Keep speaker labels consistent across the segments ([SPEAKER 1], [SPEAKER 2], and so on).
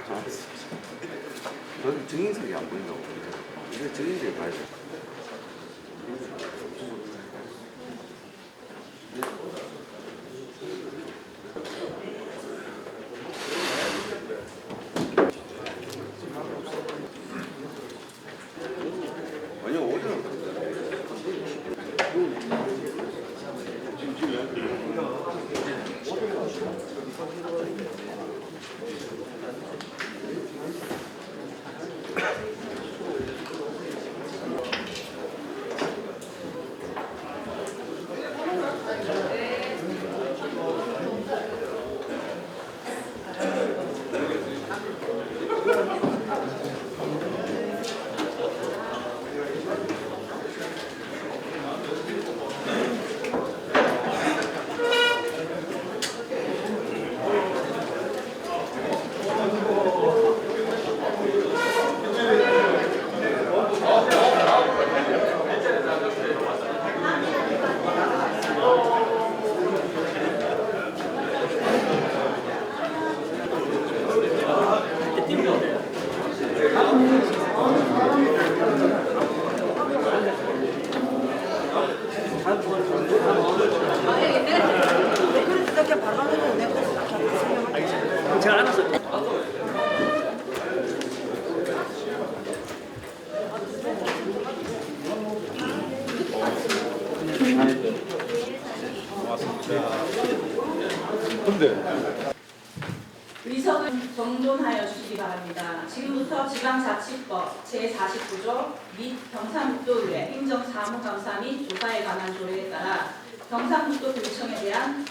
[SPEAKER 1] 저는 증인석이 안 보인다고. 이게 증인들이 봐야 돼. 아니요, 오전은
[SPEAKER 2] 제가 알아서.
[SPEAKER 3] 의석을 정돈하여 주시기 바랍니다. 지금부터 지방자치법 제49조 및 경상북도의회 행정사무감사 및 조사에 관한 조례에 따라 경상북도교육청에 대한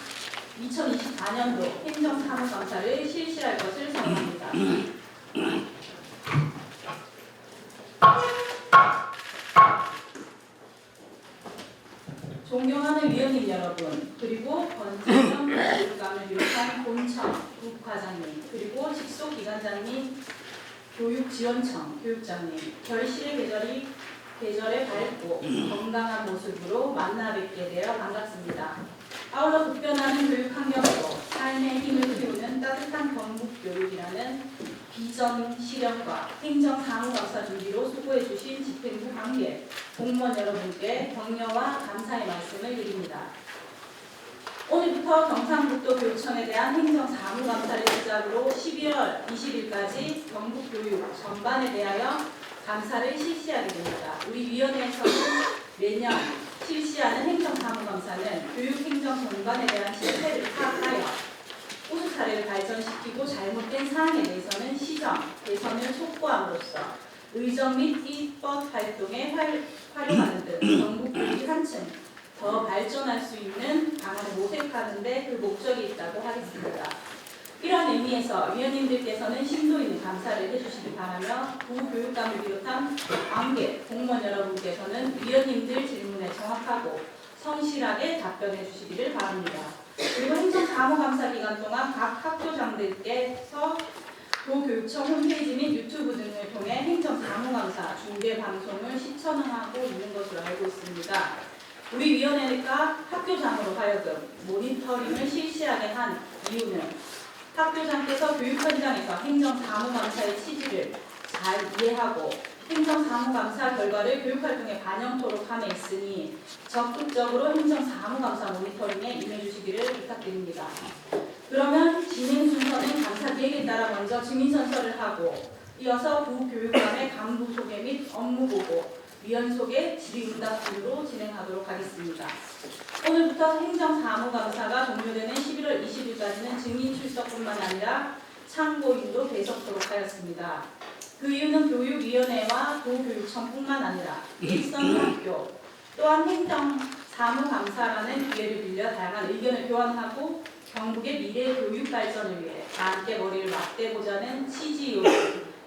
[SPEAKER 3] 2024년도 행정사무감사를 실시할 것을 선언합니다. 존경하는 위원님 여러분, 그리고 권태경 교육감을 비롯한 본청, 국과장님, 그리고 직속기관장님, 교육지원청, 교육장님, 결실의 계절에 밝고 건강한 모습으로 만나 뵙게 되어 반갑습니다. 아울러 급변하는 교육환경으로 삶의 힘을 키우는 따뜻한 경북교육이라는 비전 실현과 행정사무감사 준비로 수고해 주신 집행부 관계, 공무원 여러분께 격려와 감사의 말씀을 드립니다. 오늘부터 경상북도교육청에 대한 행정사무감사를 시작으로 12월 20일까지 경북교육 전반에 대하여 감사를 실시하게 됩니다. 우리 위원회에서는 매년 실시하는 행정사무감사는 교육행정 전반에 대한 실태를 파악하여 우수 사례를 발전시키고 잘못된 사항에 대해서는 시정, 개선을 촉구함으로써 의정 및 입법 활동에 활용하는 등 경북교육이 한층 더 발전할 수 있는 방안을 모색하는 데 그 목적이 있다고 하겠습니다. 이런 의미에서 위원님들께서는 심도 있는 감사를 해주시기 바라며 부교육감을 비롯한 관계, 공무원 여러분께서는 위원님들 질문에 정확하고 성실하게 답변해 주시기를 바랍니다. 그리고 행정사무감사 기간 동안 각 학교장들께서 도교육청 홈페이지 및 유튜브 등을 통해 행정사무감사 중계 방송을 시청하고 있는 것으로 알고 있습니다. 우리 위원회가 학교장으로 하여금 모니터링을 실시하게 한 이유는 학교장께서 교육 현장에서 행정사무감사의 취지를 잘 이해하고 행정사무감사 결과를 교육활동에 반영토록 함에 있으니 적극적으로 행정사무감사 모니터링에 임해주시기를 부탁드립니다. 그러면 진행 순서는 감사 계획에 따라 먼저 증인선서를 하고 이어서 부교육감의 간부 소개 및 업무 보고, 위원 소개, 질의응답 순으로 진행하도록 하겠습니다. 오늘부터 행정사무감사가 종료되는 11월 20일까지는 증인 출석뿐만 아니라 참고인도 계속토록 하였습니다. 그 이유는 교육위원회와 도교육청뿐만 아니라 일선 학교 또한 행정사무감사라는 기회를 빌려 다양한 의견을 교환하고 경북의 미래 교육 발전을 위해 다 함께 머리를 맞대보자는 취지요.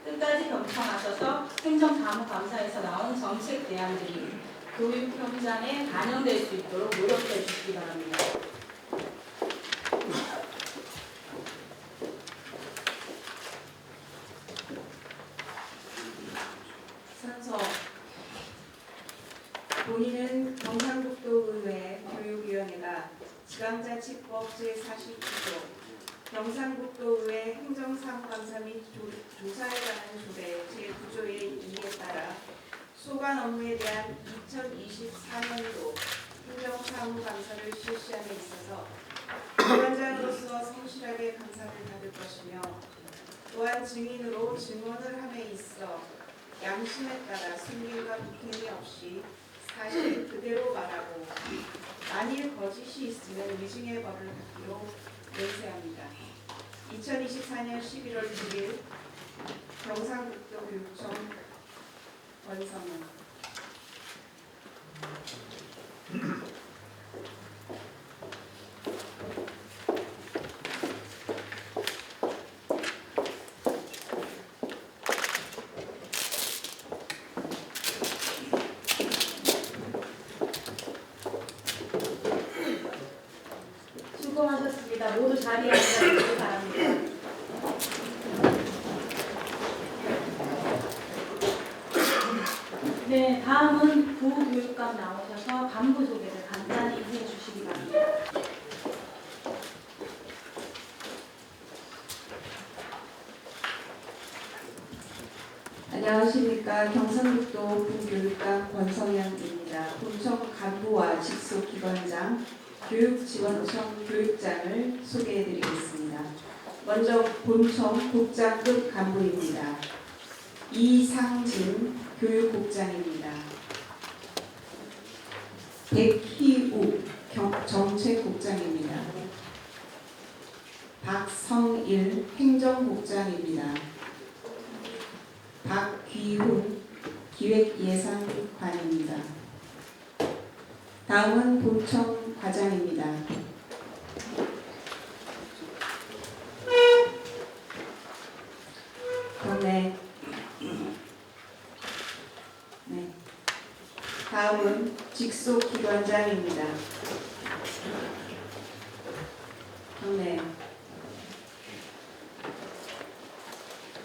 [SPEAKER 3] 끝까지 경청하셔서 행정사무감사에서 나온 정책 대안들이 교육 현장에 반영될 수 있도록 노력해 주시기 바랍니다.
[SPEAKER 4] 선서 본인은 경상북도의회 교육위원회가 지방자치법 제49조 경상북도의회 행정사무감사 및 조사에 관한 조례 제9조의 2에 따라 소관 업무에 대한 2024년도 행정사무감사를 실시함에 있어서 기관장으로서 성실하게 감사를 받을 것이며 또한 증인으로 증언을 함에 있어 양심에 따라 숨김과 부패이 없이 사실 그대로 말하고 만일 거짓이 있으면 위증의 벌을 받기로 맹세합니다. 2024년 11월 6일 경상북도 교육청 권성은
[SPEAKER 3] 수고하셨습니다. 모두 자리에 앉아주시기 바랍니다. 네, 다음은 부교육감 나오셔서 간부 소개를 간단히 해주시기 바랍니다.
[SPEAKER 4] 안녕하십니까. 경상북도 부교육감 권성현입니다. 본청 간부와 직속기관장, 교육지원청 교육장을 소개해드리겠습니다. 먼저 본청 국장급 간부입니다. 이상진 교육국장입니다. 백희우 정책국장입니다. 박성일 행정국장입니다. 박귀훈 기획예산관입니다. 다음은 본청 과장입니다. 경례. 네. 다음은 직속기관장입니다. 경례.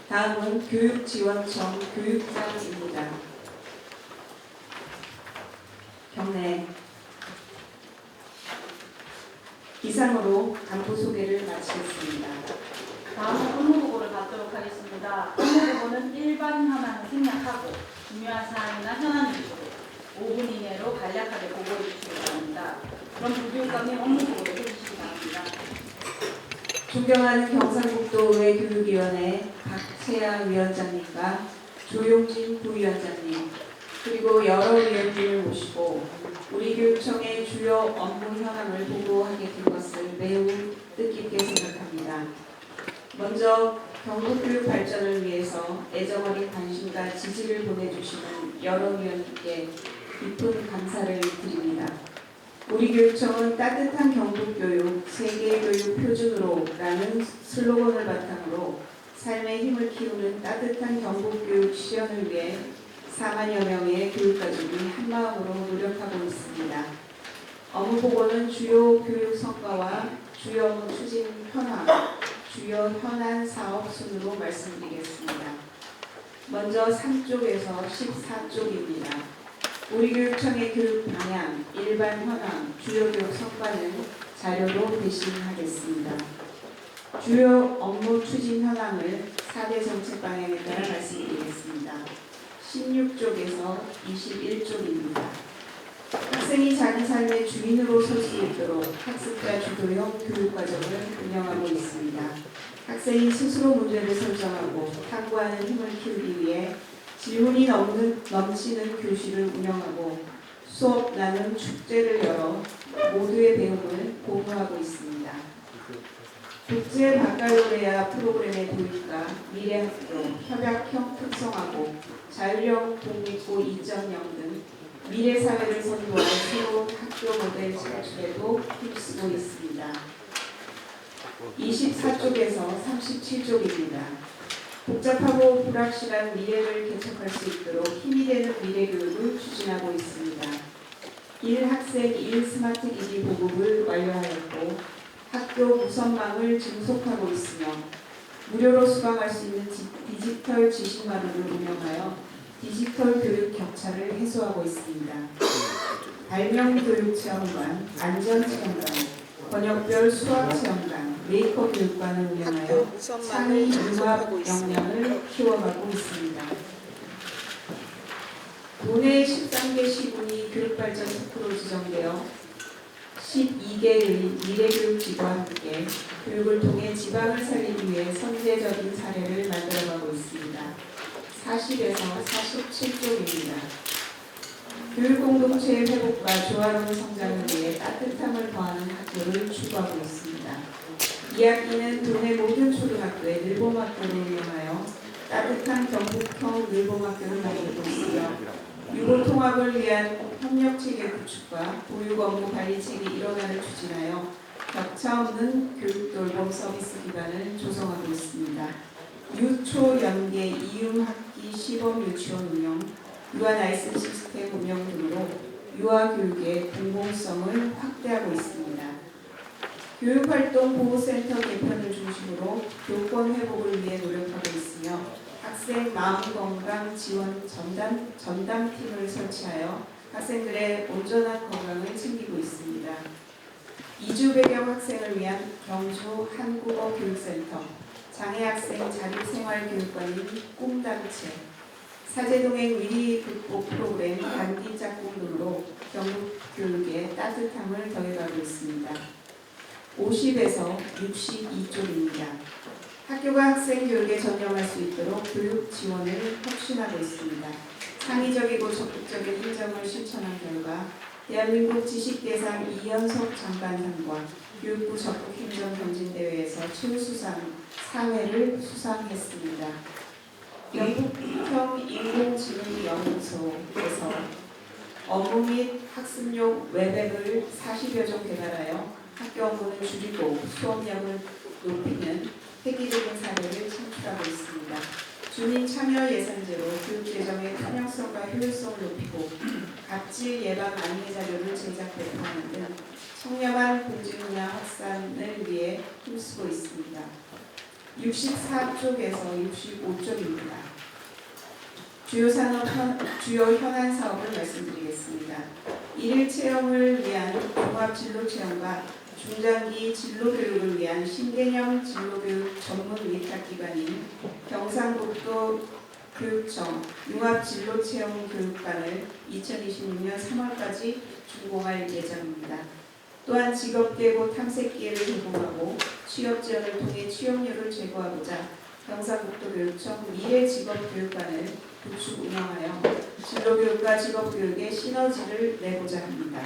[SPEAKER 4] 다음은 교육지원청 교육장입니다. 경례. 이상으로 간부 소개를 마치겠습니다.
[SPEAKER 3] 다음은 업무보고를 받도록 하겠습니다. 업무보고는 일반 현황을 생략하고 중요한 사항이나 현안 위주로 5분 이내로 간략하게 보고해 주시기 바랍니다. 그럼 부교육감님 업무보고를 해주시기 바랍니다.
[SPEAKER 4] 존경하는 경상북도의회 교육위원회 박채아 위원장님과 조용진 부위원장님 그리고 여러 위원님을 모시고 우리 교육청의 주요 업무 현황을 보고하게 된 것을 매우 뜻깊게 생각합니다. 먼저 경북교육 발전을 위해서 애정어린 관심과 지지를 보내주시는 여러 위원님께 깊은 감사를 드립니다. 우리 교육청은 따뜻한 경북교육, 세계교육 표준으로 라는 슬로건을 바탕으로 삶의 힘을 키우는 따뜻한 경북교육 실현을 위해 4만여 명의 교육가족이 한마음으로 노력하고 있습니다. 업무보고는 주요 교육 성과와 주요 업무 추진 현황, 주요 현안 사업 순으로 말씀드리겠습니다. 먼저 3쪽에서 14쪽입니다. 우리 교육청의 교육 방향, 일반 현황, 주요 교육 성과는 자료로 대신하겠습니다. 주요 업무 추진 현황을 4대 정책 방향에 따라 말씀드리겠습니다. 16쪽에서 21쪽입니다. 학생이 자기 삶의 주인으로 설 수 있도록 학습자 주도형 교육과정을 운영하고 있습니다. 학생이 스스로 문제를 설정하고 탐구하는 힘을 키우기 위해 질문이 넘치는 교실을 운영하고 수업 나눔 축제를 열어 모두의 배움을 공유하고 있습니다. 국제 바칼로레아 프로그램의 도입과 미래학교, 협약형 특성화고, 자율형 독립고 2.0 등 미래사회를 선도한 새로운 학교 모델 창출에도 힘쓰고 있습니다. 24쪽에서 37쪽입니다. 복잡하고 불확실한 미래를 개척할 수 있도록 힘이 되는 미래교육을 추진하고 있습니다. 1학생 1스마트 기기 보급을 완료하였고 학교 무선망을 증속하고 있으며 무료로 수강할 수 있는 디지털 지식마루를 운영하여 디지털 교육 격차를 해소하고 있습니다. 발명교육체험관, 안전체험관, 번역별 수학체험관, 메이커 교육관을 운영하여 창의 융합 역량을 키워가고 있습니다. 도내 13개 시군이 교육발전 특구로 지정되어 12개의 미래교육지구와 함께 교육을 통해 지방을 살리기 위해 선제적인 사례를 만들어가고 있습니다. 40에서 47쪽입니다. 교육공동체의 회복과 조화로운 성장을 위해 따뜻함을 더하는 학교를 추구하고 있습니다. 이 학기는 도내 모든 초등학교에 늘봄학교를 운영하여 따뜻한 경북형 늘봄학교를 만들고 있으며 유고 통합을 위한 협력체계 구축과 보육 업무 관리체계 일원화를 추진하여 격차 없는 교육 돌봄 서비스 기반을 조성하고 있습니다. 유초 연계 이융학기 시범 유치원 운영, 유아 라이센스 시스템 운영 등으로 유아 교육의 공공성을 확대하고 있습니다. 교육활동 보호센터 개편을 중심으로 교권 회복을 위해 노력하고 있으며 학생 마음건강 지원 전담팀을 설치하여 학생들의 온전한 건강을 챙기고 있습니다. 이주 배경 학생을 위한 경주 한국어 교육센터, 장애학생 자립생활교육관인 꿈단체, 사제동행 위기 극복 프로그램 단기 짝꿍 등으로 경북 교육에 따뜻함을 더해가고 있습니다. 50에서 62쪽입니다. 학교가 학생 교육에 전념할 수 있도록 교육 지원을 혁신하고 있습니다. 창의적이고 적극적인 행정을 실천한 결과 대한민국 지식대상 이연석 장관상과 교육부 적극행정경진대회에서 최우수상 4회를 수상했습니다. 영국형 인공지능연구소에서 업무 및 학습용 웹앱을 40여 종 개발하여 학교 업무를 줄이고 수업량을 높이는 획기적인 사례를 창출하고 있습니다. 주민 참여 예산제로 교육 재정의 편향성과 효율성을 높이고 갑질 예방 안내 자료를 제작 배포하는 등 청렴한 공직문화 확산을 위해 힘쓰고 있습니다. 64쪽에서 65쪽입니다. 주요 현안 사업을 말씀드리겠습니다. 일일 체험을 위한 종합 진로 체험과 중장기 진로교육을 위한 신개념 진로교육 전문 위탁기관인 경상북도 교육청 융합진로체험교육관을 2026년 3월까지 준공할 예정입니다. 또한 직업계고 탐색기회를 제공하고 취업지원을 통해 취업률을 제고하고자 경상북도 교육청 미래직업교육관을 구축 운영하여 진로교육과 직업교육의 시너지를 내고자 합니다.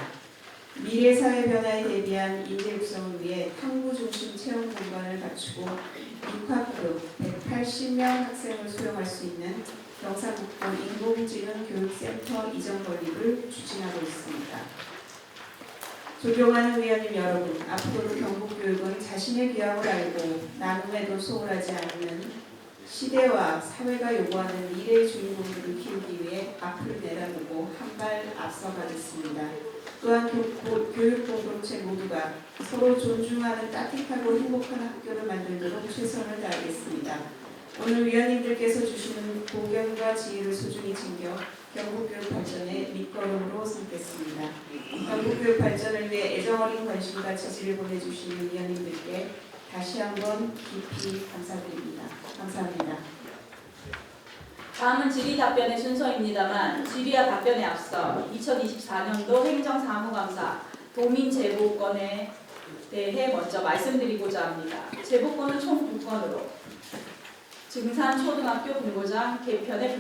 [SPEAKER 4] 미래사회 변화에 대비한 인재 육성을 위해 탐구 중심 체험 공간을 갖추고 육학급 180명 학생을 수용할 수 있는 경상북도 인공지능교육센터 이전 건립을 추진하고 있습니다. 존경하는 위원님 여러분, 앞으로도 경북교육은 자신의 귀함을 알고 나눔에도 소홀하지 않는 시대와 사회가 요구하는 미래의 주인공들을 키우기 위해 앞을 내다보고 한 발 앞서가겠습니다. 또한 교육 공동체 모두가 서로 존중하는 따뜻하고 행복한 학교를 만들도록 최선을 다하겠습니다. 오늘 위원님들께서 주시는 공견과 지혜를 소중히 챙겨 경북교육 발전의 밑거름으로 삼겠습니다. 경북교육 발전을 위해 애정어린 관심과 지지를 보내주시는 위원님들께 다시 한번 깊이 감사드립니다. 감사합니다.
[SPEAKER 3] 다음은 질의답변의 순서입니다만 질의와 답변에 앞서 2024년도 행정사무감사 도민제보건에 대해 먼저 말씀드리고자 합니다. 제보건은 총 2건으로 증산초등학교 분고장 개편의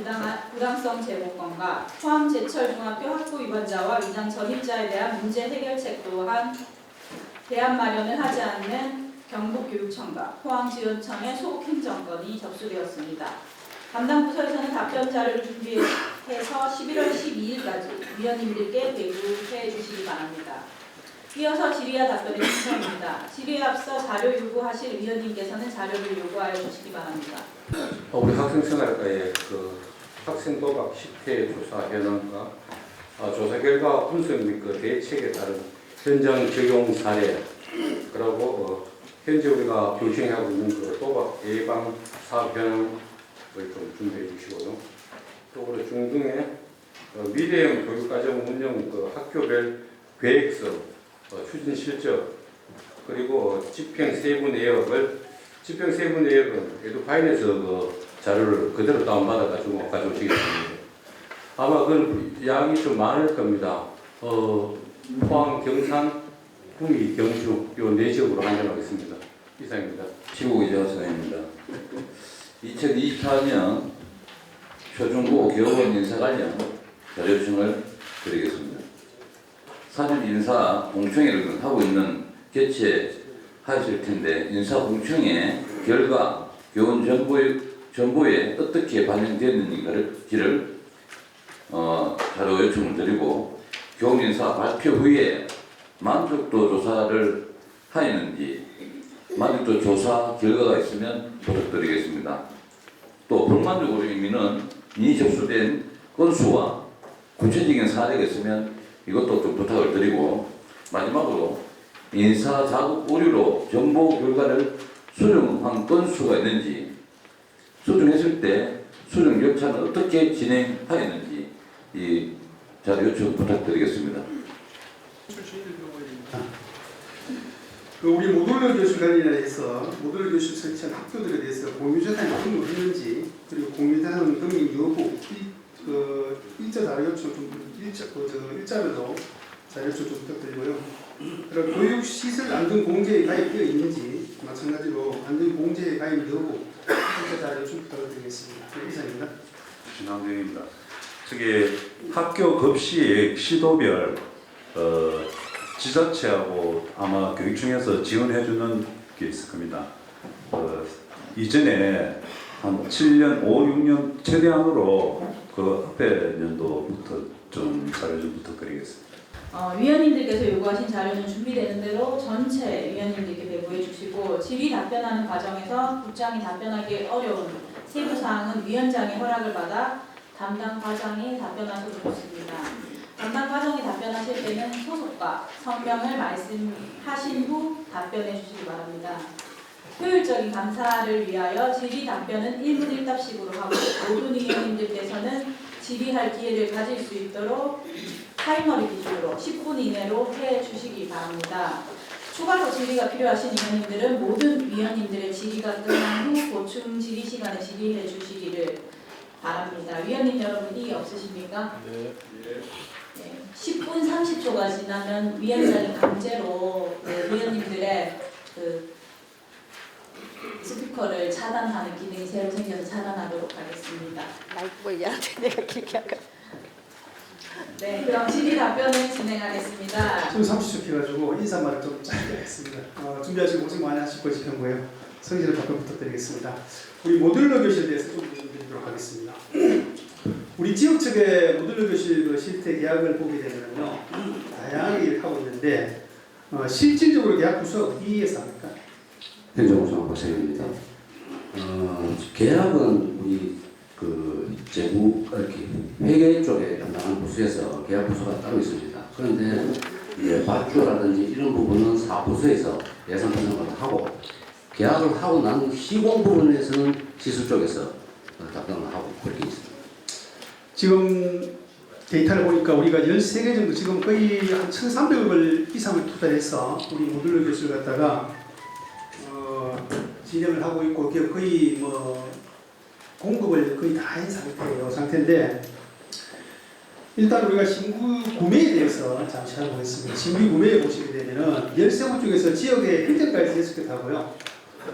[SPEAKER 3] 부당성 제보건과 포항제철중학교 학부 위반자와 위장 전입자에 대한 문제 해결책 또한 대안 마련을 하지 않는 경북교육청과 포항지원청의 소극행정건이 접수되었습니다. 담당 부서에서는 답변 자료를 준비해서 11월 12일까지 위원님들께 배부해 주시기 바랍니다. 이어서 질의와 답변의 순서입니다. 질의에 앞서 자료 요구하실 위원님께서는 자료를 요구하여 주시기 바랍니다.
[SPEAKER 2] 우리 학생생활과의 학생 도박 10회 조사 현황과 조사 결과 분석 및 대책에 따른 현장 적용 사례, 그리고 현재 우리가 병행하고 있는 도박 예방 사업 현황을 좀 준비해 주시고요. 또 우리 중등의 미래형 교육과정 운영 학교별 계획서 추진 실적 그리고 집행세부 내역은 에듀파인에서 그 자료를 그대로 다운받아가지고 가져오시겠습니다. 아마 그 양이 좀 많을 겁니다. 포항, 경산, 구미, 경주 요 네 지역으로 한정하겠습니다. 이상입니다.
[SPEAKER 5] 지구이자선입니다. 2024년 초중고 교원 인사 관련 자료 요청을 드리겠습니다. 사전 인사 공청회를 하고 있는 개최하실 텐데 인사 공청회 결과 교원 정보에 어떻게 반영되는지를 자료 요청을 드리고 교원 인사 발표 후에 만족도 조사를 하였는지 만족도 조사 결과가 있으면 부탁드리겠습니다. 또 불만족으로 의미는 이미 접수된 건수와 구체적인 사례가 있으면 이것도 좀 부탁을 드리고 마지막으로 인사 자국 오류로 정보 결과를 수정한 건수가 있는지 수정했을 때 수정 절차는 어떻게 진행하였는지 이 자료 요청 부탁드리겠습니다.
[SPEAKER 6] 우리 모듈러 교실 관련해서 모듈러 교실 설치한 학교들에 대해서 공유재산이 등록을 했는지 그리고 공유재산 등록 여부 일자 자료 요청 일자로도 자료 요청 좀 부탁드리고요. 그리고 교육 시설 안전 공제에 가입되어 있는지 마찬가지로 안전 공제에 가입 여부 일자 자료 요청 부탁드리겠습니다. 이상입니다.
[SPEAKER 7] 신한경입니다. 저기 학교 급식 시도별 지자체하고 아마 교육청에서 지원해주는 게 있을 겁니다. 이전에 한 7년, 5, 6년 최대한으로 그 앞에 년도부터 좀 자료 좀 부탁드리겠습니다.
[SPEAKER 3] 위원님들께서 요구하신 자료는 준비되는 대로 전체 위원님들께 배부해 주시고 질의 답변하는 과정에서 국장이 답변하기 어려운 세부 사항은 위원장의 허락을 받아 담당 과장이 답변하셔도 좋습니다. 담당 과장이 답변하실 때는 소속과 성명을 말씀하신 후 답변해 주시기 바랍니다. 효율적인 감사를 위하여 질의 답변은 1분 1답식으로 하고 모든 위원님들께서는 질의할 기회를 가질 수 있도록 타이머를 기준으로 10분 이내로 해 주시기 바랍니다. 추가로 질의가 필요하신 위원님들은 모든 위원님들의 질의가 끝난 후 보충 질의 시간에 질의해 주시기를 바랍니다. 위원님 여러분 이의 없으십니까? 네. 10분 30초가 지나면 위원장이 강제로 위원님들의 스피커를 차단하는 기능이 새로 생겨서 차단하도록 하겠습니다.
[SPEAKER 8] 마이크를 얘한테 내가 길게 할까?
[SPEAKER 3] 네, 그럼 질의 답변을 진행하겠습니다.
[SPEAKER 6] 좀 30초 피가지고 인사말을 좀 짧게 하겠습니다. 준비하시고 고생 많이 하실 것이 평고요. 성실한 답변 부탁드리겠습니다. 우리 모듈러 교실에 대해서 좀 드리도록 하겠습니다. 우리 지역 측의 모듈러 교실 실태 계약을 보게 되면요, 다양하게 하고 있는데 실질적으로 계약 구조가 어디에서 합니까?
[SPEAKER 1] 행정부장 박사입니다. 계약은 우리 그 재무 이렇게 회계 쪽에 담당하는 부서에서 계약 부서가 따로 있습니다. 그런데 이제 밧줄라든지 이런 부분은 사부서에서 예산 편성을 하고 계약을 하고 난 시공 부분에서는 시술 쪽에서 담당을 하고 그렇게 있습니다.
[SPEAKER 6] 지금 데이터를 보니까 우리가 13개 정도 지금 거의 한 1,300억 이상을 투자해서 우리 모듈러 교실 갖다가 진행을 하고 있고 거의 공급을 거의 다 한 상태인데 일단 우리가 신규 구매에 대해서 잠시 알아보겠습니다. 신규 구매에 보시게 되면은 13곳 중에서 지역에 행정가에서 6곳 하고요.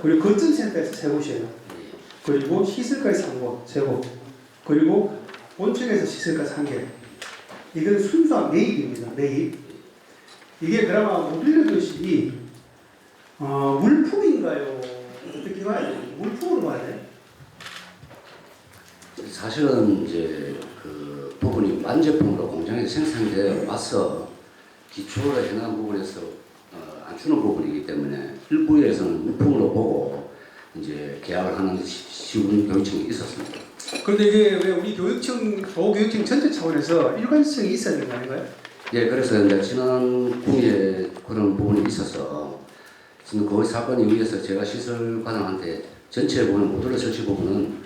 [SPEAKER 6] 그리고 거점센터에서 3곳이에요. 그리고 시설가에서 1곳, 3곳. 그리고 본청에서 시설가에서 1개. 이건 순수한 매입입니다. 매입. 이게 그나마 모듈러 교실이 물품인가요? 어떻게 봐야 돼요? 물품으로 봐야 돼요?
[SPEAKER 1] 사실은 이제 그 부분이 완제품으로 공장에서 생산되어 와서 기초를 해놓은 부분에서 안 주는 부분이기 때문에 일부에서는 물품으로 보고 이제 계약을 하는 시군 교육청이 있었습니다.
[SPEAKER 6] 그런데 이게 왜 우리 교육청, 도교육청 전체 차원에서 일관성이 있어야 되는 거 아닌가요?
[SPEAKER 1] 예, 그래서 이제 지난 구에 그런 부분이 있어서 지금 그 사건 이후에서 제가 시설관한테 전체 보는 모듈러 설치 부분은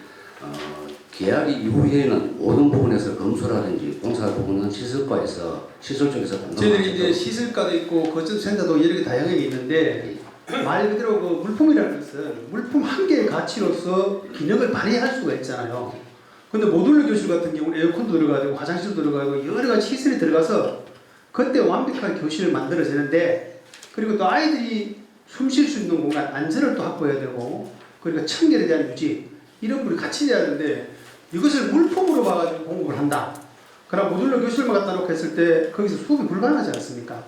[SPEAKER 1] 계약이 이후에는 모든 부분에서 검수라든지 공사 부분은 시설과에서 시설 쪽에서
[SPEAKER 6] 저희들이 이제 시설가도 있고 거점센터도 여러 개 다양하게 있는데 말 그대로 그 물품이라는 것은 물품 한 개의 가치로서 기능을 발휘할 수가 있잖아요. 근데 모듈러 교실 같은 경우는 에어컨도 들어가고 화장실도 들어가고 여러 가지 시설이 들어가서 그때 완벽한 교실을 만들어지는데 그리고 또 아이들이 숨 쉴 수 있는 공간 안전을 또 확보해야 되고 그러니까 청결에 대한 유지 이런 부분이 같이 돼야 되는데 이것을 물품으로 봐가지고 공급을 한다. 그럼 모듈러 교실만 갖다 놓고 했을 때 거기서 수업이 불가능하지 않습니까?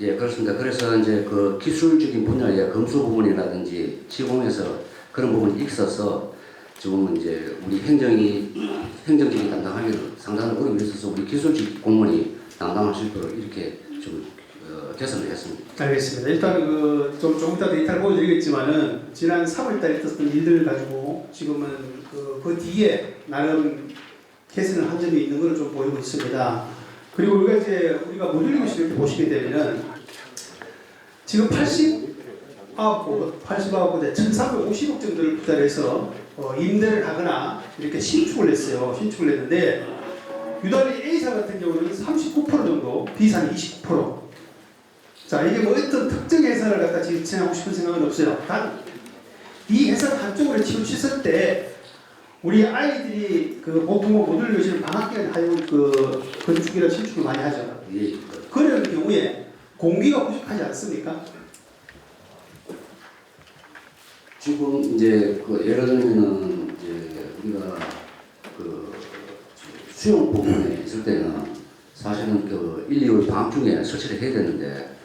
[SPEAKER 1] 예, 그렇습니다. 그래서 이제 그 기술적인 분야의 검수 부분이라든지 시공에서 그런 부분이 있어서 지금은 이제 우리 행정직이 담당하기는 상당한 어려움이 있어서 우리 기술직 공무원이 담당할 수 있도록 이렇게 좀 개선을 했습니다.
[SPEAKER 6] 알겠습니다. 일단 조금 이따 데이터를 보여드리겠지만은 지난 3월달에 있었던 일들을 가지고 지금은 그 뒤에 나름 개선을 한 점이 있는 걸 좀 보이고 있습니다. 그리고 우리가 모듈러 교실 이렇게 보시게 되면은 지금 89곳에 1,350억 정도를 투자를 해서 임대를 하거나 이렇게 신축을 했어요. 신축을 했는데 유달리 A사 같은 경우는 39% 정도, B사는 29%. 자, 이게 뭐 어떤 특정 회사를 갖다 지칭하고 싶은 생각은 없어요. 단 이 회사 한쪽으로 치우쳤을 때 우리 아이들이 보통 모듈러 교실을 방학 기간에 하용 건축이나 신축을 많이 하죠.
[SPEAKER 1] 예.
[SPEAKER 6] 그런 경우에 공기가 부족하지 않습니까?
[SPEAKER 1] 지금 이제 예를 들면은 이제 우리가 수용 부분에 있을 때는 사실은 1, 2월 방학 중에 설치를 해야 되는데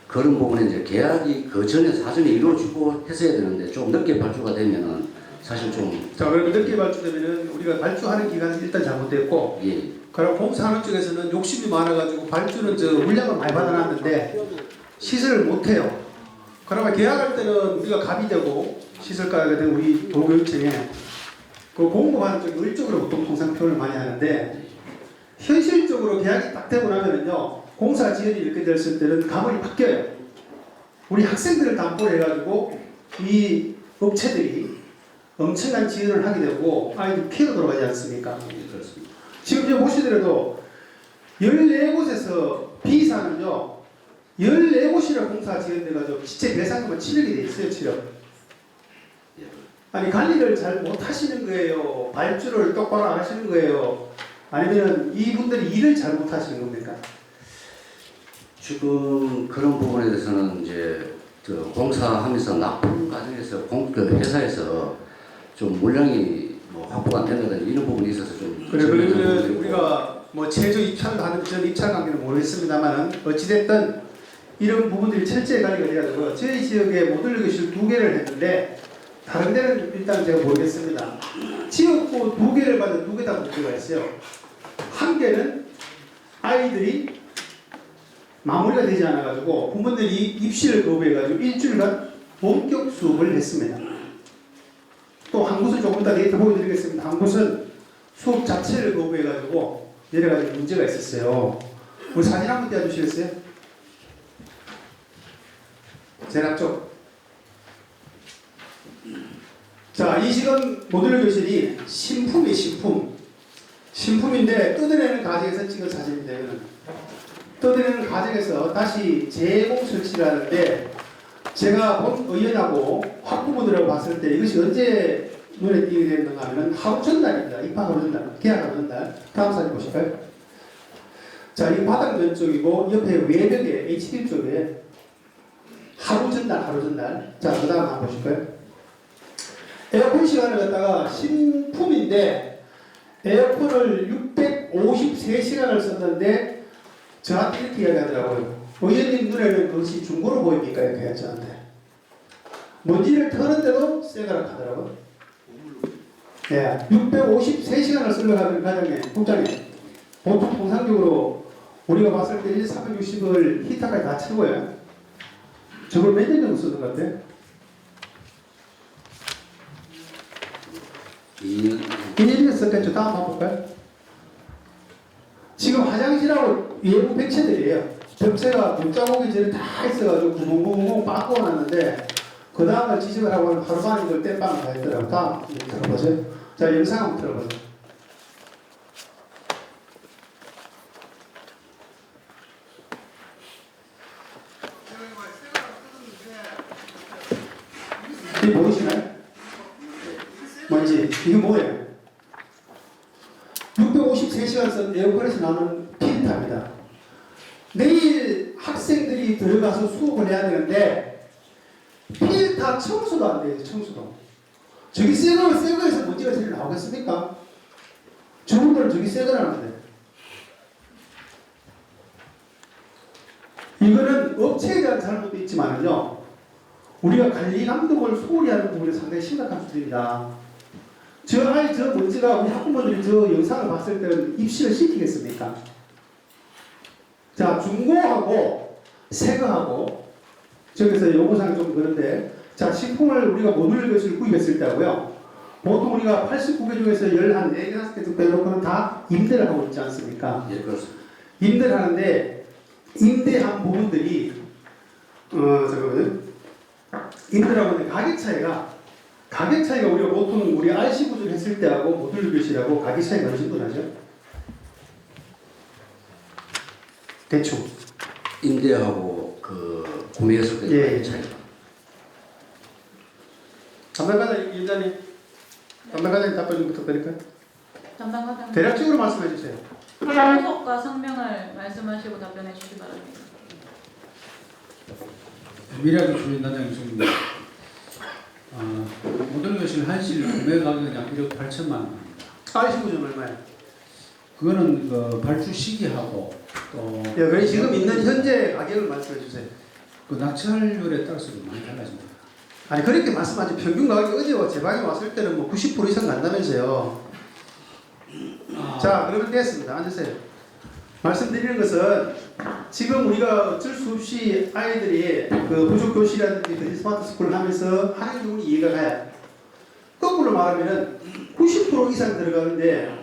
[SPEAKER 1] 그런 부분에 이제 계약이 그 전에 사전에 이루어지고 했어야 되는데 좀 늦게 발주가 되면은 사실 좀.
[SPEAKER 6] 자, 그러면 늦게 발주되면은 우리가 발주하는 기간이 일단 잘못됐고,
[SPEAKER 1] 예.
[SPEAKER 6] 그리고 공사하는 쪽에서는 욕심이 많아가지고 발주는 물량을 많이 받아놨는데 시설을 못해요. 그러면 계약할 때는 우리가 갑이 되고 시설가가 된 우리 도교육청에 그 공급하는 쪽에 을쪽으로 보통 통상 표현을 많이 하는데 현실적으로 계약이 딱 되고 나면은요 공사 지연이 이렇게 됐을 때는 가물이 바뀌어요. 우리 학생들을 담보를 해가지고 이 업체들이 엄청난 지연을 하게 되고 아이들 피해가 돌아가지 않습니까?
[SPEAKER 1] 예, 그렇습니다.
[SPEAKER 6] 지금 이제 보시더라도 14곳에서 B사는요 14곳이나 공사 지연돼가지고 시체 배상금은 7억이 돼 있어요. 7억. 아니 관리를 잘 못하시는 거예요? 발주를 똑바로 안 하시는 거예요? 아니면 이분들이 일을 잘 못하시는 겁니까?
[SPEAKER 1] 지금 그런 부분에 대해서는 이제 공사하면서 납품 과정에서 회사에서 좀 물량이 확보가 안 된다든지 이런 부분이 있어서 좀.
[SPEAKER 6] 그래, 그러면 우리가 최저 입찰을 하는 전 입찰 관계는 모르겠습니다만은 어찌됐든 이런 부분들이 철저히 관리가 돼야 되고 저희 지역에 모듈러 교실 2개를 했는데 다른 데는 일단 제가 모르겠습니다. 지역구 2개를 받은 2개 다 문제가 있어요. 한 개는 아이들이 마무리가 되지 않아가지고 부모들이 입시를 거부해가지고 일주일간 본격 수업을 했습니다. 또 한 곳은 조금 이따 데이터 보여드리겠습니다. 한 곳은 수업 자체를 거부해가지고 여러 가지 문제가 있었어요. 우리 사진 한번 띄워주시겠어요? 제일 앞쪽. 자, 이 지금 모듈러 교실이 신품이에요, 신품. 신품인데 뜯어내는 과정에서 찍은 사진입니다. 이거는. 뜯어내는 과정에서 다시 재공 설치를 하는데 제가 본 의원하고 학부모들하고 봤을 때 이것이 언제 눈에 띄게 됐는가 하면 하루 전날입니다. 입학 하루 전날, 계약 하루 전날. 다음 사진 보실까요? 자, 이 바닥 왼쪽이고 옆에 외벽에 HD 쪽에 하루 전날. 자, 그 다음 한번 보실까요? 에어컨 시간을 갖다가 신품인데 에어컨을 653시간을 썼는데 저한테 이렇게 이야기하더라고요. 의원님 눈에는 그것이 중고로 보입니까? 이렇게 해요, 저한테. 먼지를 터는데도 새가락 하더라고요. 예, 653시간을 쓰려고 가정에, 국장님, 보통 통상적으로 우리가 봤을 때 360을 히터까지 다 채워요. 저걸 몇 년 정도 쓰는 것 같아요? 2년이면 썼겠죠. 다음 한번 볼까요? 지금 화장실하고 외부 백체들이에요. 벽체가 문자고기 전에 다 있어가지고 구멍구멍 빠꾸어 놨는데 그 다음을 지적을 하고 하루 만에 이걸 땜빵을 다 했더라고요. 다음 들어보세요. 자, 영상 한번 들어보세요. 이 보이시나요? 뭔지 이게 뭐예요? 653시간 쓴 에어컨에서 나오는 필터입니다. 내일 학생들이 들어가서 수업을 해야 되는데 필터 청소도 안 돼요. 청소도. 저기 새 거에서 먼지가 제일 나오겠습니까? 저분들은 저기 새 거라는데. 이거는 업체에 대한 잘못도 있지만요. 우리가 관리 감독을 소홀히 하는 부분이 상당히 심각한 수준입니다. 저 먼지가 우리 학부모들이 저 영상을 봤을 때는 입시를 시키겠습니까? 자, 중고하고 새거하고 저기서 용어상이 좀 그런데 자, 식품을 우리가 모듈 것을 구입했을 때하고요. 보통 우리가 89개 중에서 14개, 5개 정도 빼놓고는 다 임대를 하고 있지 않습니까?
[SPEAKER 1] 예, 그렇습니다.
[SPEAKER 6] 임대를 하는데 임대한 부분들이 잠깐만요. 임대를 하고 있는 가격 차이가 우리가 보통 우리 RC 구조를 했을 때하고 모듈 교실하고 가격 차이가 어느 정도 나죠? 대충.
[SPEAKER 1] 임대하고 그 구매했을 때
[SPEAKER 6] 예.
[SPEAKER 1] 차이가.
[SPEAKER 6] 담당과장님, 위원장님, 담당과장님 답변 좀 부탁드릴까요?
[SPEAKER 3] 담당과장
[SPEAKER 6] 대략적으로 말씀해 주세요.
[SPEAKER 3] 소속과 성명을 말씀하시고 답변해 주시기 바랍니다.
[SPEAKER 9] 미래학교 주임단장이 중입니다. 모듈 교실 한실 구매 가격이 약 1억 8천만 원입니다.
[SPEAKER 6] RC 구조는 얼마예요?
[SPEAKER 9] 그거는 그 발주 시기하고 또
[SPEAKER 6] 예, 지금 있는 현재 가격을 말씀해 주세요.
[SPEAKER 9] 그 낙찰률에 따라서 좀 많이 달라집니다.
[SPEAKER 6] 아니 그렇게 말씀하지 평균 가격이 어제 제 방에 왔을 때는 뭐 90% 이상 간다면서요. 자, 그러면 됐습니다. 앉으세요. 말씀드리는 것은 지금 우리가 어쩔 수 없이 아이들이 그 부족 교실이라든지 스마트 스쿨을 하면서 하는 부분이 이해가 가요. 거꾸로 말하면은 90% 이상 들어가는데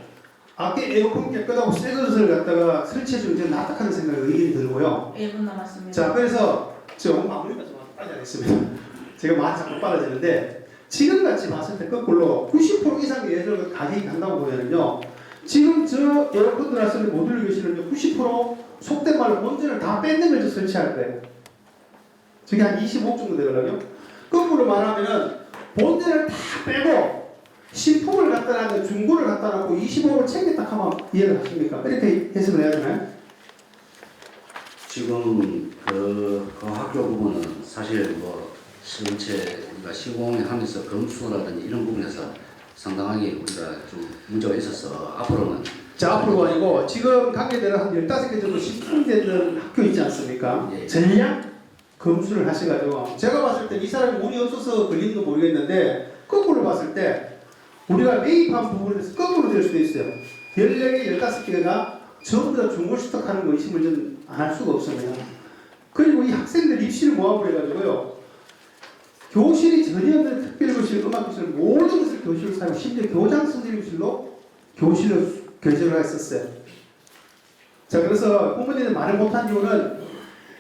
[SPEAKER 6] 앞에 에어컨 깨끗하고 새 것을 갖다가 설치해주면 좀 납득하는 생각이 의견이 들고요.
[SPEAKER 3] 1분 남았습니다.
[SPEAKER 6] 자, 그래서 좀 마무리가 좀 빨리 하겠습니다. 제가 말이 자꾸 빨라지는데 지금같이 봤을 때 거꾸로 90% 이상의 예술 가격이 간다고 보면은요. 지금 저 에어컨 들어왔을 때 모듈 교실은 90% 속된 말로 본전을 다 뺏는 걸 설치할 거예요. 저게 한 25억 정도 되거든요. 거꾸로 말하면은 본전을 다 빼고 신품을 갖다 놨는데 중고를 갖다 놓고 25억을 챙겼다 하면 이해를 하십니까? 이렇게 해석을 해야 되나요?
[SPEAKER 1] 지금 그 학교 부분은 사실 뭐 실체 우리가 시공하면서 검수라든지 이런 부분에서 상당하게 우리가 좀 문제가 있어서 앞으로는
[SPEAKER 6] 자, 앞으로 아니고 지금 관계대로 한 15개 정도 신청되는 학교 있지 않습니까?
[SPEAKER 1] 예.
[SPEAKER 6] 전량 검수를 하셔가지고 제가 봤을 때 이 사람이 운이 없어서 걸리는도 모르겠는데 거꾸로 봤을 때 우리가 매입한 부분에서 거꾸로 될 수도 있어요. 14개, 15개가 전부 다 중고 수탁하는 거 의심을 좀 안 할 수가 없습니다. 그리고 이 학생들 입시를 모아버려 가지고요. 교실이 전혀 없는 특별교실, 음악교실 모든 것을 교실로 사용하고 심지어 교장 선생님실로 교실로 결정을 했었어요. 자, 그래서 부모님들 말을 못한 이유는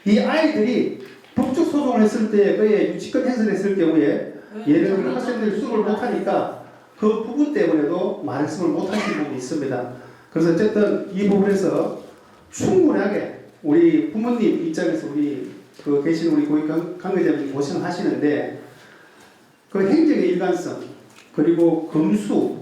[SPEAKER 6] 이 아이들이 법적 소송을 했을 때 그의 유치권 행사를 했을 경우에 예를 들어 학생들이 수업을 못하니까 그 부분 때문에도 말씀을 못하시는 부분이 있습니다. 그래서 어쨌든 이 부분에서 충분하게 우리 부모님 입장에서 우리 그 계신 우리 고위 관계자분이 고생하시는데 그 행정의 일관성 그리고 검수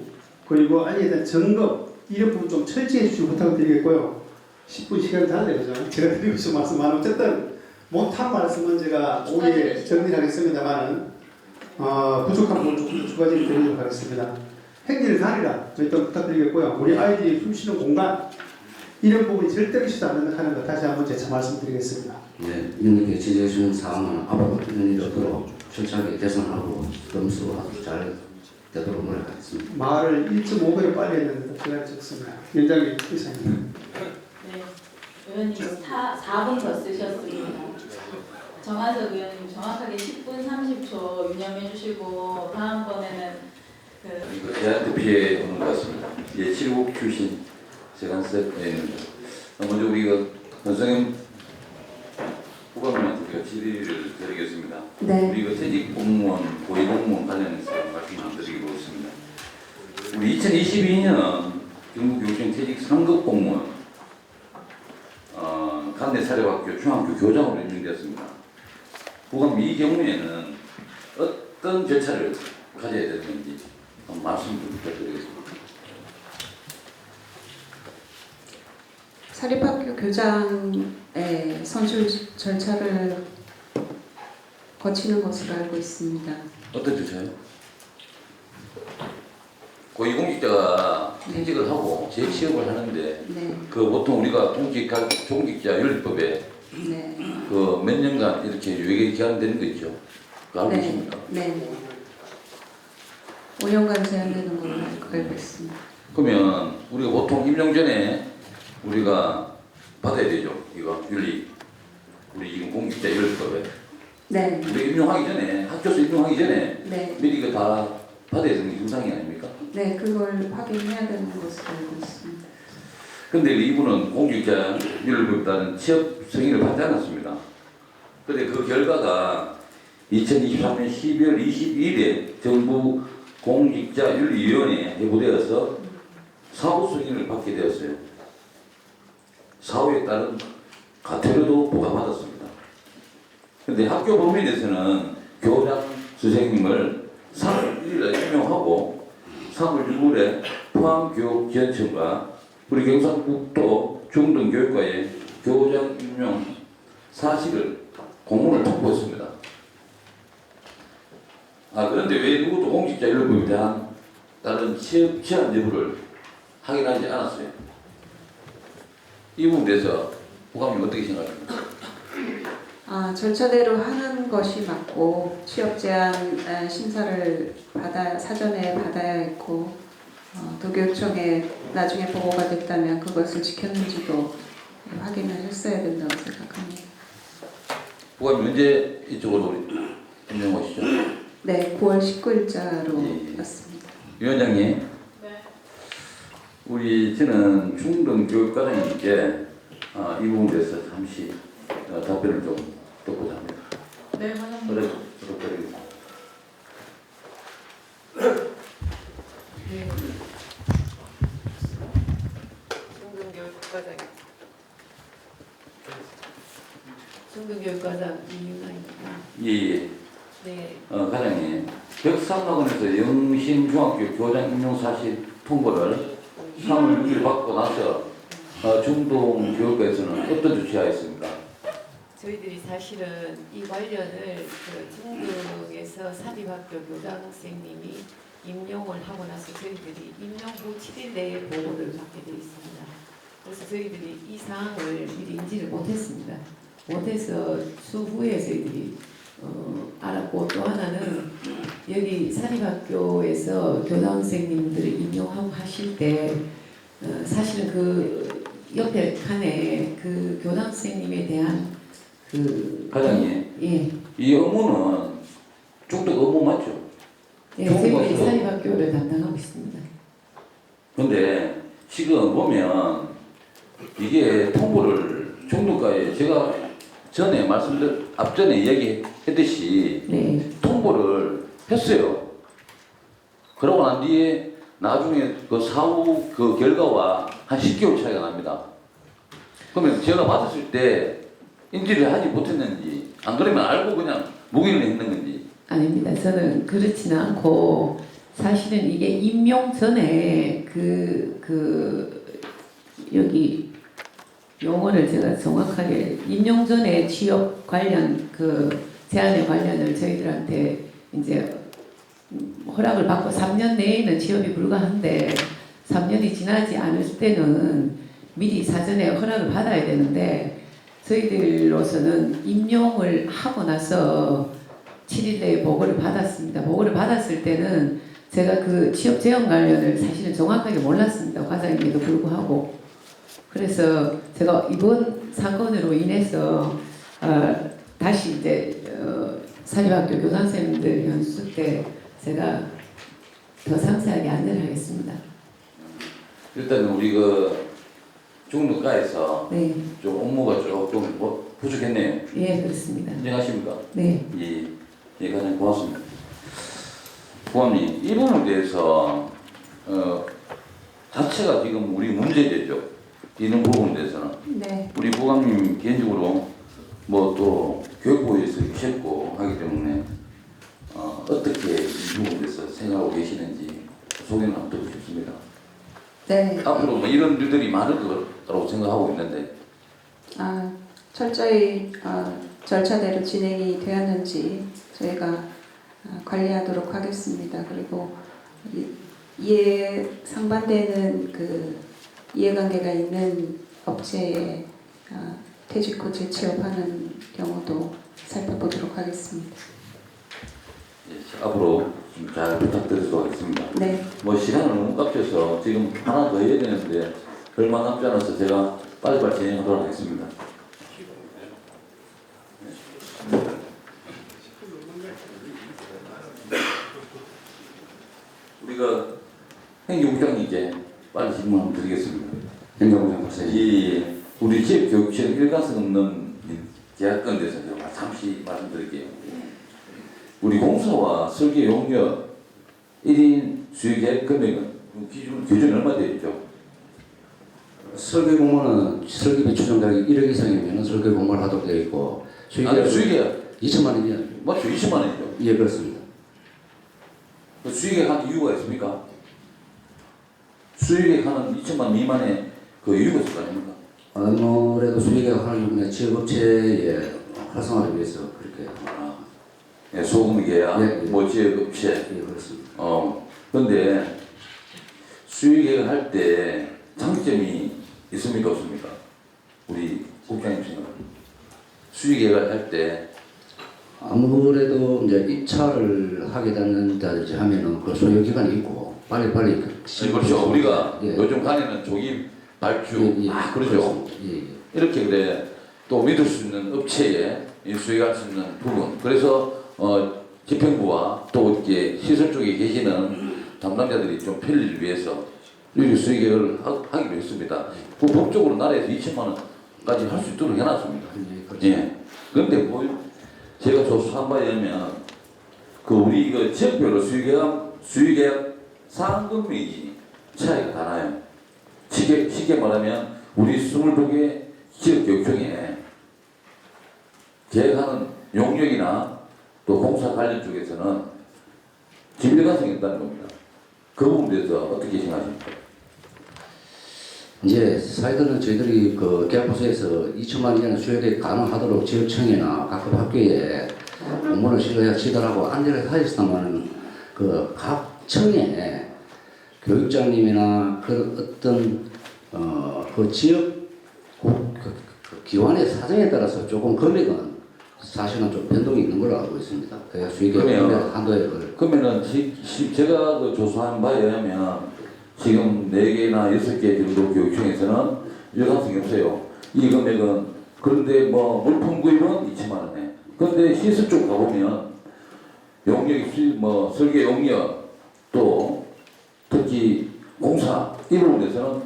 [SPEAKER 6] 그리고 아니에 대한 점검 이런 부분 좀 철저히 해주시고 부탁드리겠고요. 10분 시간 잘 되죠. 제가 드리고 싶은 말씀은 어쨌든 못한 말씀은 제가 오후에 정리하겠습니다만은 부족한 부분 조금 더 추가적으로 드리도록 하겠습니다. 행진을 가리라 일단 부탁드리겠고요. 우리 아이들이 숨쉬는 공간 이런 부분이 절대로 있지 않는다 하는 거 다시 한번 재차 말씀드리겠습니다.
[SPEAKER 1] 네, 위원님께 지적해 주신 사항은 앞으로 이런 일이 없도록 철저하게 개선하고 검수하고 잘 되도록 노력하겠습니다.
[SPEAKER 6] 말을 1.5배로 빨리 했는데 제가 적습니다. 위원장님 이상입니다.
[SPEAKER 3] 네, 의원님 4분 더 쓰셨습니다. 정한석 의원님 정확하게 10분 30초 유념해 주시고 다음번에는
[SPEAKER 5] 이거 제한테 피해 오는 것 같습니다. 예, 7국 출신 세관세 회원입니다. 먼저 우리가 권성현 후보님한테 우리가 질의를 드리겠습니다.
[SPEAKER 8] 네.
[SPEAKER 5] 우리 그 퇴직 공무원, 고위 공무원 관련해서 말씀 좀 드리고 있습니다. 우리 2022년 경북교육청 퇴직 상급 공무원 간내 사립학교 중학교 교장으로 임명되었습니다. 부감 이 경우에는 어떤 절차를 가져야 되는지 한번 말씀 좀 부탁드리겠습니다.
[SPEAKER 4] 사립학교 교장의 선출 절차를 거치는 것으로 알고 있습니다.
[SPEAKER 5] 어떤 절차요? 고위공직자가 퇴직을 하고 재취업을 하는데
[SPEAKER 4] 네,
[SPEAKER 5] 그 보통 우리가 공직자 윤리법에
[SPEAKER 4] 네,
[SPEAKER 5] 그 몇 년간 이렇게 유예 기한되는 거 있죠? 그거 알고 계십니까?
[SPEAKER 4] 네. 5년간 제한되는 걸로 알고 있습니다.
[SPEAKER 5] 그러면 우리가 보통 임용 전에 우리가 받아야 되죠. 이거 윤리 우리 지금 공직자 윤리법에
[SPEAKER 4] 네,
[SPEAKER 5] 우리 임용하기 전에 학교에서 임용하기 전에
[SPEAKER 4] 네,
[SPEAKER 5] 미리 이거 다 받아야 되는 게 정상이 아닙니까?
[SPEAKER 4] 네, 그걸 확인해야 되는 것으로 알고 있습니다.
[SPEAKER 5] 근데 이분은 공직자 윤리법에 따른 취업 승인을 받지 않았습니다. 근데 그 결과가 2023년 12월 22일에 정부 공직자윤리위원회에 회부되어서 사후 승인을 받게 되었어요. 사후에 따른 과태료도 부과받았습니다. 그런데 학교 법률에서는 교장 선생님을 3월 1일에 임명하고 3월 6일에 포항교육지원청과 우리 경상북도 중등교육과에 교장 임명 사실을 공문을 통보했습니다. 그런데 왜 누구도 공직자 윤리법에 대한 다른 취업 제한 여부를 확인하지 않았어요? 이 부분에 대해서 부감님 어떻게 생각합니까?
[SPEAKER 4] 절차대로 하는 것이 맞고 취업 제한 심사를 사전에 받아야 했고 도교육청에 나중에 보고가 됐다면 그것을 지켰는지도 확인을 했어야 된다고 생각합니다.
[SPEAKER 5] 부감님 언제 이쪽으로 임명 오시죠?
[SPEAKER 4] 네, 9월 19일자로
[SPEAKER 5] 예.
[SPEAKER 4] 왔습니다.
[SPEAKER 5] 위원장님,
[SPEAKER 3] 네.
[SPEAKER 5] 저는 중등교육과장님께 이 부분에 대해서 잠시 답변을 좀 듣고자 합니다.
[SPEAKER 3] 네, 과장님.
[SPEAKER 5] 그래, 부탁드립니다.
[SPEAKER 8] 네. 중등교육과장 중등교육과장 이윤아입니다.
[SPEAKER 5] 예.
[SPEAKER 8] 네.
[SPEAKER 5] 과장님, 벽산학원에서 영신중학교 교장 임용 사실 통보를 3월 6일 받고 나서 중동교육과에서는 어떤 조치하였습니까?
[SPEAKER 8] 저희들이 사실은 이 관련을 그 중등에서 사립학교 교장 선생님이 임용을 하고 나서 저희들이 임용 후 7일 내에 보고를 받게 되어 있습니다. 그래서 저희들이 이 사항을 미리 인지를 못했습니다. 못해서 수후에 저희들이 알았고, 또 하나는 여기 사립학교에서 교장 선생님들을 임용하고 하실 때 사실은 그 옆에 칸에 그 교장 선생님에 대한
[SPEAKER 5] 과장님,
[SPEAKER 8] 예,
[SPEAKER 5] 이 업무는 중등 업무 맞죠?
[SPEAKER 8] 예, 저희들이 사립학교를 담당하고 있습니다.
[SPEAKER 5] 근데 지금 보면 이게 통보를 중등과에 제가 전에 앞전에 이야기했듯이
[SPEAKER 8] 네.
[SPEAKER 5] 통보를 했어요. 그러고 난 뒤에 나중에 그 사후 그 결과와 한 10개월 차이가 납니다. 그러면 제가 받았을 때 인지를 하지 못했는지, 안 그러면 알고 그냥 무기를 했는 건지.
[SPEAKER 8] 아닙니다. 저는 그렇지는 않고, 사실은 이게 임용 전에 여기 용어를 제가 정확하게 임용 전에 취업 관련 제안의 관련을 저희들한테 이제 허락을 받고 3년 내에는 취업이 불가한데 3년이 지나지 않을 때는 미리 사전에 허락을 받아야 되는데, 저희들로서는 임용을 하고 나서 7일 내에 보고를 받았습니다. 보고를 받았을 때는 제가 그 취업 제한 관련을 사실은 정확하게 몰랐습니다. 과장님에도 불구하고. 그래서 제가 이번 사건으로 인해서 다시 이제 사립학교 교장선생님들 연수 때 제가 더 상세하게 안내를 하겠습니다.
[SPEAKER 5] 일단 우리 중등과에서
[SPEAKER 8] 네,
[SPEAKER 5] 좀 업무가 조금 부족했네요.
[SPEAKER 8] 예, 그렇습니다.
[SPEAKER 5] 인정하십니까?
[SPEAKER 8] 네,
[SPEAKER 5] 예, 과장님 고맙습니다. 부감님, 이 부분에 대해서 자체가 지금 우리 문제제죠. 이런 부분에 대해서는
[SPEAKER 4] 네,
[SPEAKER 5] 우리 부감님 개인적으로 뭐 또 교육부에서 계셨고 하기 때문에 어떻게
[SPEAKER 10] 네.
[SPEAKER 5] 앞으로 뭐 이런 일들이 많을 거라고 생각하고 있는데.
[SPEAKER 10] 철저히 절차대로 진행이 되었는지 저희가 관리하도록 하겠습니다. 그리고 이에 상반되는 그 이해관계가 있는 업체에 퇴직 후 재취업하는 경우도 살펴보도록 하겠습니다.
[SPEAKER 5] 예, 앞으로 좀 잘 부탁드리도록 하겠습니다.
[SPEAKER 10] 네.
[SPEAKER 5] 뭐 시간을 너무 깝쳐서 지금 하나 더 해야 되는데 얼마 남지 않아서 제가 빨리빨리 진행하도록 하겠습니다. 우리가 행정부장님께 빨리 질문 한번 드리겠습니다.
[SPEAKER 1] 행정부장 보세요.
[SPEAKER 5] 이 우리 지역 교육청 일관성 없는 계약건에 대해서 제가 잠시 말씀드릴게요. 우리 공사와 설계 용역 1인 수요 계획 금액은 기준이 얼마 되어 있죠?
[SPEAKER 1] 설계 공모는 설계비 추정가격이 1억 이상이면 설계 공모를 하도록 되어 있고
[SPEAKER 5] 아니, 수요 계획
[SPEAKER 1] 2천만 원이면
[SPEAKER 5] 맞죠? 20만 원이죠.
[SPEAKER 1] 예 그렇습니다.
[SPEAKER 5] 그 수요 계획하는 이유가 있습니까? 수요 계획하는 2천만 원 미만의 그 이유가 있을 거 아닙니까?
[SPEAKER 1] 아무래도 수익을 하는 경우에 지역업체의 활성화를 위해서 그렇게
[SPEAKER 5] 예, 소금 계약,
[SPEAKER 1] 예, 예.
[SPEAKER 5] 뭐 지역 업체.
[SPEAKER 1] 예 그렇습니다.
[SPEAKER 5] 그런데 수요 계획을 할 때 장점이 있습니까 없습니까? 우리 국장님 생각. 수요 계획을 할 때
[SPEAKER 1] 아무래도 이제 입찰을 하게 된다든지 하면은 그 소요 기간이 있고 빨리빨리
[SPEAKER 5] 그렇죠. 우리가
[SPEAKER 1] 예.
[SPEAKER 5] 요즘 간에는 조기 발주
[SPEAKER 1] 예, 예.
[SPEAKER 5] 그렇죠.
[SPEAKER 1] 예, 예.
[SPEAKER 5] 이렇게 그래 또 믿을 수 있는 업체에 수익할 수 있는 부분. 그래서 집행부와 또 이렇게 시설 쪽에 계시는 담당자들이 좀 편리를 위해서 유리 수익 계획을 하기로 했습니다. 그 법적으로 나라에서 2천만 원까지 할 수 있도록 해놨습니다.
[SPEAKER 1] 예, 그렇죠.
[SPEAKER 5] 예. 그런데 뭐 제가 조사한 바에 의하면 그 우리 그 지역별로 수익 계획 상금액이 차이가 다 나요. 쉽게 말하면 우리 22개 지역교육청에 계획하는 용역이나 또 공사 관련 쪽에서는 지빌가성이 있다는 겁니다. 그 부분에 대해서 어떻게 생각하십니까?
[SPEAKER 1] 이제 사회들은 저희들이 그 계약보수에서 2천만 원 이하는 수요가 가능하도록 지역청이나 각급 학교에 공문을 시도하고 안내를 하였다면 그 각 청에 교육장님이나 그 어떤 그 지역 그 기관의 사정에 따라서 조금 금액은 사실은 좀 변동이 있는 걸로 알고 있습니다. 그래야 수익의 한도에
[SPEAKER 5] 그러면은 제가 그 조사한 바에 의하면 지금 4개나 6개 정도 교육청에서는 일관성이 없어요. 이 금액은 그런데 뭐 물품 구입은 2천만 원에. 그런데 시설 쪽 가보면 용역, 뭐 설계 용역 또 특히 공사 이 부분에서는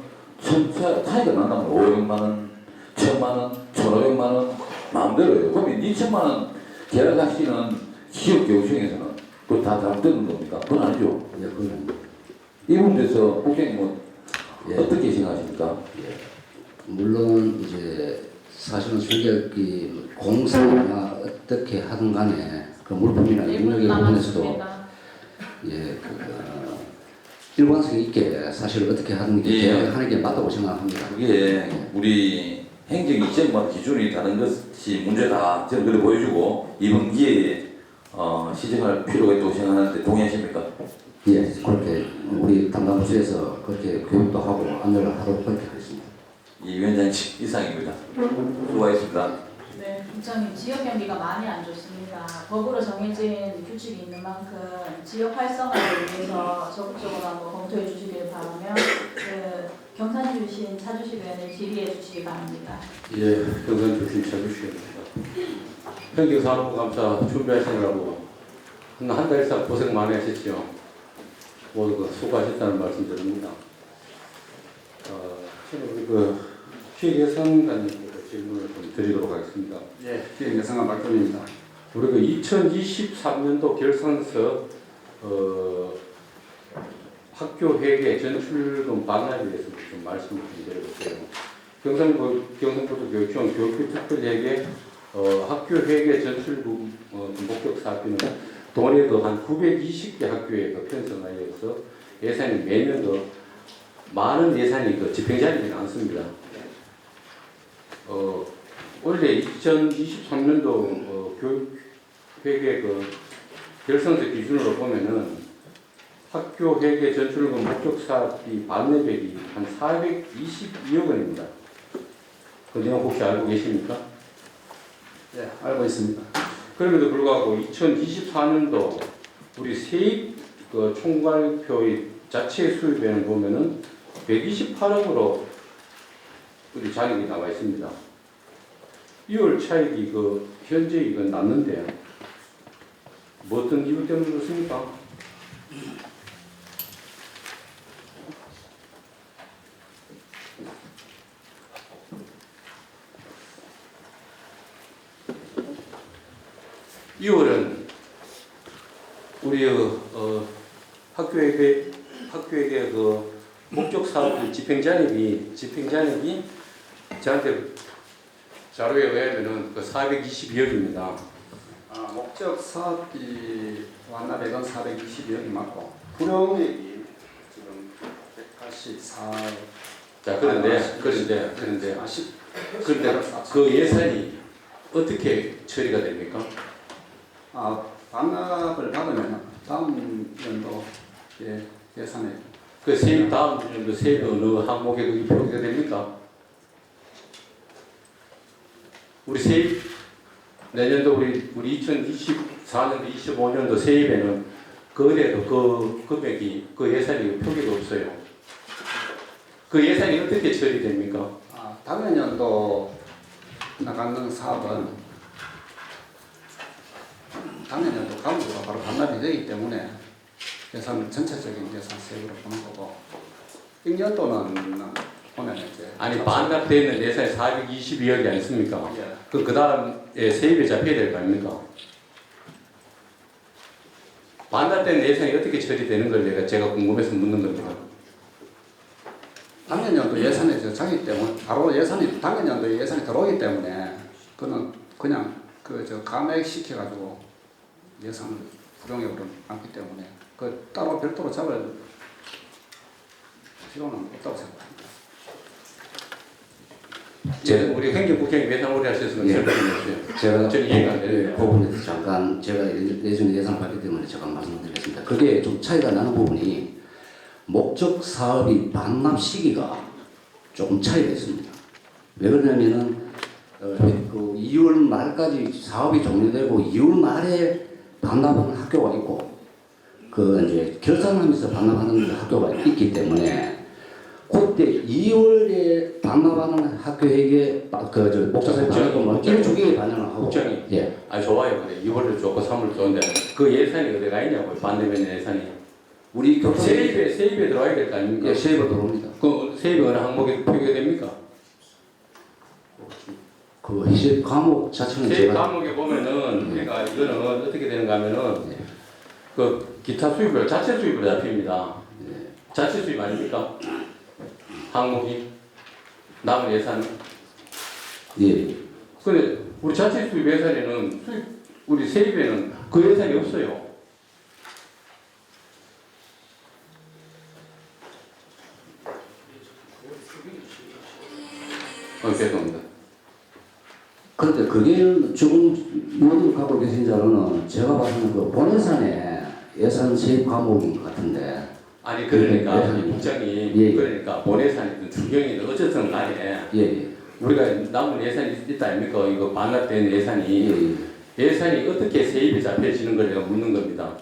[SPEAKER 5] 차이가 난다면 500만 원, 1,000만 원, 1,500만 원 마음대로예요. 그러면 2천만 원 계약하시는 지역 교육청에서는 그거 다 잘못되는 겁니까? 그건 아니죠.
[SPEAKER 1] 예, 그건
[SPEAKER 5] 이 부분에서 국장님은
[SPEAKER 1] 예.
[SPEAKER 5] 어떻게 생각하십니까?
[SPEAKER 1] 예. 물론 이제 사실은 수익이 공사나 어떻게 하든 간에 그 물품이나 인력의 부분에서도 예, 일관성 있게 사실 어떻게 하든
[SPEAKER 5] 예.
[SPEAKER 1] 계약을 하는 게 맞다고 생각합니다.
[SPEAKER 5] 그게 우리 행정이 지역마다 기준이 다른 것이 문제다. 저는 그래 보여주고 이번 기회에 시정할 필요가 있다고 생각하는데 동의하십니까?
[SPEAKER 1] 예, 그렇게 우리 담당 부서에서 그렇게 교육도 하고 안내를 하도록 그렇게 하겠습니다.
[SPEAKER 5] 이 위원장님 이상입니다. 수고하셨습니다.
[SPEAKER 3] 네, 국장님 지역 경기가 많이 안 좋습니다. 법으로 정해진 규칙이 있는 만큼 지역 활성화를 위해서 적극적으로 한번 검토해 주시길 바라며 그 경산 출신 차주식 의원을 질의해 주시기 바랍니다.
[SPEAKER 2] 예, 경선 주신 차주시입니다. 행정사업감사 준비하시느라고 한 달 이상 고생 많이 하셨죠. 모두 수고하셨다는 말씀 드립니다. 저는 우리 기획예산관님께 질문을 좀 드리도록 하겠습니다.
[SPEAKER 9] 예, 기획예산관 박근입니다.
[SPEAKER 2] 우리 2023년도 결산서 학교 회계 전출금 반환에 대해서 좀 말씀을 좀 드려볼게요. 경상북도 교육청 교육비 특별회계 학교 회계 전출금 목적 사업비는 동원에도 한 920개 학교에 편성하여서 예산이 매년 더 많은 예산이 그 집행자님이 나왔습니다. 원래 2023년도 교육회계 그 결성서 기준으로 보면은 학교 회계 전출금 목적 사업비 반내백이 한 422억 원입니다. 그 내용 혹시 알고 계십니까?
[SPEAKER 6] 네, 알고 있습니다.
[SPEAKER 2] 그럼에도 불구하고 2024년도 우리 세입 그 총괄표의 자체 수입에는 보면은 128억으로 우리 잔액이 나와 있습니다. 2월 차익이 그 현재 이건 낮는데 뭐 어떤 이유 때문에 그렇습니까? (2월은) 우리 학교에게 그 목적 사업 집행잔액이 저한테 자료에 의하면은 그 422억입니다.
[SPEAKER 6] 목적 사업비 완납액은 422억이 맞고 불용액이 지금 184.
[SPEAKER 2] 자 그런데 그 예산이 어떻게 처리가 됩니까?
[SPEAKER 6] 반납을 받으면 다음 연도 예산에
[SPEAKER 2] 그 세입 다음 연도 세입 어느 항목에 그게 표기가 됩니까? 우리 세입 내년도 우리 2024년도 25년도 세입에는 거래도 그 금액이 그 예산이 표기가 없어요. 그 예산이 어떻게 처리됩니까?
[SPEAKER 6] 다음 연도 나가는 사업은 당연 연도 가운데가 바로 반납이 되기 때문에 예산 전체적인 예산 세입으로 보는 거고 1년도는 보면 이제
[SPEAKER 2] 아니 반납되는 예산이 422억이 아니습니까?
[SPEAKER 6] 예.
[SPEAKER 2] 그 다음에 세입에 잡혀야 될 거 아닙니까? 반납된 예산이 어떻게 처리되는 걸 제가 궁금해서 묻는 겁니다.
[SPEAKER 6] 당년 연도 예산이 자기 때문에 바로 예산이 당년 연도에 예산이 들어오기 때문에 그는 그냥 감액 시켜가지고 예산을 불용액으로 남기 때문에 그 따로 별도로 잡을 필요는 없다고 생각합니다.
[SPEAKER 2] 우리 행정국장님 예산 오래 하셨으면
[SPEAKER 1] 예.
[SPEAKER 2] 설명해 주세요.
[SPEAKER 1] 제가
[SPEAKER 2] 저는 이해가 안 되네요.
[SPEAKER 1] 그 부분에 대해서 잠깐 제가 예전에 예산을 받기 때문에 잠깐 말씀드리겠습니다. 그게 좀 차이가 나는 부분이 목적 사업이 반납 시기가 조금 차이가 있습니다. 왜 그러냐면은 그 2월 말까지 사업이 종료되고 2월 말에 반납하는 학교가 있고 그 이제 결산하면서 반납하는 학교가 있기 때문에 그때 2월에 반납하는 학교에게 목적 사업이 반납하면 1주기에 반영을 하고
[SPEAKER 2] 국장님.
[SPEAKER 1] 예.
[SPEAKER 2] 좋아요. 그래. 2월도 좋고 3월도 좋은데 그 예산이 어디가 있냐고요. 반대면 예산이.
[SPEAKER 1] 우리 교통
[SPEAKER 2] 세입에 들어와야 될 거 아닙니까?
[SPEAKER 1] 예, 세입에 들어옵니다.
[SPEAKER 2] 그 세입이 어느 항목에 표기가 됩니까?
[SPEAKER 1] 그 희재 과목 자체는
[SPEAKER 2] 세입
[SPEAKER 1] 제가
[SPEAKER 2] 과목에 보면은 그러니까 이거는 어떻게 되는가 하면은 그 기타 수입을 자체 수입으로 잡힙니다. 자체 수입 아닙니까? 항목이 남은 예산은.
[SPEAKER 1] 예.
[SPEAKER 2] 근데 우리 자체 수입 예산에는 우리 세입에는 그 예산이 없어요. 죄송합니다.
[SPEAKER 1] 그런데 그게 지금 모든 갖고 계신 자료는 제가 봐서는 그 본예산에 예산 세입 과목인 것 같은데.
[SPEAKER 2] 아니 그러니까
[SPEAKER 1] 예.
[SPEAKER 2] 국장이
[SPEAKER 1] 예.
[SPEAKER 2] 그러니까 본예산이든 주경이든 어쨌든 간에
[SPEAKER 1] 예.
[SPEAKER 2] 우리가 남은 예산이 있다 아닙니까? 이거 반납된 예산이
[SPEAKER 1] 예.
[SPEAKER 2] 예산이 어떻게 세입에 잡혀지는 걸 내가 묻는 겁니다.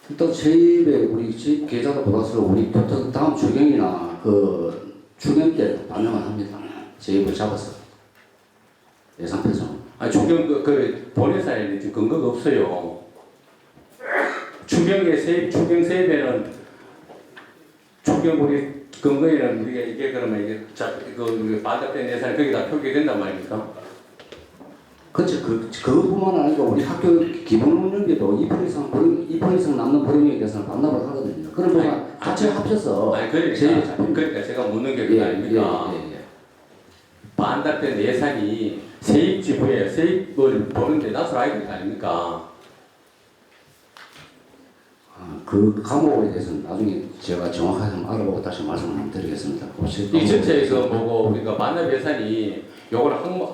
[SPEAKER 1] 일단 세입에 우리 세입 계좌가 들어와서 우리 교통 다음 주경이나 그 주경 때 반영을 합니다. 세입을 잡아서 예산 편성.
[SPEAKER 2] 아니 주경 그 본예산에 지금 근거가 없어요. 주경의 세입, 주경 세입에는 주경 우리 근거에는 우리가 이게 그러면 이게 그 반납된 예산이 거기다 표기된단 말입니까?
[SPEAKER 1] 그렇죠. 그것뿐만 아니고 우리 학교 기본 운영비도 2% 이상 남는 불용액에 대해서는 반납을 하거든요. 그런 부분 같이 합쳐서
[SPEAKER 2] 아니
[SPEAKER 1] 세입이 잡힙니다.
[SPEAKER 2] 그러니까 제가 묻는 게 그거 아닙니까? 반납된 예산이 세입 지부에 세입을 보는데 낯을 알게 될 거 아닙니까?
[SPEAKER 1] 그 과목에 대해서는 나중에 제가 정확하게 한번 알아보고 다시 말씀을 드리겠습니다. 혹시
[SPEAKER 2] 이 전체에서 뭐고 우리가 만납 예산이 요걸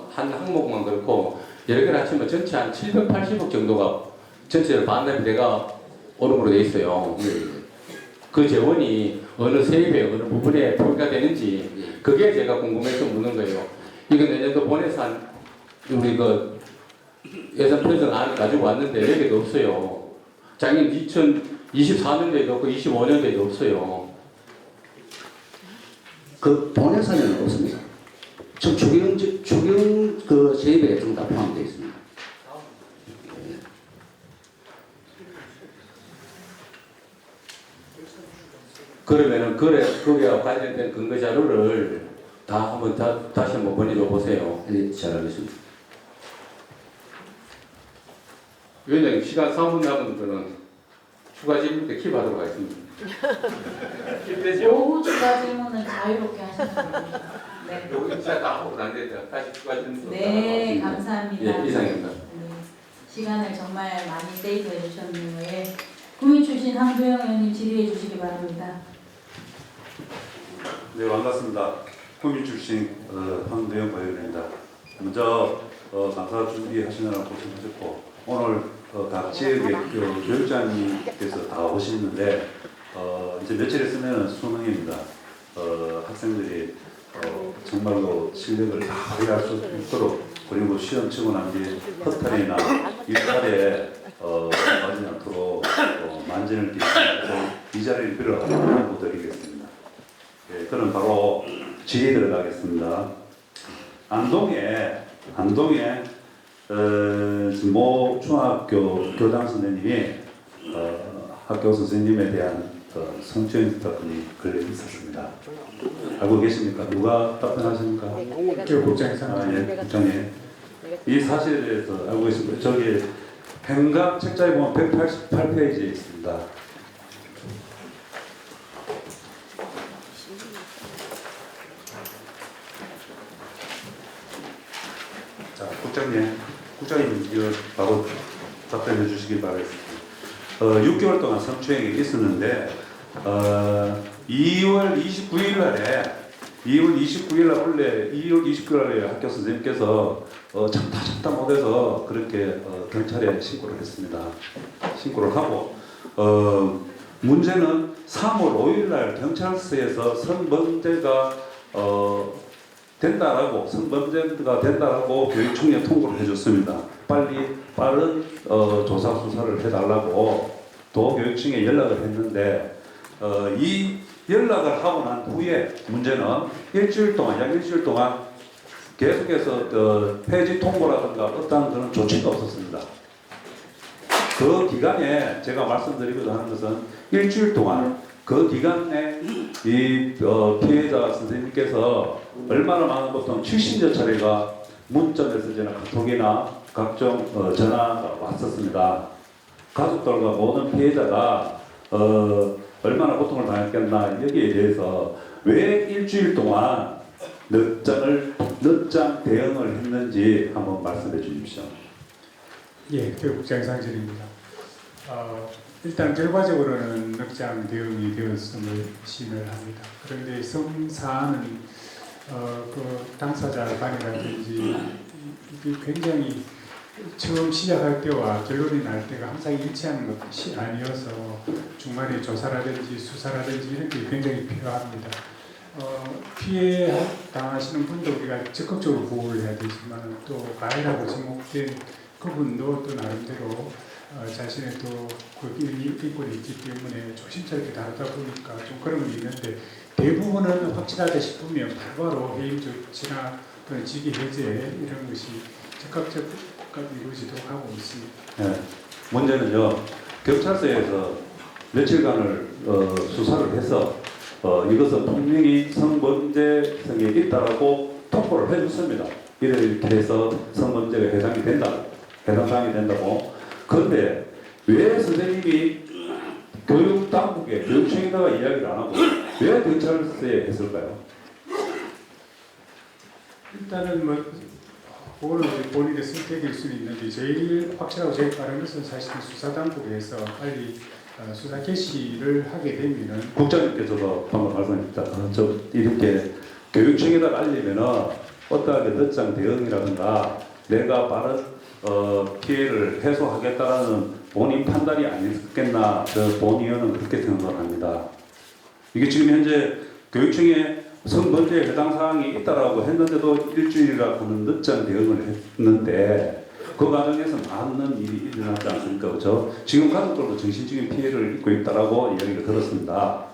[SPEAKER 2] 한 항목만 그렇고 여러 개를 합치면 전체 한 780억 정도가 전체를 만납이 내가 오름으로 돼 있어요. 그 재원이 어느 세입에 어느 부분에 포기가 되는지 그게 제가 궁금해서 묻는 거예요. 이거 내년도 본예산 우리 그 예산 편성안 가지고 왔는데 여기도 없어요. 작년 2024년도에도 없고 25년도에도 없어요.
[SPEAKER 1] 그 본예산에는 없습니다. 지금 추경 그 세입에 좀 다 포함되어 있습니다.
[SPEAKER 2] 그러면은 거기와 관련된 근거 자료를 다 한번 다시 한번 보내줘 보세요.
[SPEAKER 1] 네, 잘 알겠습니다.
[SPEAKER 2] 위원장님 시간 3분 남은 거는 추가 질문 때 킵하도록 하겠습니다. 킵되죠?
[SPEAKER 3] 오후 추가 질문은 자유롭게 하시면 됩니다. 네.
[SPEAKER 2] 여기 진짜 다 하고 안 됐다. 다시 추가 질문.
[SPEAKER 3] 네, 감사합니다.
[SPEAKER 2] 예, 이상입니다.
[SPEAKER 3] 네, 시간을 정말 많이 세이브해 주셨네요. 예. 국민 출신 황도영 의원님 질의해 주시기 바랍니다.
[SPEAKER 7] 네, 반갑습니다. 국민 출신 황도영 의원입니다. 먼저 감사 준비하시느라 고생하셨고 오늘 각 지역의 교육장님께서 다 오시는데 이제 며칠 있으면 수능입니다. 학생들이 정말로 실력을 다 발휘할 수 있도록 그리고 시험 치고 난 뒤에 허탈이나 일탈에 빠지지 않도록 만전을 기해서 이 자리를 빌어 부탁드리겠습니다. 예, 그럼 바로 질의 들어가겠습니다. 안동에 모 중학교 교장 선생님이 학교 선생님에 대한 성추행 사건이 걸려 있었습니다. 알고 계십니까? 누가 답변하십니까?
[SPEAKER 6] 교육국장에서
[SPEAKER 7] 예, 국장님. 이 사실에 대해서 알고 계십니까? 저기 행각 책자에 보면 188페이지에 있습니다. 자, 국장님 이거 바로 답변해 주시기 바라겠습니다. 6개월 동안 성추행이 있었는데 2월 29일 날에 원래 2월 29일 날에 학교 선생님께서 참다 못해서 그렇게 경찰에 신고를 했습니다. 신고를 하고 문제는 3월 5일 날 경찰서에서 성범죄가 된다라고 교육청에 통보를 해줬습니다. 빠른 조사 수사를 해달라고 도교육청에 연락을 했는데 이 연락을 하고 난 후에 문제는 약 일주일 동안 계속해서 폐지 통보라든가 어떠한 그런 조치가 없었습니다. 그 기간에 제가 말씀드리고자 하는 것은 일주일 동안 그 기간에 이 피해자 선생님께서 얼마나 많은 보통 70여 차례가 문자 메시지나 카톡이나 각종 전화가 왔었습니다. 가족들과 모든 피해자가 얼마나 고통을 당했겠나 여기에 대해서 왜 일주일 동안 늦장 대응을 했는지 한번 말씀해 주십시오.
[SPEAKER 11] 예, 교육국장 상진입니다. 일단 결과적으로는 늦장 대응이 되었음을 시인을 합니다. 그런데 성사안은 그 당사자 간이라든지 이게 굉장히 처음 시작할 때와 결론이 날 때가 항상 일치하는 것이 아니어서 중간에 조사라든지 수사라든지 이런 게 굉장히 필요합니다. 피해 당하시는 분도 우리가 적극적으로 보호를 해야 되지만 또 가해라고 지목된 그분도 또 나름대로 자신의 또 인권이 있기 때문에 조심스럽게 다루다 보니까 좀 그런 건 있는데 대부분은 확실하다 싶으면 바로 해임 조치나 그런 직위 해제 이런 것이 적극적으로 이루어지도록 하고 있습니다.
[SPEAKER 7] 네, 문제는요. 경찰서에서 며칠간을 수사를 해서 이것은 분명히 성범죄성이 있다라고 통보를 해줬습니다. 이렇게 해서 성범죄가 해당 사항이 된다고. 그런데 왜 선생님이 교육당국에 교육청에다가 이야기를 안 하고 왜 경찰서에 했을까요?
[SPEAKER 11] 일단은 그거는 본인의 선택일 수는 있는데 제일 확실하고 제일 빠른 것은 사실은 수사당국에서 빨리 수사 개시를 하게 되면은
[SPEAKER 7] 국장님께서도 방금 말씀하셨다. 저 이렇게 교육청에다 알리면은 어떠하게 늦장 대응이라든가 내가 빠른 피해를 해소하겠다라는 본인 판단이 아니었겠나, 저 본의원은 그렇게 생각을 합니다. 이게 지금 현재 교육청에 성범죄에 해당 사항이 있다라고 했는데도 일주일이라고는 늦장 대응을 했는데 그 과정에서 많은 일이 일어났지 않습니까? 그렇죠? 지금 가족들도 정신적인 피해를 입고 있다라고 이야기를 들었습니다.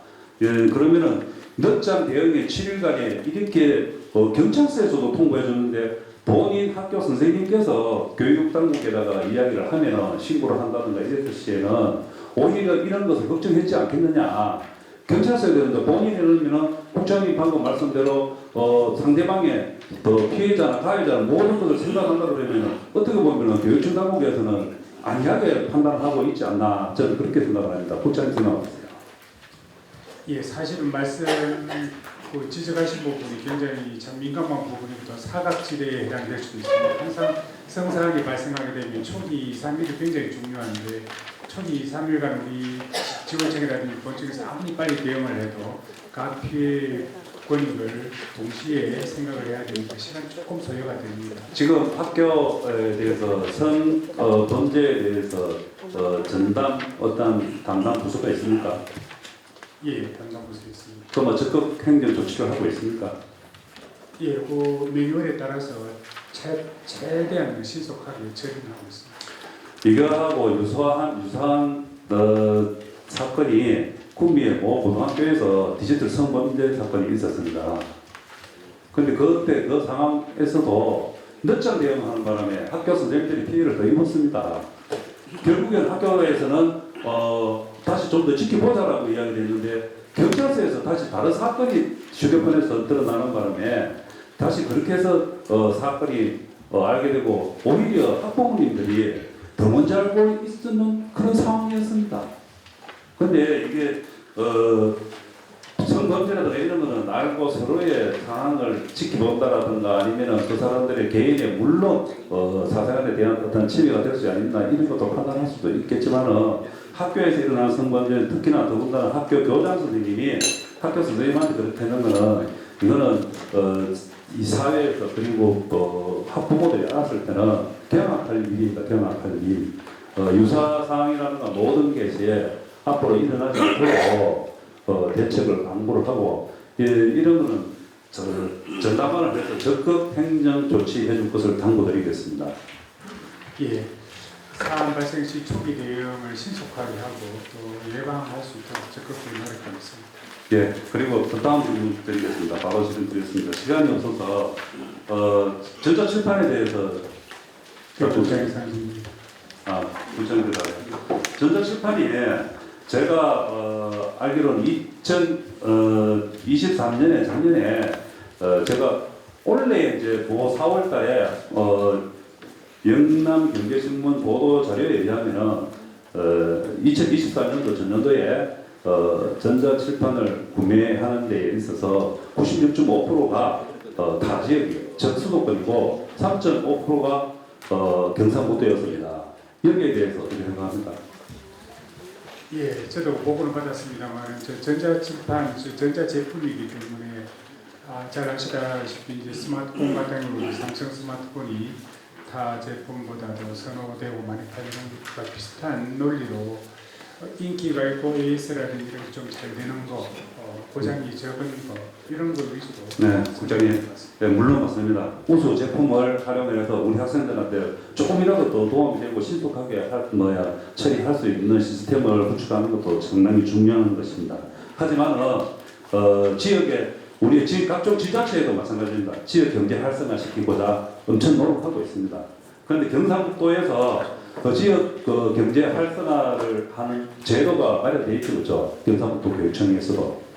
[SPEAKER 7] 예, 그러면은 늦장 대응의 7일간에 이렇게 경찰서에서도 통보해 줬는데 본인 학교 선생님께서 교육당국에다가 이야기를 하면은 신고를 한다든가 이랬을 시에는 오히려 이런 것을 걱정했지 않겠느냐. 경찰서에 되는데 본인이 그러면은 국장님 방금 말씀대로 상대방의 피해자나 가해자는 모든 것을 생각한다 그러면 어떻게 보면 교육청 당국에서는 안이하게 판단하고 있지 않나, 저는 그렇게 생각을 합니다. 국장님 생각하세요?
[SPEAKER 11] 예, 사실은 말씀 지적하신 부분이 굉장히 참 민감한 부분이부터 사각지대에 해당될 수도 있습니다. 항상 성사하게 발생하게 되면 초기 2, 3일이 굉장히 중요한데 초기 2, 3일간 우리 지원청이라든지 본청에서 아무리 빨리 대응을 해도 각 피해 권익을 동시에 생각을 해야 되니까 시간이 조금 소요가 됩니다.
[SPEAKER 7] 지금 학교에 대해서 범죄에 대해서 전담 어떤 담당 부서가 있습니까?
[SPEAKER 11] 예, 담당 부서 있습니다.
[SPEAKER 7] 그럼 적극 행정 조치를 하고 있습니까?
[SPEAKER 11] 예, 그 매뉴얼에 따라서 최대한 신속하게 처리하고 있습니다.
[SPEAKER 7] 이거하고 유사한 사건이 구미의 모 고등학교에서 디지털 성범죄 사건이 있었습니다. 그런데 그때 그 상황에서도 늦장 대응하는 바람에 학교 선생님들이 피해를 더 입었습니다. 결국엔 학교에서는 다시 좀 더 지켜보자라고 이야기를 했는데 경찰서에서 다시 다른 사건이 휴대폰에서 드러나는 바람에 다시 그렇게 해서 사건이 알게 되고 오히려 학부모님들이 더 먼저 알고 있었는 그런 상황이었습니다. 근데 이게 성범죄라든가 이런 거는 알고 서로의 상황을 지켜본다라든가 아니면은 그 사람들의 개인의 물론 사생활에 대한 어떤 침해가 될 수 있나 이런 것도 판단할 수도 있겠지만은 학교에서 일어나는 성범죄는 특히나 더군다나 학교 교장 선생님이 학교 선생님한테 그렇게 하는 거는 이거는 이 사회에서 그리고 학부모들이 알았을 때는 경악할 일이니까 경악할 일. 유사 사항이라든가 모든 것이 앞으로 일어나지 않도록 대책을 강구를 하고 이런 거는 전담반을 해서 적극 행정 조치해 줄 것을 당부드리겠습니다.
[SPEAKER 11] 예, 사안 발생 시 초기 대응을 신속하게 하고 또 예방할 수 있도록 적극적인 노력하겠습니다.
[SPEAKER 7] 예, 그리고 그 다음 질문 드리겠습니다. 바로 질문드리겠습니다. 시간이 없어서 전자출판에 대해서
[SPEAKER 11] 국장의 상임입니다.
[SPEAKER 7] 국장입니다. 전자출판이 제가 알기로는 2023년에 작년에 제가 원래 이제 4월달에 영남경제신문 보도 자료에 의하면은 2024년도 전년도에 전자출판을 구매하는 데 있어서 96.5%가 타 지역이 적수도권이고 3.5%가 경상북도였습니다. 여기에 대해서 어떻게 생각합니까?
[SPEAKER 11] 예, 저도 보고는 받았습니다만 전자출판, 전자제품이기 때문에 잘 아시다시피 이제 스마트폰 같은 경우 삼성 스마트폰이 타 제품보다도 선호되고 많이 팔리는 것과 비슷한 논리로 인기가 있고 AS라든지 이런 좀 잘 되는 거, 고장이 적은 거 이런 걸 위주로.
[SPEAKER 7] 네, 국장님. 네, 물론 맞습니다. 우수 제품을 활용해서 우리 학생들한테 조금이라도 더 도움이 되고 신속하게 처리할 수 있는 시스템을 구축하는 것도 상당히 중요한 것입니다. 하지만 지역에 우리 각종 지자체에도 마찬가지입니다. 지역 경제 활성화 시키고자 엄청 노력하고 있습니다. 그런데 경상북도에서 지역 경제 활성화를 하는 제도가 마련되어 있죠, 그렇죠? 경상북도 교육청에서도.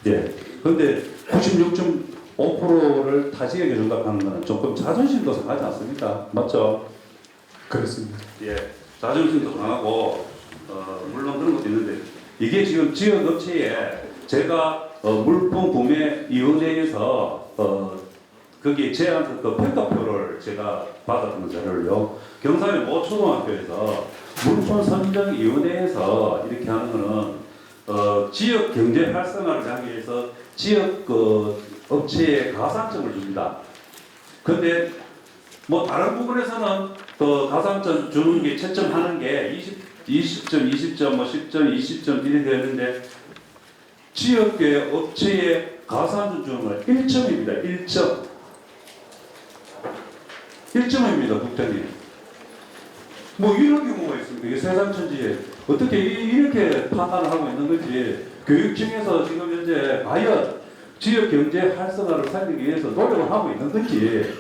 [SPEAKER 7] 예. 그런데 96.5%를 타 지역에 전담하는 것은 조금 자존심도 상하지 않습니까? 맞죠?
[SPEAKER 11] 그렇습니다.
[SPEAKER 7] 예. 자존심도 강하고 물론 그런 것도 있는데 이게 지금 지역 업체에 제가 물품 구매 위원회에서 거기에 제안 평가표를 제가 받았던 자료를요. 경산의 모 초등학교에서 물품 선정위원회에서 이렇게 하는 거는 지역 경제 활성화를 하기 위해서 지역 업체에 가산점을 줍니다. 근데 뭐 다른 부분에서는 가산점 주는 게 채점하는 게 20점, 20점, 뭐 10점, 20점 이렇게 되는데 지역의 업체에 가산점 주는 건 1점입니다. 1점. 1점입니다. 국장님. 뭐 이런 경우가 있습니다. 이게 세상천지에 어떻게 이렇게 판단을 하고 있는 건지 교육청에서 지금 현재 과연 지역 경제 활성화를 살리기 위해서 노력을 하고 있는 건지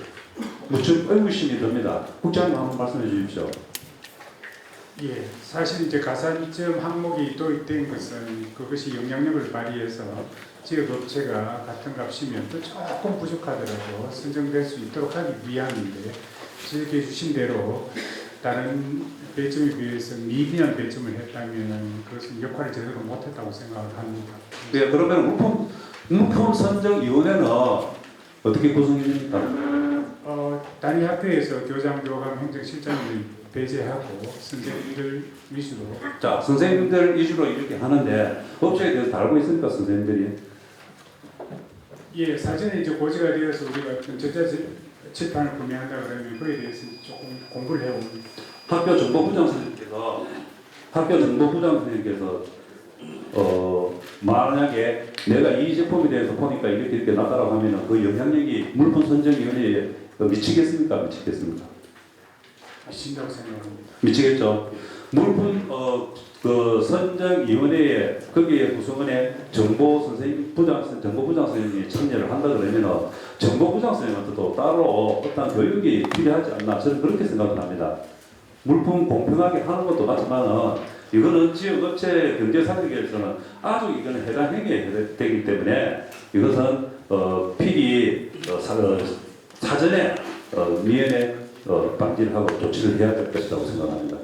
[SPEAKER 7] 좀 의구심이 듭니다. 국장님 한번 말씀해 주십시오.
[SPEAKER 11] 예, 사실 이제 가산점 항목이 도입된 것은 그것이 영향력을 발휘해서 지역 업체가 같은 값이면 또 조금 부족하더라도 선정될 수 있도록 하기 위함인데 지적해 주신 대로 다른 배점에 비해서 미비한 배점을 했다면 그것은 역할을 제대로 못했다고 생각을 합니다.
[SPEAKER 7] 네, 그러면 물품 선정위원회는 어떻게 구성이 됩니까?
[SPEAKER 11] 단위 학교에서 교장, 교감, 행정실장을 배제하고 선생님들 위주로.
[SPEAKER 7] 자, 선생님들 위주로 이렇게 하는데 업체에 대해서 다 알고 있습니까, 선생님들이?
[SPEAKER 11] 예, 사전에 이제 고지가 되어서 우리가 전자칠판을 구매한다 그러면 그에 대해서 조금 공부를 해옵니다.
[SPEAKER 7] 학교 정보부장 선생님께서 만약에 내가 이 제품에 대해서 보니까 이렇게 나타나고 하면 그 영향력이 물품 선정위원회에 미치겠습니까? 미치겠습니까?
[SPEAKER 11] 미친다고 생각합니다.
[SPEAKER 7] 미치겠죠. 물품 선정위원회에 거기에 구성원에 정보부장 선생님이 참여를 한다 그러면 정보부장 선생님한테도 따로 어떤 교육이 필요하지 않나 저는 그렇게 생각을 합니다. 물품 공평하게 하는 것도 맞지만은 이거는 지역업체 경제살리기에서는 아주 이거는 해당 행위에 되기 때문에 이것은 필히 사전에 미연에 방지를 하고 조치를 해야 될 것이라고 생각합니다.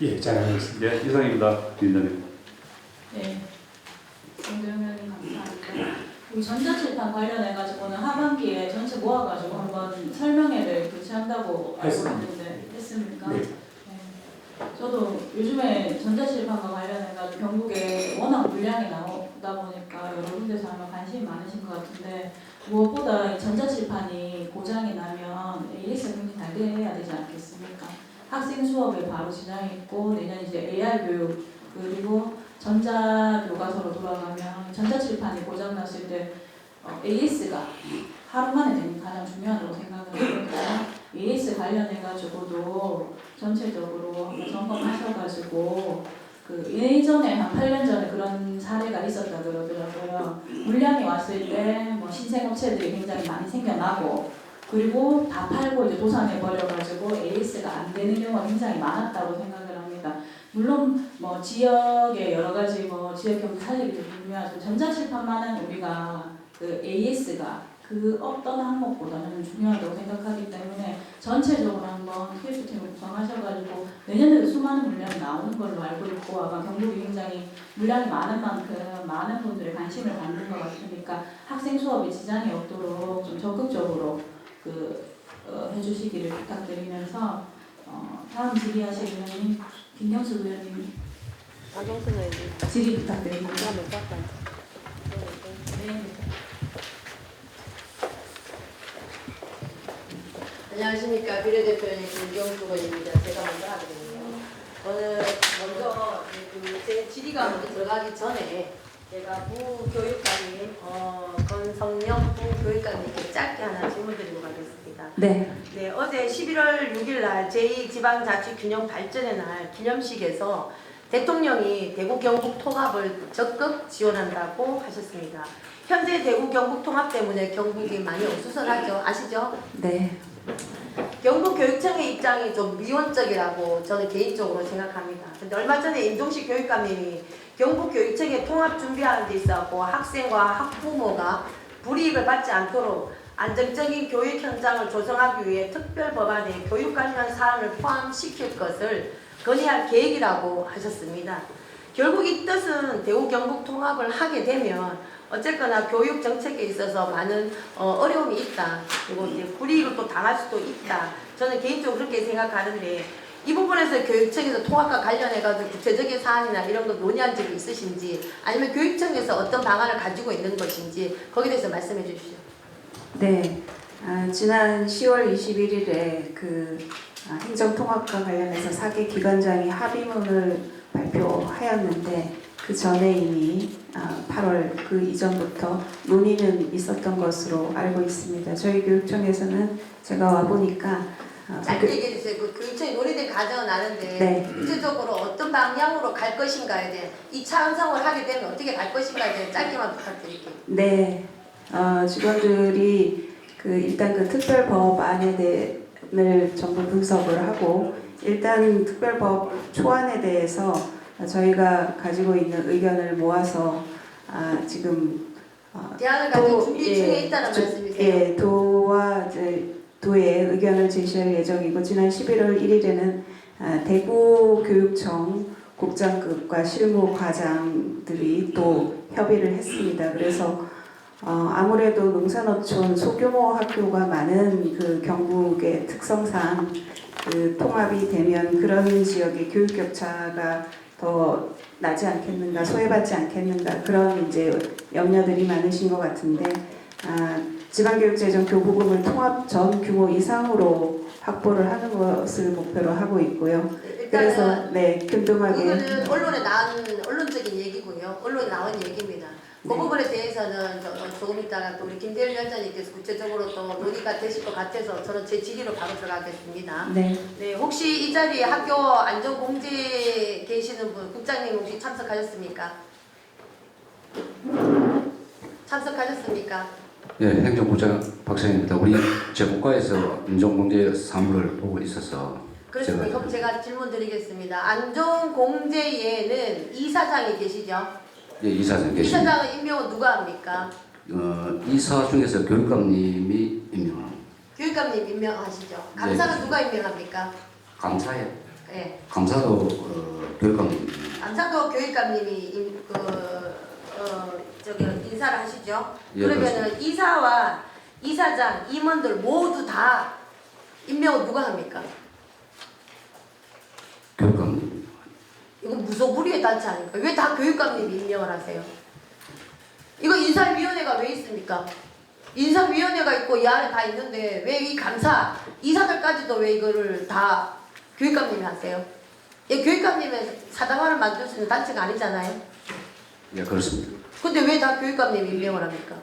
[SPEAKER 11] 예, 잘 알겠습니다.
[SPEAKER 7] 네, 이상입니다. 위원장님.
[SPEAKER 3] 네, 정정현님 감사합니다. 우리 전자칠판 관련해가지고는 하반기에 전체 모아가지고 한번 설명회를 교체한다고 알고 있는데 했습니까?
[SPEAKER 11] 네.
[SPEAKER 3] 저도 요즘에 전자칠판과 관련해가지고 경북에 워낙 물량이 나오다 보니까 여러 군데서 아마 관심이 많으신 것 같은데 무엇보다 전자칠판이 고장이 나면 AS가 굉장히 잘 돼야 되지 않겠습니까? 학생 수업에 바로 지장이 있고 내년 이제 AR 교육 그리고 전자교과서로 돌아가면 전자칠판이 고장났을 때 AS가 하루 만에 되는 게 가장 중요하다고 생각을 하니까 AS 관련해가지고도 전체적으로 한번 점검하셔가지고 그 예전에 한 8년 전에 그런 사례가 있었다 그러더라고요. 물량이 왔을 때 뭐 신생업체들이 굉장히 많이 생겨나고 그리고 다 팔고 이제 도산해 버려가지고 AS가 안 되는 경우가 굉장히 많았다고 생각을 합니다. 물론 뭐 지역의 여러 가지 뭐 지역 경제 살리기도 중요하죠. 전자칠판만은 우리가 그 AS가 그 어떤 항목보다는 중요하다고 생각하기 때문에 전체적으로 한번 TF팀을 구성하셔가지고 내년에도 수많은 물량이 나오는 걸로 알고 있고 아마 경북이 굉장히 물량이 많은 만큼 많은 분들의 관심을 받는 것 같으니까 학생 수업에 지장이 없도록 좀 적극적으로 해주시기를 부탁드리면서 다음 질의하실 의원님 김경수 의원님 질의 부탁드립니다. 네.
[SPEAKER 12] 안녕하십니까. 비례대표님 김경수 의원입니다. 제가 먼저 하거든요. 오늘 먼저 제 질의가 먼저 들어가기 전에 제가 부교육감님 권성영 부교육감님께 짧게 하나 질문드리고 가겠습니다.
[SPEAKER 10] 네.
[SPEAKER 12] 네, 어제 11월 6일 날 제2지방자치균형발전의 날 기념식에서 대통령이 대구 경북 통합을 적극 지원한다고 하셨습니다. 현재 대구 경북 통합 때문에 경북이 많이 어수선하죠. 아시죠?
[SPEAKER 10] 네.
[SPEAKER 12] 경북교육청의 입장이 좀 미온적이라고 저는 개인적으로 생각합니다. 근데 얼마 전에 임종식 교육감님이 경북교육청의 통합 준비하는 데 있어서 학생과 학부모가 불이익을 받지 않도록 안정적인 교육 현장을 조성하기 위해 특별 법안에 교육 관련 사안을 포함시킬 것을 건의할 계획이라고 하셨습니다. 결국 이 뜻은 대구 경북 통합을 하게 되면 어쨌거나 교육 정책에 있어서 많은 어려움이 있다. 그리고 이제 불이익을 또 당할 수도 있다. 저는 개인적으로 그렇게 생각하는데 이 부분에서 교육청에서 통합과 관련해가지고 구체적인 사안이나 이런 거 논의한 적이 있으신지 아니면 교육청에서 어떤 방안을 가지고 있는 것인지 거기에 대해서 말씀해 주십시오.
[SPEAKER 10] 네, 지난 10월 21일에 행정통합과 관련해서 4개 기관장이 합의문을 발표하였는데 그 전에 이미 8월 그 이전부터 논의는 있었던 것으로 알고 있습니다. 저희 교육청에서는 제가 와 보니까
[SPEAKER 12] 짧게 얘기해 주세요. 그 교육청이 논의된 과정은 아는데
[SPEAKER 10] 네.
[SPEAKER 12] 구체적으로 어떤 방향으로 갈 것인가에 대해 이 찬성을 하게 되면 어떻게 갈 것인가에 대해 짧게만 부탁드릴게요.
[SPEAKER 10] 네, 직원들이 일단 그 특별법안에 대해 전부 분석을 하고 일단 특별법 초안에 대해서 저희가 가지고 있는 의견을 모아서 지금
[SPEAKER 12] 대안을 가지고 준비 중에 있다는 말씀이세요?
[SPEAKER 10] 예, 도와 도에 의견을 제시할 예정이고 지난 11월 1일에는 대구 교육청 국장급과 실무과장들이 또 협의를 했습니다. 그래서 아무래도 농산어촌 소규모 학교가 많은 그 경북의 특성상 통합이 되면 그런 지역의 교육 격차가 더 나지 않겠는가, 소외받지 않겠는가 그런 이제 염려들이 많으신 것 같은데 지방교육재정 교부금을 통합 전 규모 이상으로 확보를 하는 것을 목표로 하고 있고요. 그래서 네, 균등하게.
[SPEAKER 12] 그거는 언론에 나온 언론적인 얘기고요. 언론에 나온 얘기입니다. 그 부분에 대해서는 조금 있다가 또 우리 김대일 위원장님께서 구체적으로 또 논의가 되실 것 같아서 저는 제 질의로 바로 들어가겠습니다.
[SPEAKER 10] 네.
[SPEAKER 12] 네, 혹시 이 자리에 학교 안전공제 계시는 분, 국장님 혹시 참석하셨습니까? 참석하셨습니까?
[SPEAKER 1] 네, 행정부장 박상입니다. 우리 제국과에서 인정공제 사무를 보고 있어서
[SPEAKER 12] 그렇습니다. 그럼 제가 질문 드리겠습니다. 안전공제에는 이사장이 계시죠?
[SPEAKER 1] 예, 이사장 계십니다.
[SPEAKER 12] 이사장은 임명은 누가 합니까?
[SPEAKER 1] 이사 중에서 교육감님이 임명합니다.
[SPEAKER 12] 교육감님 임명하시죠. 감사는
[SPEAKER 1] 네.
[SPEAKER 12] 누가 임명합니까?
[SPEAKER 1] 감사예요.
[SPEAKER 12] 네.
[SPEAKER 1] 감사도 교육감님.
[SPEAKER 12] 감사도 교육감님이 인사를 하시죠.
[SPEAKER 1] 예,
[SPEAKER 12] 그러면은
[SPEAKER 1] 그렇습니다.
[SPEAKER 12] 이사와 이사장, 임원들 모두 다 임명은 누가 합니까?
[SPEAKER 1] 교육감님.
[SPEAKER 12] 이건 무소불위의 단체 아닙니까? 왜 다 교육감님이 임명을 하세요? 이거 인사위원회가 왜 있습니까? 인사위원회가 있고 이 안에 다 있는데 왜 이 감사, 이사들까지도 왜 이거를 다 교육감님이 하세요? 이 교육감님은 사당화를 만들 수 있는 단체가 아니잖아요?
[SPEAKER 1] 예, 그렇습니다.
[SPEAKER 12] 근데 왜 다 교육감님이 임명을 합니까?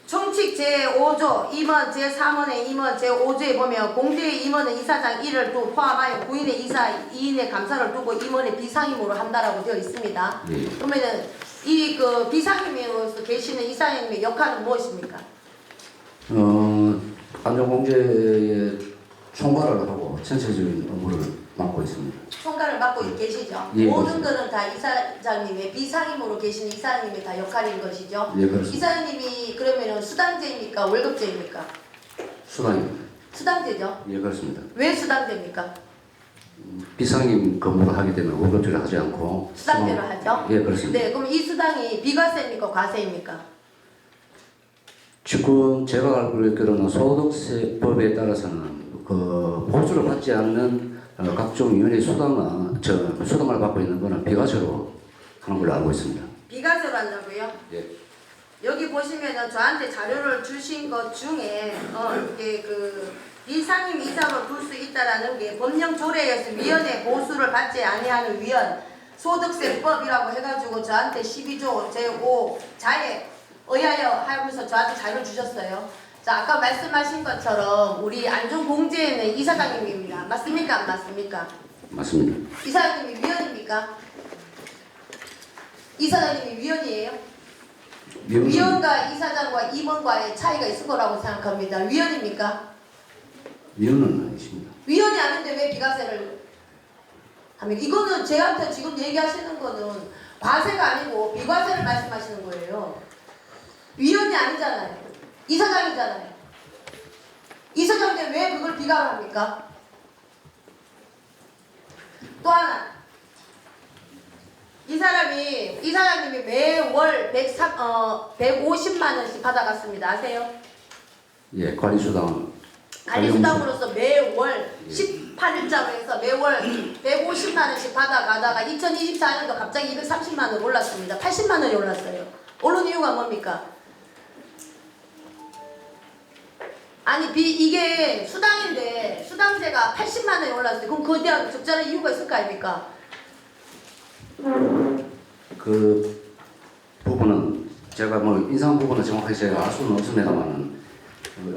[SPEAKER 12] 총칙 제5조 임원 제3원의 임원 제5조에 보면 공제의 임원은 이사장 1을 또 포함하여 9인의 이사 2인의 감사를 두고 임원의 비상임으로 한다라고 되어 있습니다.
[SPEAKER 1] 예.
[SPEAKER 12] 그러면은 이 비상임으로서 계시는 이사님의 역할은 무엇입니까?
[SPEAKER 1] 안전공제에 총괄을 하고 전체적인 업무를 맡고 있습니다.
[SPEAKER 12] 총괄을 맡고 계시죠?
[SPEAKER 1] 예,
[SPEAKER 12] 모든
[SPEAKER 1] 그렇습니다.
[SPEAKER 12] 것은 다 이사장님의 비상임으로 계시는 이사님의 다 역할인 것이죠?
[SPEAKER 1] 예, 그렇습니다.
[SPEAKER 12] 이사님이 그러면은 수당제입니까? 월급제입니까?
[SPEAKER 1] 수당입니다.
[SPEAKER 12] 수당제죠?
[SPEAKER 1] 예, 그렇습니다.
[SPEAKER 12] 왜 수당제입니까?
[SPEAKER 1] 비상임 근무를 하게 되면 월급제를 하지 않고
[SPEAKER 12] 수당제로 하죠?
[SPEAKER 1] 예, 그렇습니다.
[SPEAKER 12] 네, 그럼 이 수당이 비과세입니까? 과세입니까?
[SPEAKER 1] 지금 제가 알고 있기로는 소득세법에 따라서는 보수를 받지 않는 각종 위원회 수당을 받고 있는 것은 비과세로 하는 걸로 알고 있습니다.
[SPEAKER 12] 비과세로 한다고요?
[SPEAKER 1] 예.
[SPEAKER 12] 여기 보시면은 저한테 자료를 주신 것 중에 이게 비상임 이사로 둘 수 있다라는 게 법령 조례에서 위원회 보수를 받지 아니하는 위원 소득세법이라고 해가지고 저한테 12조 제5 자에 의하여 하면서 저한테 자료를 주셨어요. 자, 아까 말씀하신 것처럼 우리 안전공제에는 이사장님입니다. 맞습니까? 안 맞습니까?
[SPEAKER 1] 맞습니다.
[SPEAKER 12] 이사장님이 위원입니까? 이사장님이 위원이에요? 위원과 이사장과 임원과의 차이가 있을 거라고 생각합니다. 위원입니까?
[SPEAKER 1] 위원은 아니십니다.
[SPEAKER 12] 위원이 아닌데 왜 비과세를 합니까? 이거는 제한테 지금 얘기하시는 거는 과세가 아니고 비과세를 말씀하시는 거예요. 위원이 아니잖아요. 이사장이잖아요. 이사장인데 왜 그걸 비과를 합니까? 또 하나, 이사장님이 매월 150만 원씩 받아갔습니다. 아세요?
[SPEAKER 1] 예, 관리수당
[SPEAKER 12] 관리수당으로서 매월 18일자로 해서 매월 150만 원씩 받아가다가 2024년도 갑자기 230만 원 올랐습니다. 80만 원이 올랐어요. 오른 이유가 뭡니까? 아니 이게 수당인데 수당제가 80만 원이 올랐어요. 그럼 그에 대한 적절한 이유가 있을 거 아닙니까?
[SPEAKER 1] 그 부분은 제가 뭐 인상 부분은 정확하게 제가 알 수는 없습니다만은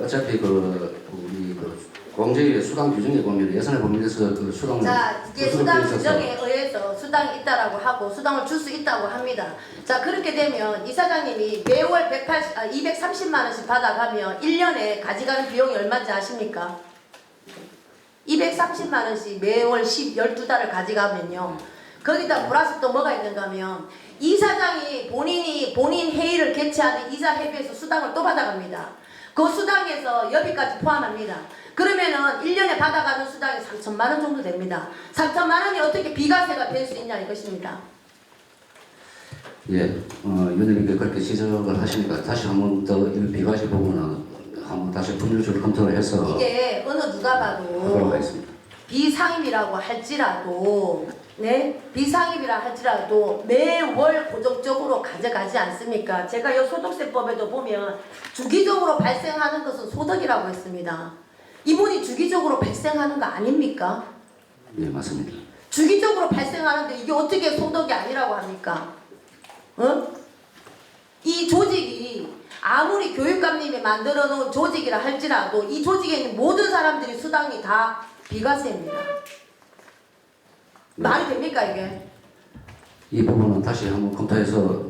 [SPEAKER 1] 어차피 우리 공제의 수당 규정에 보면 예산에 보면서 그 수당을
[SPEAKER 12] 자, 이게 수당 규정에 의해서 수당이 있다라고 하고 수당을 줄 수 있다고 합니다. 자, 그렇게 되면 이사장님이 매월 230만 원씩 받아가면 1년에 가져가는 비용이 얼마인지 아십니까? 230만 원씩 매월 12달을 가져가면요. 거기다 플러스 또 뭐가 있는가 하면 이사장이 본인 회의를 개최하는 이사 회비에서 수당을 또 받아갑니다. 그 수당에서 여비까지 포함합니다. 그러면은 1년에 받아가는 수당이 3천만 원 정도 됩니다. 3천만 원이 어떻게 비과세가 될 수 있냐 이것입니다.
[SPEAKER 1] 예, 위원님께 그렇게 지적을 하시니까 다시 한번 더 이 비과세 부분은 한번 다시 분류적으로 검토를 해서
[SPEAKER 12] 이게 어느 누가 봐도 비상임이라고 할지라도 비상임이라 할지라도 매월 고정적으로 가져가지 않습니까? 제가 이 소득세법에도 보면 주기적으로 발생하는 것은 소득이라고 했습니다. 이분이 주기적으로 발생하는 거 아닙니까?
[SPEAKER 1] 네, 맞습니다.
[SPEAKER 12] 주기적으로 발생하는데 이게 어떻게 소득이 아니라고 합니까? 이 조직이 아무리 교육감님이 만들어 놓은 조직이라 할지라도 이 조직에 있는 모든 사람들이 수당이 다 비과세입니다. 말이 됩니까 이게?
[SPEAKER 1] 이 부분은 다시 한번 검토해서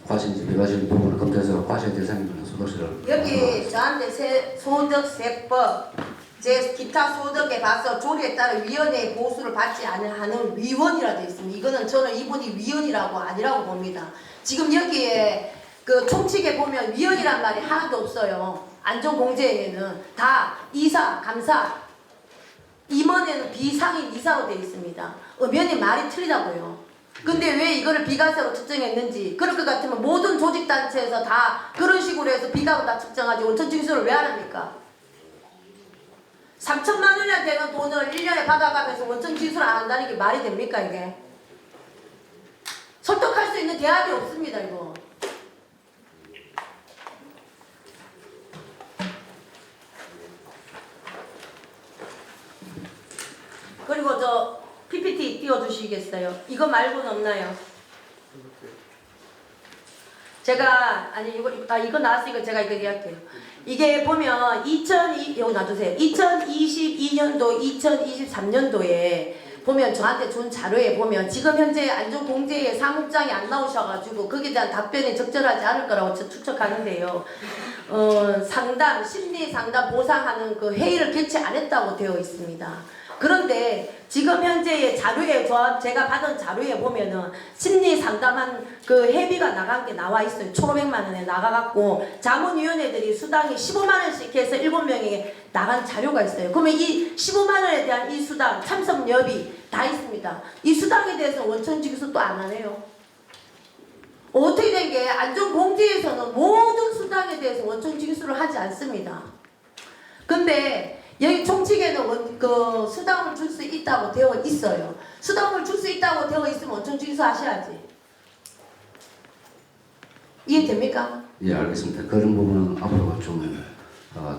[SPEAKER 1] 과세인지 비과세 부분을 검토해서 과세 대상이면 소득세를
[SPEAKER 12] 여기 저한테 소득세법 제 기타 소득에 봐서 조례에 따라 위원회의 보수를 받지 않는 위원이라 되어 있습니다. 이거는 저는 이분이 위원이라고 아니라고 봅니다. 지금 여기에 그 총칙에 보면 위원이란 말이 하나도 없어요. 안전공제에는 다 이사, 감사, 임원에는 비상임 이사로 되어 있습니다. 위원님 말이 틀리다고요. 근데 왜 이거를 비과세로 측정했는지 그럴 것 같으면 모든 조직단체에서 다 그런 식으로 해서 비과로 다 측정하지 원천징수를 왜 안 합니까? 3천만 원이나 되는 돈을 1년에 받아가면서 원천징수를 안 한다는 게 말이 됩니까 이게? 설득할 수 있는 대안이 없습니다 이거. 그리고 저 PPT 띄워주시겠어요? 이거 말고는 없나요? 제가 이거 나왔으니까 제가 이거 얘기할게요. 이게 보면 이거 놔두세요. 2022년도, 2023년도에 보면 저한테 준 자료에 보면 지금 현재 안전공제의 사무장이 안 나오셔가지고 거기에 대한 답변이 적절하지 않을 거라고 추측하는데요. 상담, 심리 상담 보상하는 그 회의를 개최 안 했다고 되어 있습니다. 그런데 지금 현재의 자료에 제가 받은 자료에 보면은 심리 상담한 그 회비가 나간 게 나와 있어요. 1,500만 원에 나가갖고 자문위원회들이 수당이 15만 원씩 해서 7명에게 나간 자료가 있어요. 그러면 이 15만 원에 대한 이 수당, 참석여비 다 있습니다. 이 수당에 대해서 원천징수 또 안 하네요. 어떻게 된 게 안전공제에서는 모든 수당에 대해서 원천징수를 하지 않습니다. 근데 여기 총칙에는 그 수당을 줄 수 있다고 되어 있어요. 수당을 줄 수 있다고 되어 있으면 원천징수 하셔야지. 이해됩니까?
[SPEAKER 1] 예, 알겠습니다. 그런 부분은 앞으로 좀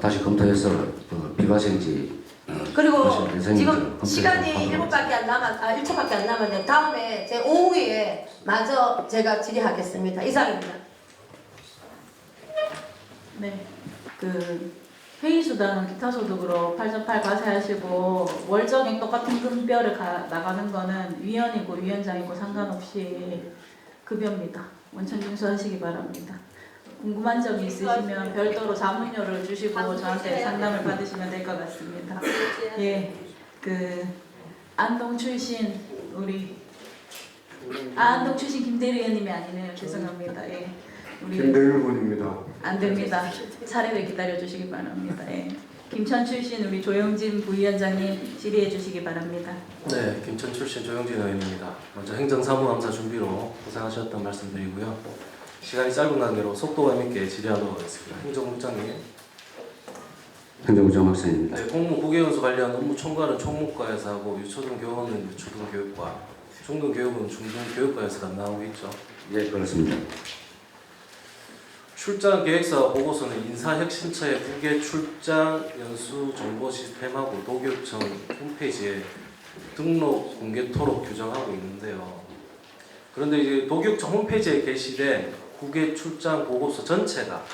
[SPEAKER 1] 다시 검토해서 비과세인지
[SPEAKER 12] 그리고 지금 시간이 1초밖에 안 남았는데 다음에 제 오후에 마저 제가 질의하겠습니다. 이상입니다.
[SPEAKER 3] 네, 회의수당은 기타소득으로 8.8 과세하시고 월정액 똑같은 금별을 나가는 거는 위원이고 위원장이고 상관없이 급여입니다. 원천징수 하시기 바랍니다. 궁금한 점이 있으시면 별도로 자문료를 주시고 저한테 상담을 받으시면 될 것 같습니다. 예, 안동 출신 안동 출신 김대리 의원님이 아니네요. 죄송합니다. 예.
[SPEAKER 13] 김대일 군입니다.
[SPEAKER 3] 안 됩니다. 차례를 기다려 주시기 바랍니다. 예. 김천 출신 우리 조영진 부위원장님 질의해 주시기 바랍니다.
[SPEAKER 14] 네, 김천 출신 조영진 의원입니다. 먼저 행정사무감사 준비로 고생하셨던 말씀드리고요. 시간이 짧은 관계로 속도감 있게 질의하도록 하겠습니다. 행정국장님.
[SPEAKER 1] 행정부장 학생입니다.
[SPEAKER 14] 네, 공무 국외연수 관련 업무 총괄은 총무과에서 하고 유초등교원은 유초등교육과, 중등교육은 중등교육과에서 담당하고 있죠.
[SPEAKER 1] 예, 그렇습니다.
[SPEAKER 14] 출장 계획서 보고서는 인사혁신처의 국외 출장 연수 정보 시스템하고 도교육청 홈페이지에 등록 공개토록 규정하고 있는데요. 그런데 이제 도교육청 홈페이지에 게시된 국외 출장 보고서 전체가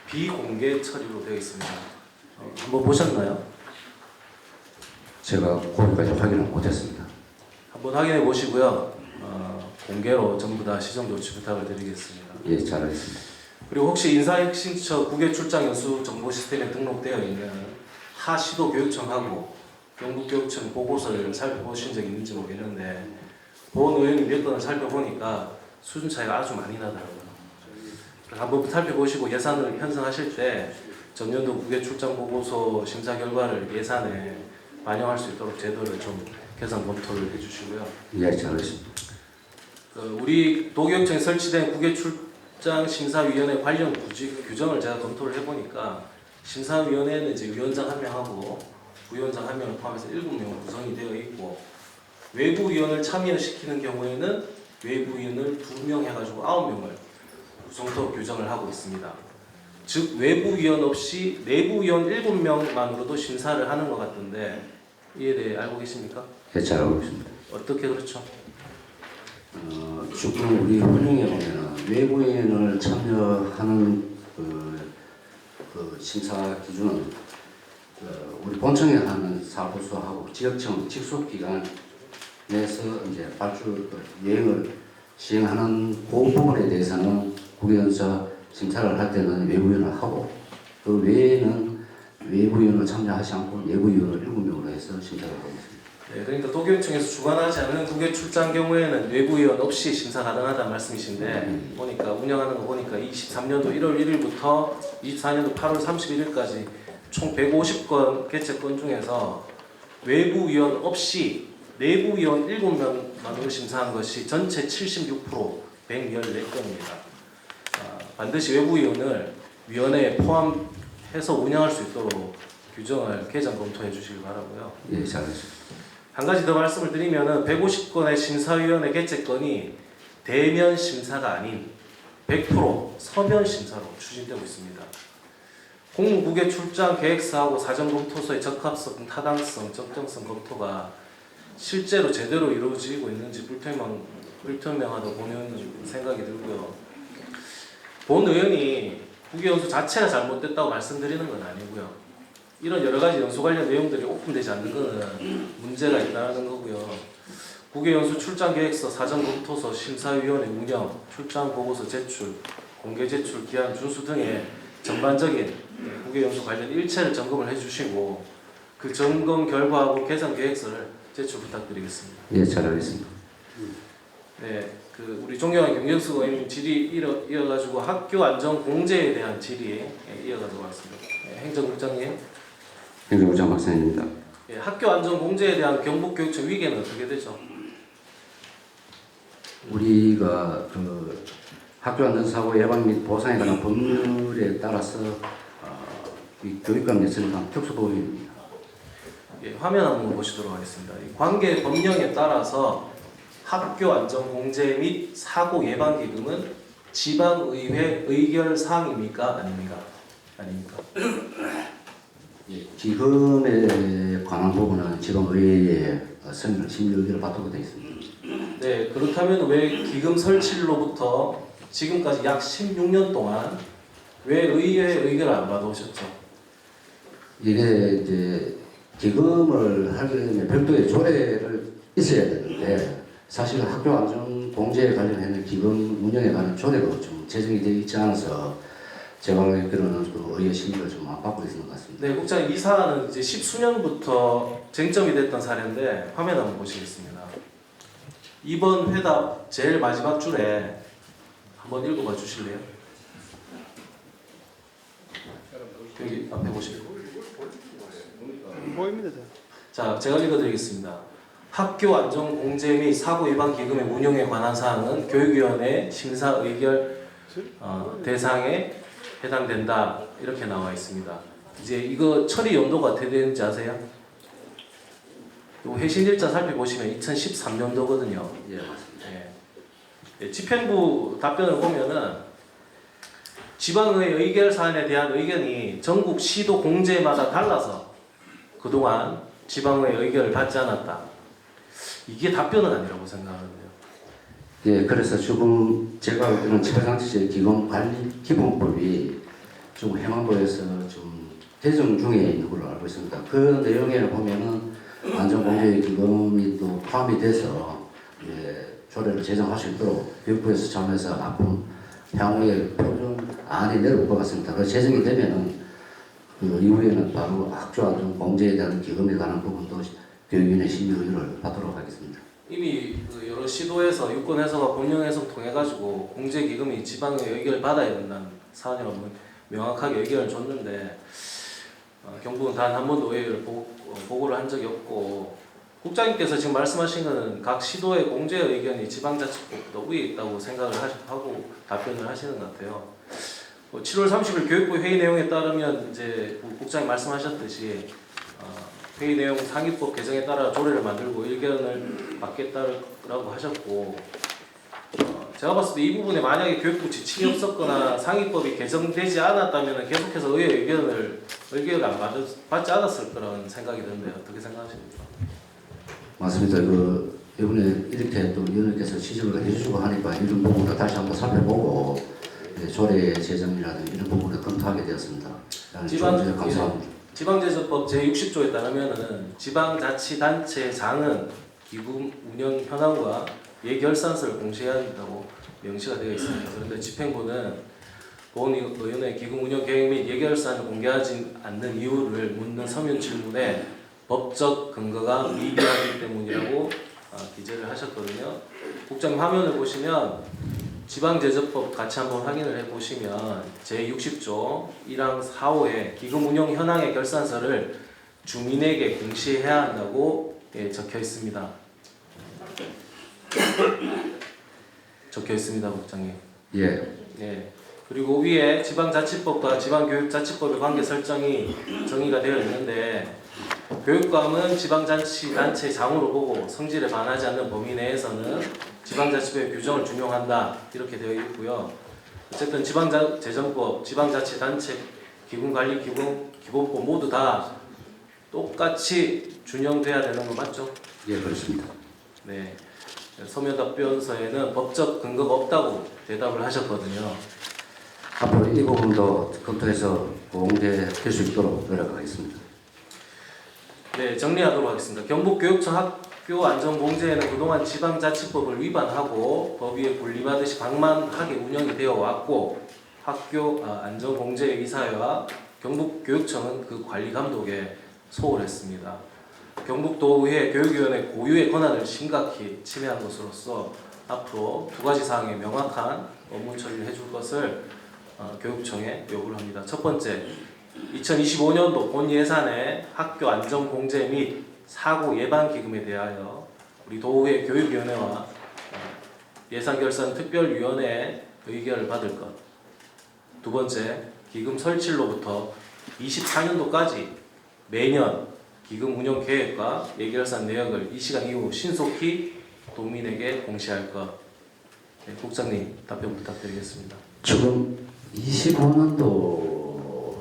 [SPEAKER 14] 비공개 처리로 되어 있습니다. 한번 보셨나요?
[SPEAKER 1] 제가 거기까지 확인을 못했습니다.
[SPEAKER 14] 한번 확인해 보시고요. 공개로 전부 다 시정 조치 부탁을 드리겠습니다.
[SPEAKER 1] 예, 잘하겠습니다.
[SPEAKER 14] 그리고 혹시 인사혁신처 국외 출장 연수 정보 시스템에 등록되어 있는 하 시도 교육청하고 경북교육청 보고서를 살펴보신 적이 있는지 모르겠는데 본 의원이 몇 건을 살펴보니까 수준 차이가 아주 많이 나더라고요. 한번 살펴보시고 예산을 편성하실 때 전년도 국외 출장 보고서 심사 결과를 예산에 반영할 수 있도록 제도를 좀 개선 검토를 해주시고요.
[SPEAKER 1] 예, 잘하겠습니다.
[SPEAKER 14] 우리 도교육청에 설치된 국외 출장 심사위원회 관련 규정을 제가 검토를 해보니까 심사위원회는 이제 위원장 1명하고 부위원장 1명을 포함해서 7명 구성이 되어 있고 외부위원을 참여시키는 경우에는 외부위원을 2명 해가지고 9명을 구성토록 규정을 하고 있습니다. 즉 외부위원 없이 내부위원 7명만으로도 심사를 하는 것 같던데 이에 대해 알고 계십니까?
[SPEAKER 1] 예, 잘 알고 있습니다.
[SPEAKER 14] 어떻게 그렇죠?
[SPEAKER 1] 지금 우리 훈령에 보면 외부인을 참여하는 그 심사 기준은 우리 본청에 하는 사무소하고 지역청 직속기관에서 이제 발주 여행을 시행하는 그 부분에 대해서는 국외연수 심사를 할 때는 외부위원을 하고 그 외에는 외부위원을 참여하지 않고 내부위원을 7명으로 해서 심사를 하고 있습니다.
[SPEAKER 14] 네, 그러니까 도교육청에서 주관하지 않는 국외 출장 경우에는 외부위원 없이 심사 가능하다는 말씀이신데 보니까 운영하는 거 보니까 23년도 1월 1일부터 24년도 8월 31일까지 총 150건 개최건 중에서 외부위원 없이 내부위원 7명만으로 심사한 것이 전체 76% 114건입니다. 반드시 외부위원을 위원회에 포함해서 운영할 수 있도록 규정을 개정 검토해 주시기 바라고요.
[SPEAKER 1] 예, 잘하겠습니다.
[SPEAKER 14] 한 가지 더 말씀을 드리면은 150건의 심사위원회 개최건이 대면 심사가 아닌 100% 서면 심사로 추진되고 있습니다. 공무국외 출장 계획서하고 사전 검토서의 적합성, 타당성, 적정성 검토가 실제로 제대로 이루어지고 있는지 불투명하다고 보는 생각이 들고요. 본 의원이 국외연수 자체가 잘못됐다고 말씀드리는 건 아니고요. 이런 여러 가지 연수 관련 내용들이 오픈되지 않는 것은 문제가 있다는 거고요. 국외연수 출장 계획서, 사전 검토서, 심사위원회 운영, 출장 보고서 제출, 공개 제출 기한 준수 등의 전반적인 국외연수 관련 일체를 점검을 해주시고 그 점검 결과하고 개선 계획서를 제출 부탁드리겠습니다.
[SPEAKER 1] 예, 잘하겠습니다.
[SPEAKER 14] 네, 우리 존경한 경정수 의원님 질의 이어가지고 학교 안전 공제에 대한 질의 이어가도록 하겠습니다. 행정국장님.
[SPEAKER 1] 행정부장 박사입니다.
[SPEAKER 14] 예, 학교 안전 공제에 대한 경북교육청 위계는 어떻게 되죠?
[SPEAKER 1] 우리가 그 학교 안전 사고 예방 및 보상에 관한 법률에 따라서 이 교육감 예천상 특수법입니다.
[SPEAKER 14] 예, 화면 한번 보시도록 하겠습니다. 이 관계 법령에 따라서 학교 안전 공제 및 사고 예방 기금은 지방의회 의결 사항입니까? 아닙니까? 아닙니까?
[SPEAKER 1] 예, 기금에 관한 부분은 지방의회에 심의 의결을 받도록 되어 있습니다.
[SPEAKER 14] 네, 그렇다면 왜 기금 설치로부터 지금까지 약 16년 동안 왜 의회 의결을 안 받아오셨죠?
[SPEAKER 1] 이게 이제 기금을 하려면 별도의 조례를 있어야 되는데 사실 학교 안전 공제에 관련해서 기금 운영에 관한 조례가 좀 제정이 되어 있지 않아서 제가 알기로는 그 의회 심의를 좀 안 받고 있는 것 같습니다.
[SPEAKER 14] 네, 국장님 이 사안은 이제 10수년부터 쟁점이 됐던 사례인데 화면 한번 보시겠습니다. 이번 회답 제일 마지막 줄에 한번 읽어봐 주실래요? 여기 앞에 보시고.
[SPEAKER 6] 보입니다.
[SPEAKER 14] 자, 제가 읽어드리겠습니다. 학교 안전 공제 및 사고 예방 기금의 운영에 관한 사항은 교육위원회 심사 의결 대상에 해당된다 이렇게 나와 있습니다. 이제 이거 처리 연도가 어떻게 되는지 아세요? 요 회신일자 살펴보시면 2013년도거든요.
[SPEAKER 1] 예, 맞습니다.
[SPEAKER 14] 예, 집행부 답변을 보면은 지방의 의결 사안에 대한 의견이 전국 시도 공제마다 달라서 그동안 지방의 의결을 받지 않았다. 이게 답변은 아니라고 생각하는데요.
[SPEAKER 1] 예, 그래서 지금 제가 볼 때는 지방자치제 기본관리 기본법이 좀 행안부에서 좀 개정 중에 있는 걸로 알고 있습니다. 그 내용에 보면은 안전공제기금이 또 포함이 돼서 조례를 제정할 수 있도록 교육부에서 참여해서 앞으로 향후에 표준안이 내려올 것 같습니다. 그 제정이 되면은 그 이후에는 바로 학교안전공제에 대한 기금에 관한 부분도 교육위원회 심의 의결을 받도록 하겠습니다.
[SPEAKER 14] 이미 그 여러 시도에서 유권 해소가 본령 해소 통해 가지고 공제 기금이 지방의 의결을 받아야 된다는 사안이라고 명확하게 의견을 줬는데 경북은 단 한 번도 의결을 보고를 한 적이 없고 국장님께서 지금 말씀하신 것은 각 시도의 공제 의견이 지방자치법보다 위에 있다고 생각을 하고 답변을 하시는 것 같아요. 7월 30일 교육부 회의 내용에 따르면 이제 국장님 말씀하셨듯이 회의 내용 상위법 개정에 따라 조례를 만들고 의견을 받겠다라고 하셨고 제가 봤을 때 이 부분에 만약에 교육부 지침이 없었거나 상위법이 개정되지 않았다면 계속해서 의견을 안 받지 않았을 거라는 생각이 드는데 어떻게 생각하십니까?
[SPEAKER 1] 맞습니다. 그 이번에 이렇게 또 위원님께서 지적을 해주시고 하니까 이런 부분을 다시 한번 살펴보고 조례 제정이라든지 이런 부분을 검토하게 되었습니다. 감사합니다.
[SPEAKER 14] 지방제도법 제60조에 따르면은 지방자치단체장은 기금 운영 현황과 예결산서를 공시해야 한다고 명시가 되어 있습니다. 그런데 집행부는 보훈의원의 기금 운영 계획 및 예결산을 공개하지 않는 이유를 묻는 서면 질문에 법적 근거가 미비하기 때문이라고 기재를 하셨거든요. 국장님 화면을 보시면 지방제도법 같이 한번 확인을 해보시면 제60조 1항 4호에 기금 운영 현황의 결산서를 주민에게 공시해야 한다고 적혀 있습니다. 적혀 있습니다, 국장님.
[SPEAKER 1] 예.
[SPEAKER 14] 그리고 위에 지방자치법과 지방교육자치법의 관계 설정이 정의가 되어 있는데 교육감은 지방자치단체장으로 보고 성질에 반하지 않는 범위 내에서는 지방자치법의 규정을 준용한다 이렇게 되어 있고요. 어쨌든 지방재정법, 지방자치단체 기금관리기본법 모두 다 똑같이 준용돼야 되는 거 맞죠?
[SPEAKER 1] 예, 그렇습니다.
[SPEAKER 14] 네. 서면 답변서에는 법적 근거가 없다고 대답을 하셨거든요.
[SPEAKER 1] 앞으로 이 부분도 검토해서 공개될 수 있도록 노력하겠습니다.
[SPEAKER 14] 네, 정리하도록 하겠습니다. 경북교육청 학교 안전공제에는 그동안 지방자치법을 위반하고 법 위에 분리하듯이 방만하게 운영이 되어 왔고 학교 안전공제의 이사회와 경북교육청은 그 관리 감독에 소홀했습니다. 경북도의회 교육위원회 고유의 권한을 심각히 침해한 것으로서 앞으로 두 가지 사항에 명확한 업무 처리를 해줄 것을 교육청에 요구를 합니다. 첫 번째, 2025년도 본 예산에 학교 안전공제 및 사고 예방 기금에 대하여 우리 도의회 교육위원회와 예산결산특별위원회의 의결을 받을 것. 두 번째, 기금 설치로부터 24년도까지 매년 기금 운영 계획과 예결산 내역을 이 시간 이후 신속히 도민에게 공시할 것. 네, 국장님 답변 부탁드리겠습니다.
[SPEAKER 1] 지금 25년도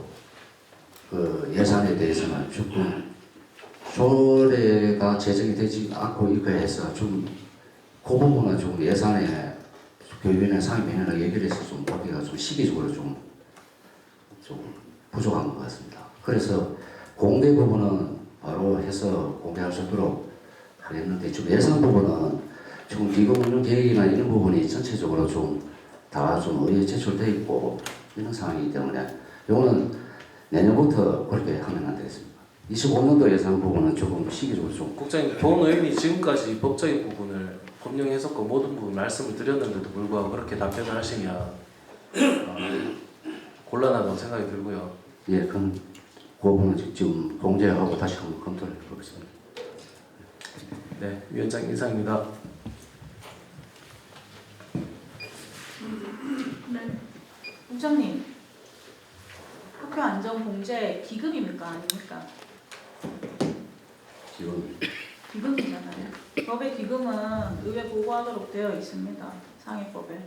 [SPEAKER 1] 그 예산에 대해서는 조금 조례가 제정이 되지 않고 이거 해서 좀 그 부분은 좀 예산에 교육위원회 상임위원회랑 얘기를 해서 좀 보기가 좀 시기적으로 좀 부족한 것 같습니다. 그래서 공개 부분은 바로 해서 공개할 수 있도록 하겠는데 지금 예산 부분은 지금 기금 운영 계획이나 이런 부분이 전체적으로 다 의회 제출돼 있고 이런 상황이기 때문에 이거는 내년부터 그렇게 하면 안 되겠습니다. 25년도 예산 부분은 조금 시기적으로 좀.
[SPEAKER 14] 국장님, 본 의원이 지금까지 법적인 부분을 법령 해석과 모든 부분 말씀을 드렸는데도 불구하고 그렇게 답변을 하시면 곤란하다고 생각이 들고요.
[SPEAKER 1] 예, 그건 그 부분은 지금 공제하고 다시 한번 검토를 해보겠습니다.
[SPEAKER 14] 네, 위원장 이상입니다.
[SPEAKER 3] 국장님, 학교 안전 공제 기금입니까 아닙니까?
[SPEAKER 1] 지금
[SPEAKER 3] 기금이잖아요. 법의 기금은 의회 보고하도록 되어 있습니다. 상위법에.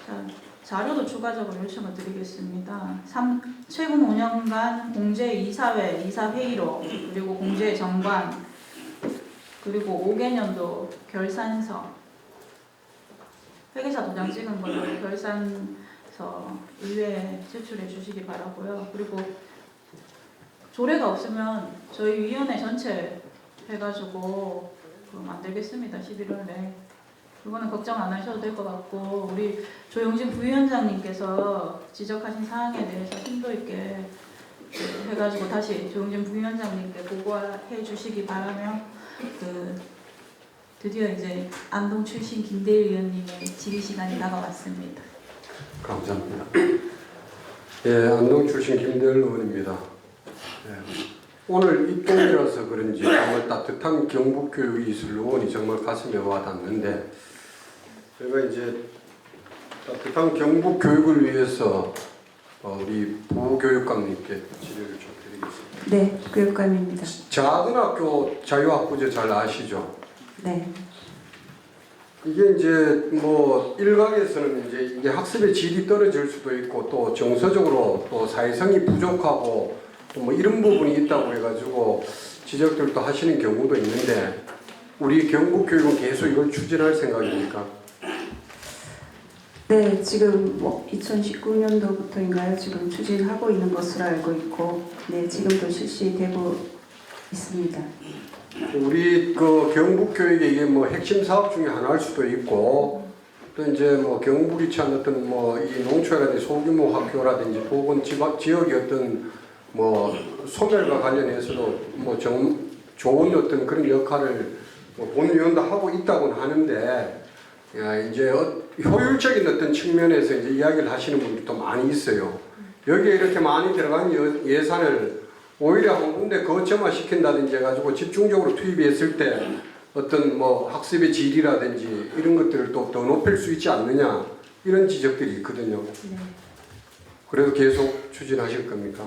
[SPEAKER 3] 자, 자료도 추가적으로 요청을 드리겠습니다. 최근 5년간 공제 이사회, 이사회의록, 그리고 공제 정관, 그리고 5개년도 결산서, 회계사 도장 찍은 걸로 결산서 의회에 제출해 주시기 바라고요. 그리고 조례가 없으면 저희 위원회 전체 해가지고 만들겠습니다. 11월 내. 그거는 걱정 안 하셔도 될 것 같고, 우리 조영진 부위원장님께서 지적하신 사항에 대해서 심도 있게 해가지고 다시 조영진 부위원장님께 보고해 주시기 바라며, 드디어 이제 안동 출신 김대일 의원님의 질의 시간이 다가왔습니다.
[SPEAKER 13] 감사합니다. 예, 안동 출신 김대일 의원입니다. 예, 오늘 입동이라서 그런지 정말 따뜻한 경북교육이 있을 의원이 정말 가슴에 와닿는데, 제가 이제 따뜻한 경북교육을 위해서 우리 부교육감님께 질의를 좀 드리겠습니다.
[SPEAKER 10] 네, 교육감입니다.
[SPEAKER 13] 작은 학교 자유학부제 잘 아시죠?
[SPEAKER 10] 네.
[SPEAKER 13] 이게 이제 뭐 일각에서는 이제 이게 학습의 질이 떨어질 수도 있고 또 정서적으로 또 사회성이 부족하고 또 뭐 이런 부분이 있다고 해가지고 지적들도 하시는 경우도 있는데, 우리 경북교육은 계속 이걸 추진할 생각입니까?
[SPEAKER 10] 네, 지금 뭐 2019년도부터인가요? 지금 추진하고 있는 것으로 알고 있고, 네, 지금도 실시되고 있습니다.
[SPEAKER 13] 우리 그 경북교육의 이게 뭐 핵심 사업 중에 하나일 수도 있고, 또 이제 뭐 경북이 취한 어떤 뭐 이 농촌이라든지 소규모 학교라든지 혹은 지역의 어떤 뭐 소멸과 관련해서도 뭐 좋은 어떤 그런 역할을 뭐 본위원도 하고 있다고는 하는데, 이제 효율적인 어떤 측면에서 이제 이야기를 하시는 분들도 많이 있어요. 여기에 이렇게 많이 들어간 예산을 오히려 한 군데 거점화시킨다든지 해가지고 집중적으로 투입했을 때 어떤 뭐 학습의 질이라든지 이런 것들을 또 더 높일 수 있지 않느냐, 이런 지적들이 있거든요.
[SPEAKER 10] 네.
[SPEAKER 13] 그래도 계속 추진하실 겁니까?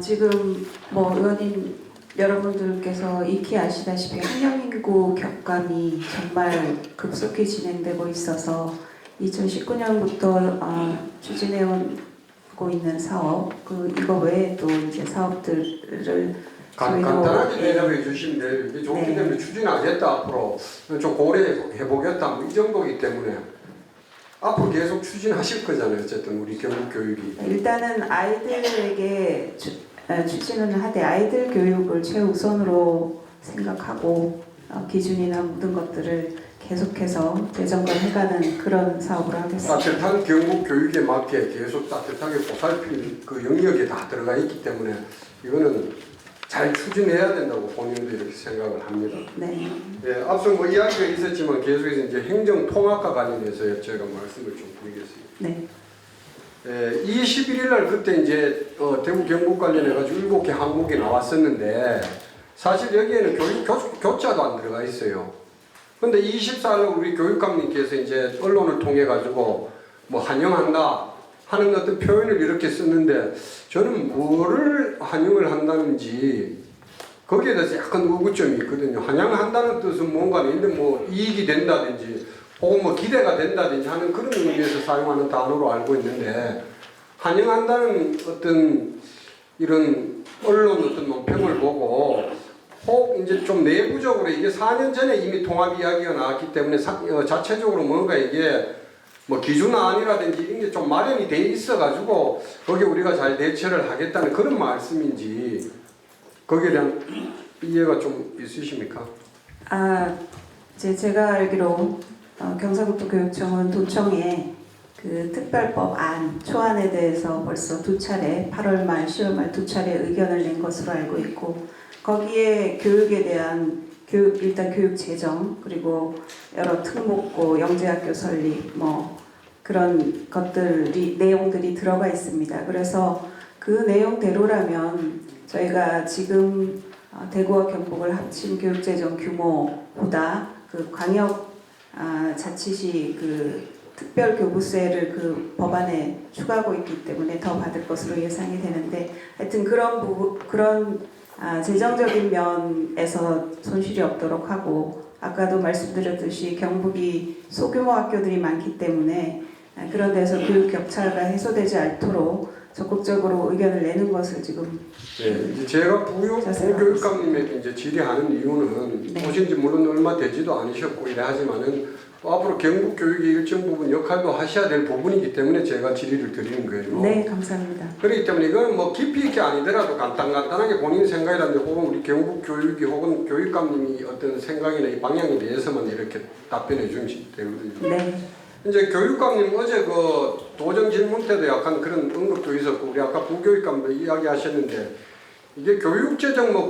[SPEAKER 10] 지금 뭐 의원님 여러분들께서 익히 아시다시피 학령인구 격감이 정말 급속히 진행되고 있어서 2019년부터 추진해오고 있는 사업, 이거 외에 또 이제 사업들을
[SPEAKER 13] 간단하게 대답해 주시면 돼요. 이게 좋기
[SPEAKER 10] 네.
[SPEAKER 13] 때문에 추진하겠다, 앞으로 좀 고려해보겠다, 뭐 이 정도이기 때문에 앞으로 계속 추진하실 거잖아요. 어쨌든 우리 경북교육이.
[SPEAKER 10] 일단은 아이들에게 추진은 하되 아이들 교육을 최우선으로 생각하고 기준이나 모든 것들을 계속해서 재점검해가는 그런 사업을 하겠습니다.
[SPEAKER 13] 따뜻한 경북교육에 맞게 계속 따뜻하게 보살필 그 영역에 다 들어가 있기 때문에 이거는 잘 추진해야 된다고 본인도 이렇게 생각을 합니다.
[SPEAKER 10] 네.
[SPEAKER 13] 예, 앞서 뭐 이야기가 있었지만 계속해서 이제 행정통합과 관련해서 제가 말씀을 좀 드리겠습니다.
[SPEAKER 10] 네.
[SPEAKER 13] 21일 날 그때 이제 대구 경북 관련해가지고 7개 항목이 나왔었는데, 사실 여기에는 교자도 안 들어가 있어요. 근데 24일 우리 교육감님께서 이제 언론을 통해 가지고 뭐 환영한다 하는 어떤 표현을 이렇게 썼는데, 저는 뭐를 환영을 한다는지 거기에 대해서 약간 의구점이 있거든요. 환영한다는 뜻은 뭔가 있는데 뭐 이익이 된다든지 혹은 뭐 기대가 된다든지 하는 그런 의미에서 사용하는 단어로 알고 있는데, 환영한다는 어떤 이런 언론 어떤 논평을 보고 혹 이제 좀 내부적으로 이게 4년 전에 이미 통합 이야기가 나왔기 때문에 자체적으로 뭔가 이게 뭐 기준안이라든지 이런 게 좀 마련이 돼 있어가지고 거기에 우리가 잘 대처를 하겠다는 그런 말씀인지, 거기에 대한 이해가 좀 있으십니까?
[SPEAKER 10] 제가 알기로 경상북도 교육청은 도청에 그 특별법 초안에 대해서 벌써 2차례 8월 말, 10월 말 2차례 의견을 낸 것으로 알고 있고, 거기에 교육에 대한 일단 교육 재정, 그리고 여러 특목고, 영재학교 설립, 뭐 그런 내용들이 들어가 있습니다. 그래서 그 내용대로라면 저희가 지금 대구와 경북을 합친 교육 재정 규모보다 그 광역 자치시 그 특별 교부세를 그 법안에 추가하고 있기 때문에 더 받을 것으로 예상이 되는데 하여튼 그런 재정적인 면에서 손실이 없도록 하고 아까도 말씀드렸듯이 경북이 소규모 학교들이 많기 때문에 그런 데서 교육 격차가 해소되지 않도록 적극적으로 의견을 내는 것을 지금
[SPEAKER 13] 이제 제가 부교육감님에게 이제 질의하는 이유는 오신 지 물론 얼마 되지도 않으셨고 이래 하지만은 또 앞으로 경북 교육이 일정 부분 역할도 하셔야 될 부분이기 때문에 제가 질의를 드리는 거예요.
[SPEAKER 10] 네, 감사합니다.
[SPEAKER 13] 그렇기 때문에 이건 뭐 깊이 있게 아니더라도 간단하게 본인 생각이라든지 혹은 우리 경북 교육이 혹은 교육감님이 어떤 생각이나 이 방향에 대해서만 이렇게 답변해 주시면 되거든요.
[SPEAKER 10] 네.
[SPEAKER 13] 이제 교육감님 어제 그 도정 질문 때도 약간 그런 언급도 있었고 우리 아까 부교육감도 이야기하셨는데 이게 교육재정 뭐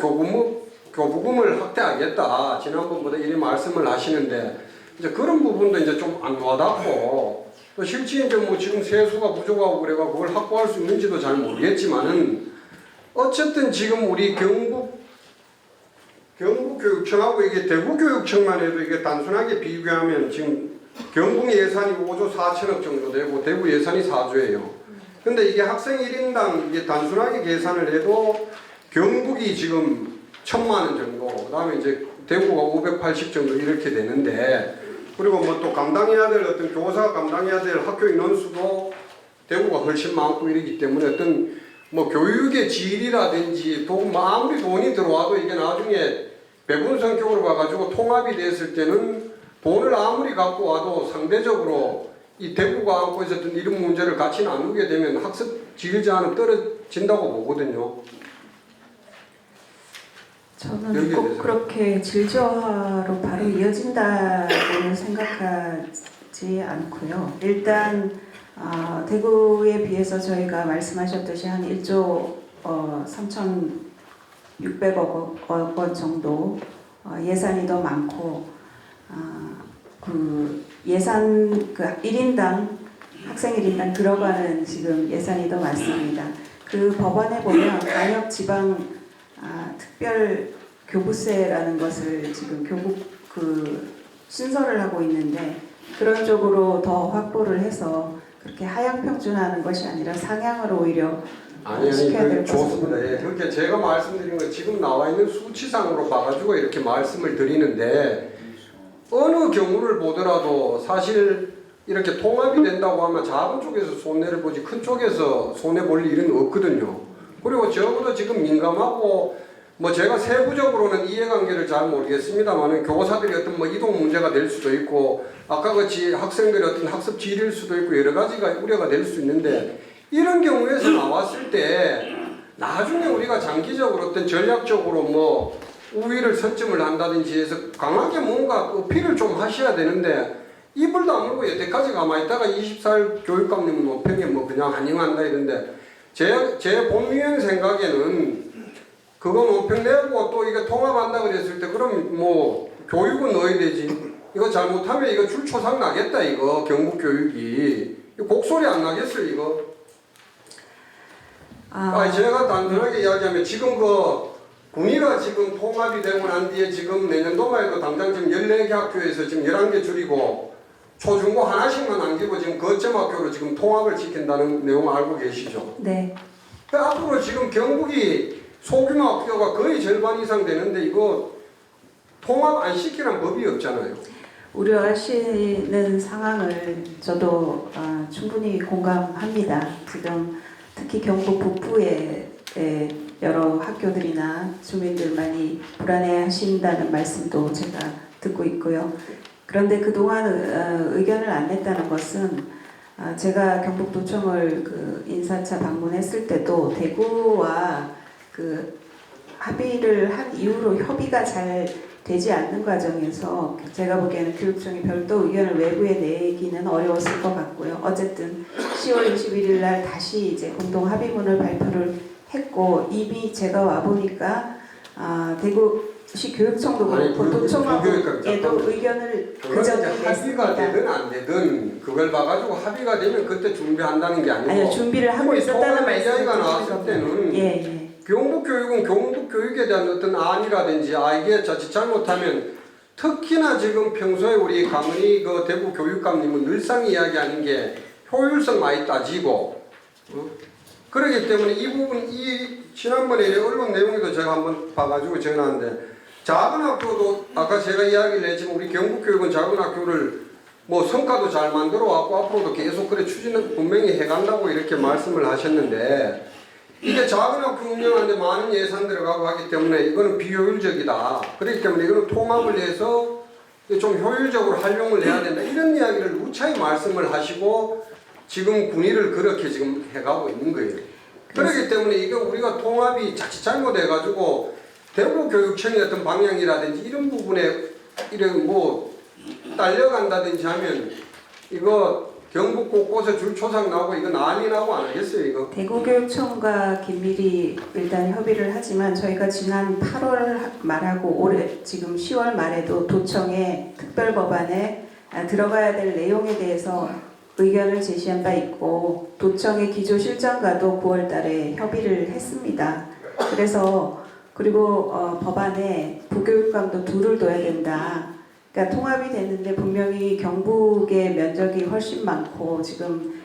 [SPEAKER 13] 교부금을 확대하겠다 지난번보다 이리 말씀을 하시는데 이제 그런 부분도 이제 좀 안 와닿고 또 실제 이제 뭐 지금 세수가 부족하고 그래가 그걸 확보할 수 있는지도 잘 모르겠지만은 어쨌든 지금 우리 경북교육청하고 이게 대구교육청만 해도 이게 단순하게 비교하면 지금 경북 예산이 5조 4천억 정도 되고 대구 예산이 4조예요. 근데 이게 학생 1인당 이게 단순하게 계산을 해도 경북이 지금 1,000만 원 정도, 그다음에 이제 대구가 580 정도 이렇게 되는데 그리고 뭐 또 감당해야 될 어떤 교사가 감당해야 될 학교 인원수도 대구가 훨씬 많고 이러기 때문에 어떤 뭐 교육의 질이라든지 또 아무리 돈이 들어와도 이게 나중에 배분 성격으로 가가지고 통합이 됐을 때는 돈을 아무리 갖고 와도 상대적으로 이 대구가 안고 있었던 이런 문제를 같이 나누게 되면 학습 질 제한은 떨어진다고 보거든요.
[SPEAKER 10] 저는 꼭 그렇게 질저하로 바로 이어진다고는 생각하지 않고요. 일단 대구에 비해서 저희가 말씀하셨듯이 한 1조 3,600억 원 정도 예산이 더 많고 그 예산 그 1인당 학생 1인당 들어가는 지금 예산이 더 많습니다. 그 법안에 보면 광역 지방 특별 교부세라는 것을 지금 교국 그 신설을 하고 있는데 그런 쪽으로 더 확보를 해서 그렇게 하향 평준하는 것이 아니라 상향으로 오히려 시켜야 될 것으로
[SPEAKER 13] 좋습니다. 예, 그렇게 제가 말씀드린 건 지금 나와 있는 수치상으로 봐가지고 이렇게 말씀을 드리는데 어느 경우를 보더라도 사실 이렇게 통합이 된다고 하면 작은 쪽에서 손해를 보지 큰 쪽에서 손해 볼 일은 없거든요. 그리고 적어도 지금 민감하고 뭐 제가 세부적으로는 이해관계를 잘 모르겠습니다만은 교사들이 어떤 뭐 이동 문제가 될 수도 있고 아까 같이 학생들이 어떤 학습 질일 수도 있고 여러 가지가 우려가 될 수 있는데 이런 경우에서 나왔을 때 나중에 우리가 장기적으로 어떤 전략적으로 뭐 우위를 선점을 한다든지 해서 강하게 뭔가 어필을 좀 하셔야 되는데 입을 다물고 여태까지 가만히 있다가 24일 교육감님은 노평에 뭐 그냥 환영한다 이런데 제 본위원 생각에는 그거 노평 내고 또 이거 통합한다 그랬을 때 그럼 뭐 교육은 넣어야 되지. 이거 잘못하면 이거 줄초상 나겠다 이거 경북 교육이 곡소리 안 나겠어요 이거. 제가 단순하게 이야기하면 지금 그 군의가 지금 통합이 되고 난 뒤에 지금 내년도만 해도 당장 지금 14개 학교에서 지금 11개 줄이고 초중고 하나씩만 남기고 지금 거점 학교로 지금 통합을 시킨다는 내용 알고 계시죠?
[SPEAKER 10] 네.
[SPEAKER 13] 앞으로 지금 경북이 소규모 학교가 거의 절반 이상 되는데 이거 통합 안 시키는 법이 없잖아요.
[SPEAKER 10] 우려하시는 상황을 저도 충분히 공감합니다. 지금 특히 경북 북부의 여러 학교들이나 주민들 많이 불안해하신다는 말씀도 제가 듣고 있고요. 그런데 그동안 의견을 안 냈다는 것은 제가 경북도청을 그 인사차 방문했을 때도 대구와 그 합의를 한 이후로 협의가 잘 되지 않는 과정에서 제가 보기에는 교육청이 별도 의견을 외부에 내기는 어려웠을 것 같고요. 어쨌든 10월 21일 날 다시 이제 공동 합의문을 발표를 했고 이미 제가 와 보니까 대구시 교육청도 그렇고 도청하고에도 의견을 그 전에
[SPEAKER 13] 합의가 되든 안 되든 그걸 봐가지고 합의가 되면 그때 준비한다는 게 아니고
[SPEAKER 10] 아니요 준비를 하고 있었다는
[SPEAKER 13] 말씀이가 나왔을 때는 경북교육은 경북교육에 대한 어떤 안이라든지 이게 자칫 잘못하면 특히나 지금 평소에 우리 강은희 그 대구 교육감님은 늘상 이야기하는 게 효율성 많이 따지고 그러기 때문에 이 부분 지난번에 언론 내용에도 제가 한번 봐가지고 전화하는데 작은 학교도 아까 제가 이야기를 했지만 우리 경북교육은 작은 학교를 뭐 성과도 잘 만들어 왔고 앞으로도 계속 그래 추진은 분명히 해간다고 이렇게 말씀을 하셨는데 이게 작은 학교 운영하는데 많은 예산 들어가고 하기 때문에 이거는 비효율적이다. 그렇기 때문에 이거는 통합을 해서 좀 효율적으로 활용을 해야 된다. 이런 이야기를 무차히 말씀을 하시고 지금 군의를 그렇게 지금 해가고 있는 거예요. 그렇기 때문에 이거 우리가 통합이 자칫 잘못해가지고 대구교육청의 어떤 방향이라든지 이런 부분에 이런 뭐 딸려간다든지 하면 이거 경북 곳곳에 줄 초상 나고 이거 난리 나고 안 하겠어요 이거.
[SPEAKER 10] 대구교육청과 긴밀히 일단 협의를 하지만 저희가 지난 8월 말하고 올해 지금 10월 말에도 도청의 특별법안에 들어가야 될 내용에 대해서 의견을 제시한 바 있고 도청의 기조실장과도 9월 달에 협의를 했습니다. 그래서 그리고 법안에 부교육감도 둘을 둬야 된다. 그러니까 통합이 됐는데 분명히 경북의 면적이 훨씬 많고 지금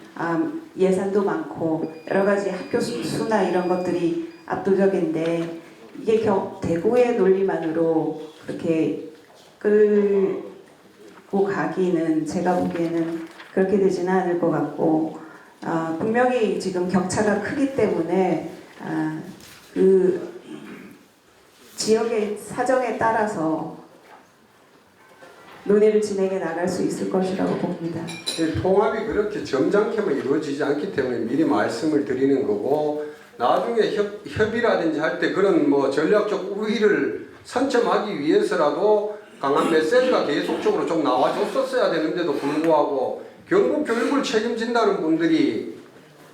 [SPEAKER 10] 예산도 많고 여러 가지 학교 수나 이런 것들이 압도적인데 이게 대구의 논리만으로 그렇게 끌고 가기는 제가 보기에는 그렇게 되지는 않을 것 같고 분명히 지금 격차가 크기 때문에 그 지역의 사정에 따라서 논의를 진행해 나갈 수 있을 것이라고 봅니다.
[SPEAKER 13] 통합이 그렇게 점잖게만 이루어지지 않기 때문에 미리 말씀을 드리는 거고 나중에 협의라든지 할 때 그런 뭐 전략적 우위를 선점하기 위해서라도 강한 메시지가 계속적으로 좀 나와줬었어야 되는데도 불구하고 경북 교육을 책임진다는 분들이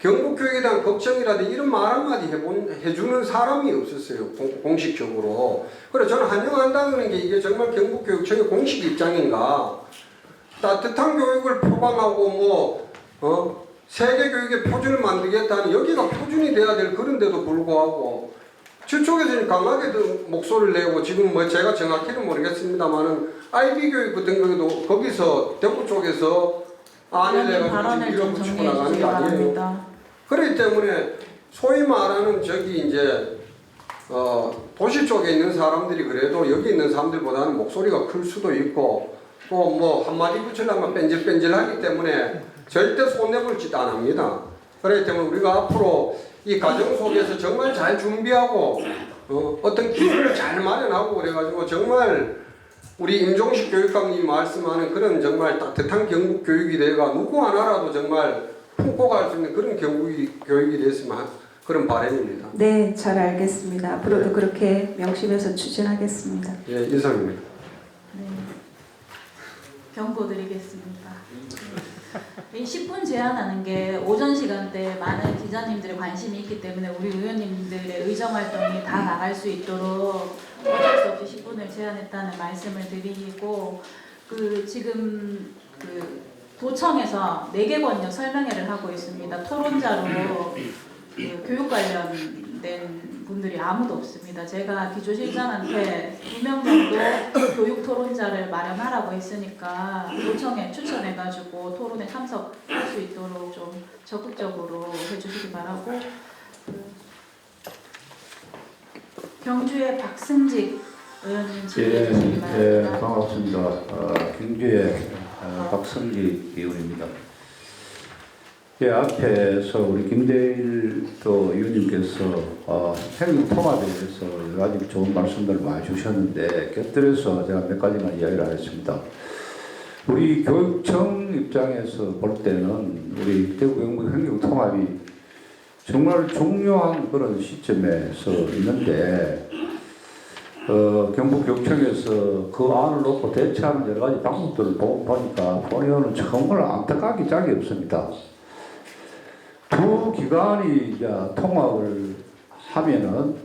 [SPEAKER 13] 경북 교육에 대한 걱정이라든지 이런 말 한마디 해주는 사람이 없었어요. 공식적으로. 그래서 저는 환영한다는 게 이게 정말 경북 교육청의 공식 입장인가. 따뜻한 교육을 표방하고 세계 교육의 표준을 만들겠다는 여기가 표준이 돼야 될 그런데도 불구하고 저쪽에서는 강하게 목소리를 내고 지금 뭐 제가 정확히는 모르겠습니다만은 IB 교육 같은 경우도 거기서 대구 쪽에서 안을 내가지고 밀어붙이고 나가는 게 아니에요. 그렇기 때문에 소위 말하는 저기 이제 도시 쪽에 있는 사람들이 그래도 여기 있는 사람들보다는 목소리가 클 수도 있고 또 뭐 한마디 붙이려면 뺀질뺀질하기 때문에 절대 손해볼 짓 안 합니다. 그렇기 때문에 우리가 앞으로 이 과정 속에서 정말 잘 준비하고 어떤 기술을 잘 마련하고 그래가지고 정말 우리 임종식 교육감님이 말씀하는 그런 정말 따뜻한 경북 교육이 돼가 누구 하나라도 정말 품고 갈 수 있는 그런 교육이 됐으면 그런 바람입니다.
[SPEAKER 10] 네, 잘 알겠습니다. 앞으로도 그렇게 명심해서 추진하겠습니다.
[SPEAKER 13] 예, 이상입니다.
[SPEAKER 3] 네. 경고드리겠습니다. 이 10분 제한하는 게 오전 시간대에 많은 기자님들의 관심이 있기 때문에 우리 의원님들의 의정 활동이 다 나갈 수 있도록 어쩔 수 없이 10분을 제한했다는 말씀을 드리고 지금 도청에서 4개 권역 설명회를 하고 있습니다. 토론자로 교육 관련된 분들이 아무도 없습니다. 제가 기조실장한테 2명 정도 교육 토론자를 마련하라고 했으니까 도청에 추천해가지고 토론에 참석할 수 있도록 좀 적극적으로 해주시기 바라고 경주의 박승직 의원님 질의해 주시기 바랍니다.
[SPEAKER 15] 반갑습니다. 경주의 박승직 의원입니다. 앞에서 우리 김대일 의원님께서 행정 통합에 대해서 여러 가지 좋은 말씀들을 많이 주셨는데 곁들여서 제가 몇 가지만 이야기를 하겠습니다. 우리 교육청 입장에서 볼 때는 우리 대구 경북 행정 통합이 정말 중요한 그런 시점에서 있는데 경북교육청에서 그 안을 놓고 대처하는 여러 가지 방법들을 보니까 본의원은 정말 안타깝게 짝이 없습니다. 두 기관이 이제 통합을 하면은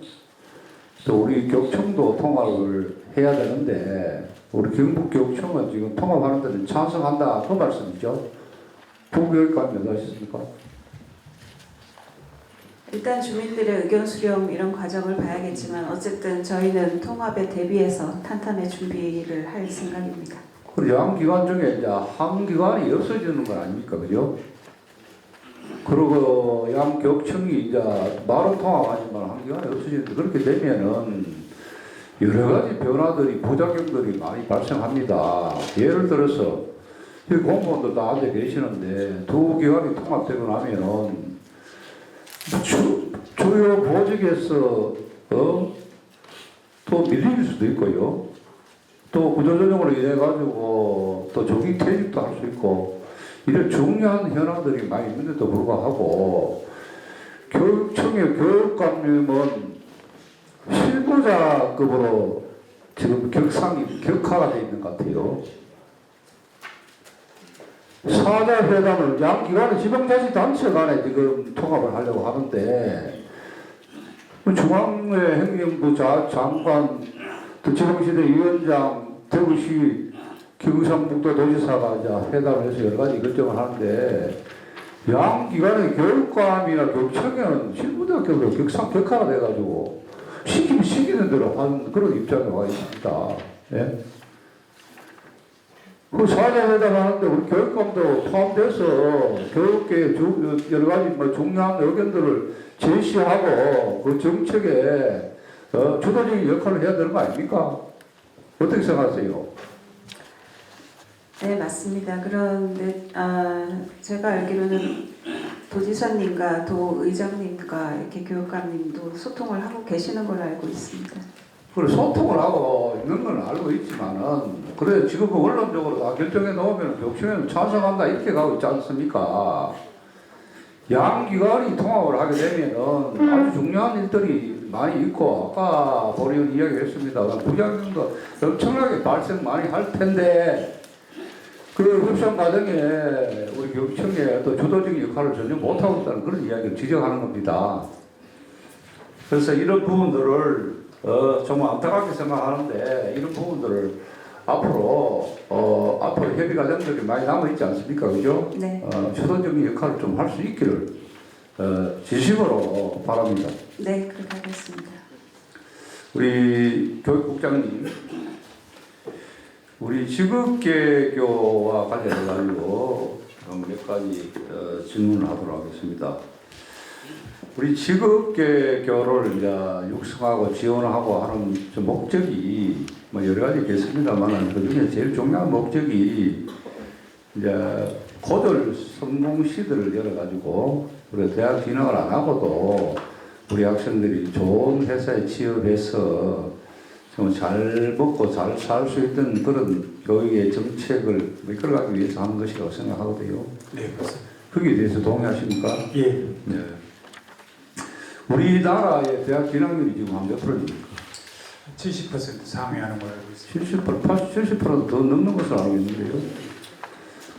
[SPEAKER 15] 또 우리 교육청도 통합을 해야 되는데 우리 경북교육청은 지금 통합하는 데는 찬성한다 그 말씀이죠. 부교육감이 어떠셨습니까?
[SPEAKER 4] 일단 주민들의 의견 수렴 이런 과정을 봐야겠지만 어쨌든 저희는 통합에 대비해서 탄탄히 준비를 할 생각입니다.
[SPEAKER 15] 그리고 양 기관 중에 이제 한 기관이 없어지는 건 아닙니까, 그죠? 그리고 양 격청이 이제 말은 통합하지만 한 기관이 없어지는데 그렇게 되면은 여러 가지 변화들이 부작용들이 많이 발생합니다. 예를 들어서 이 공무원들 다 앉아 계시는데 두 기관이 통합되고 나면은 주요 보직에서 또 밀릴 수도 있고요. 또 구조조정으로 인해 가지고 또 조기 퇴직도 할 수 있고 이런 중요한 현안들이 많이 있는데도 불구하고 교육청의 교육감님은 실무자급으로 지금 격하가 되어 있는 것 같아요. 사자회담을 양 기관의 지방자치단체 간에 지금 통합을 하려고 하는데 중앙회 행정부 장관, 또 지방시대 위원장, 대구시 경상북도 도지사가 이제 회담을 해서 여러 가지 결정을 하는데 양 기관의 교육감이나 교육청에는 실무자격으로 격하가 돼가지고 시키면 시키는 대로 하는 그런 입장에 와 있습니다. 예? 그 사자회담 하는데 우리 교육감도 포함돼서 교육계 여러 가지 뭐 중요한 의견들을 제시하고 그 정책에 주도적인 역할을 해야 되는 거 아닙니까? 어떻게 생각하세요?
[SPEAKER 4] 네, 맞습니다. 그런데 제가 알기로는 도지사님과 도의장님과 이렇게 교육감님도 소통을 하고 계시는 걸로 알고 있습니다.
[SPEAKER 15] 그래 소통을 하고 있는 건 알고 있지만은 그래 지금 원론적으로 다 결정해 놓으면 교육청에는 찬성한다 이렇게 가고 있지 않습니까? 양 기관이 통합을 하게 되면은 아주 중요한 일들이 많이 있고 아까 보리원 이야기했습니다. 부작용도 엄청나게 발생 많이 할 텐데 그 협상 과정에 우리 교육청에 또 주도적인 역할을 전혀 못하고 있다는 그런 이야기를 지적하는 겁니다. 그래서 이런 부분들을 정말 안타깝게 생각하는데 이런 부분들을 앞으로 협의 과정들이 많이 남아있지 않습니까? 그죠?
[SPEAKER 4] 네.
[SPEAKER 15] 주도적인 역할을 좀 할 수 있기를 진심으로 바랍니다.
[SPEAKER 4] 네, 그렇게 하겠습니다.
[SPEAKER 15] 우리 교육국장님, 우리 직업계교와 관련해가지고 몇 가지 질문을 하도록 하겠습니다. 우리 직업계교를 이제 육성하고 지원하고 하는 목적이 뭐 여러 가지 있겠습니다만 그 중에 제일 중요한 목적이 이제 고졸 성공 시대를 열어가지고 우리 대학 진학을 안 하고도 우리 학생들이 좋은 회사에 취업해서 좀 잘 먹고 잘 살 수 있는 그런 교육의 정책을 이끌어가기 위해서 하는 것이라고 생각하거든요.
[SPEAKER 11] 네, 맞습니다.
[SPEAKER 15] 거기에 대해서 동의하십니까?
[SPEAKER 11] 예.
[SPEAKER 15] 네. 우리나라의 대학 진학률이 지금 한 몇 프로입니까?
[SPEAKER 11] 70% 상회하는 걸로 알고 있습니다.
[SPEAKER 15] 70%, 80, 70%도 더 넘는 것으로 알고 있는데요.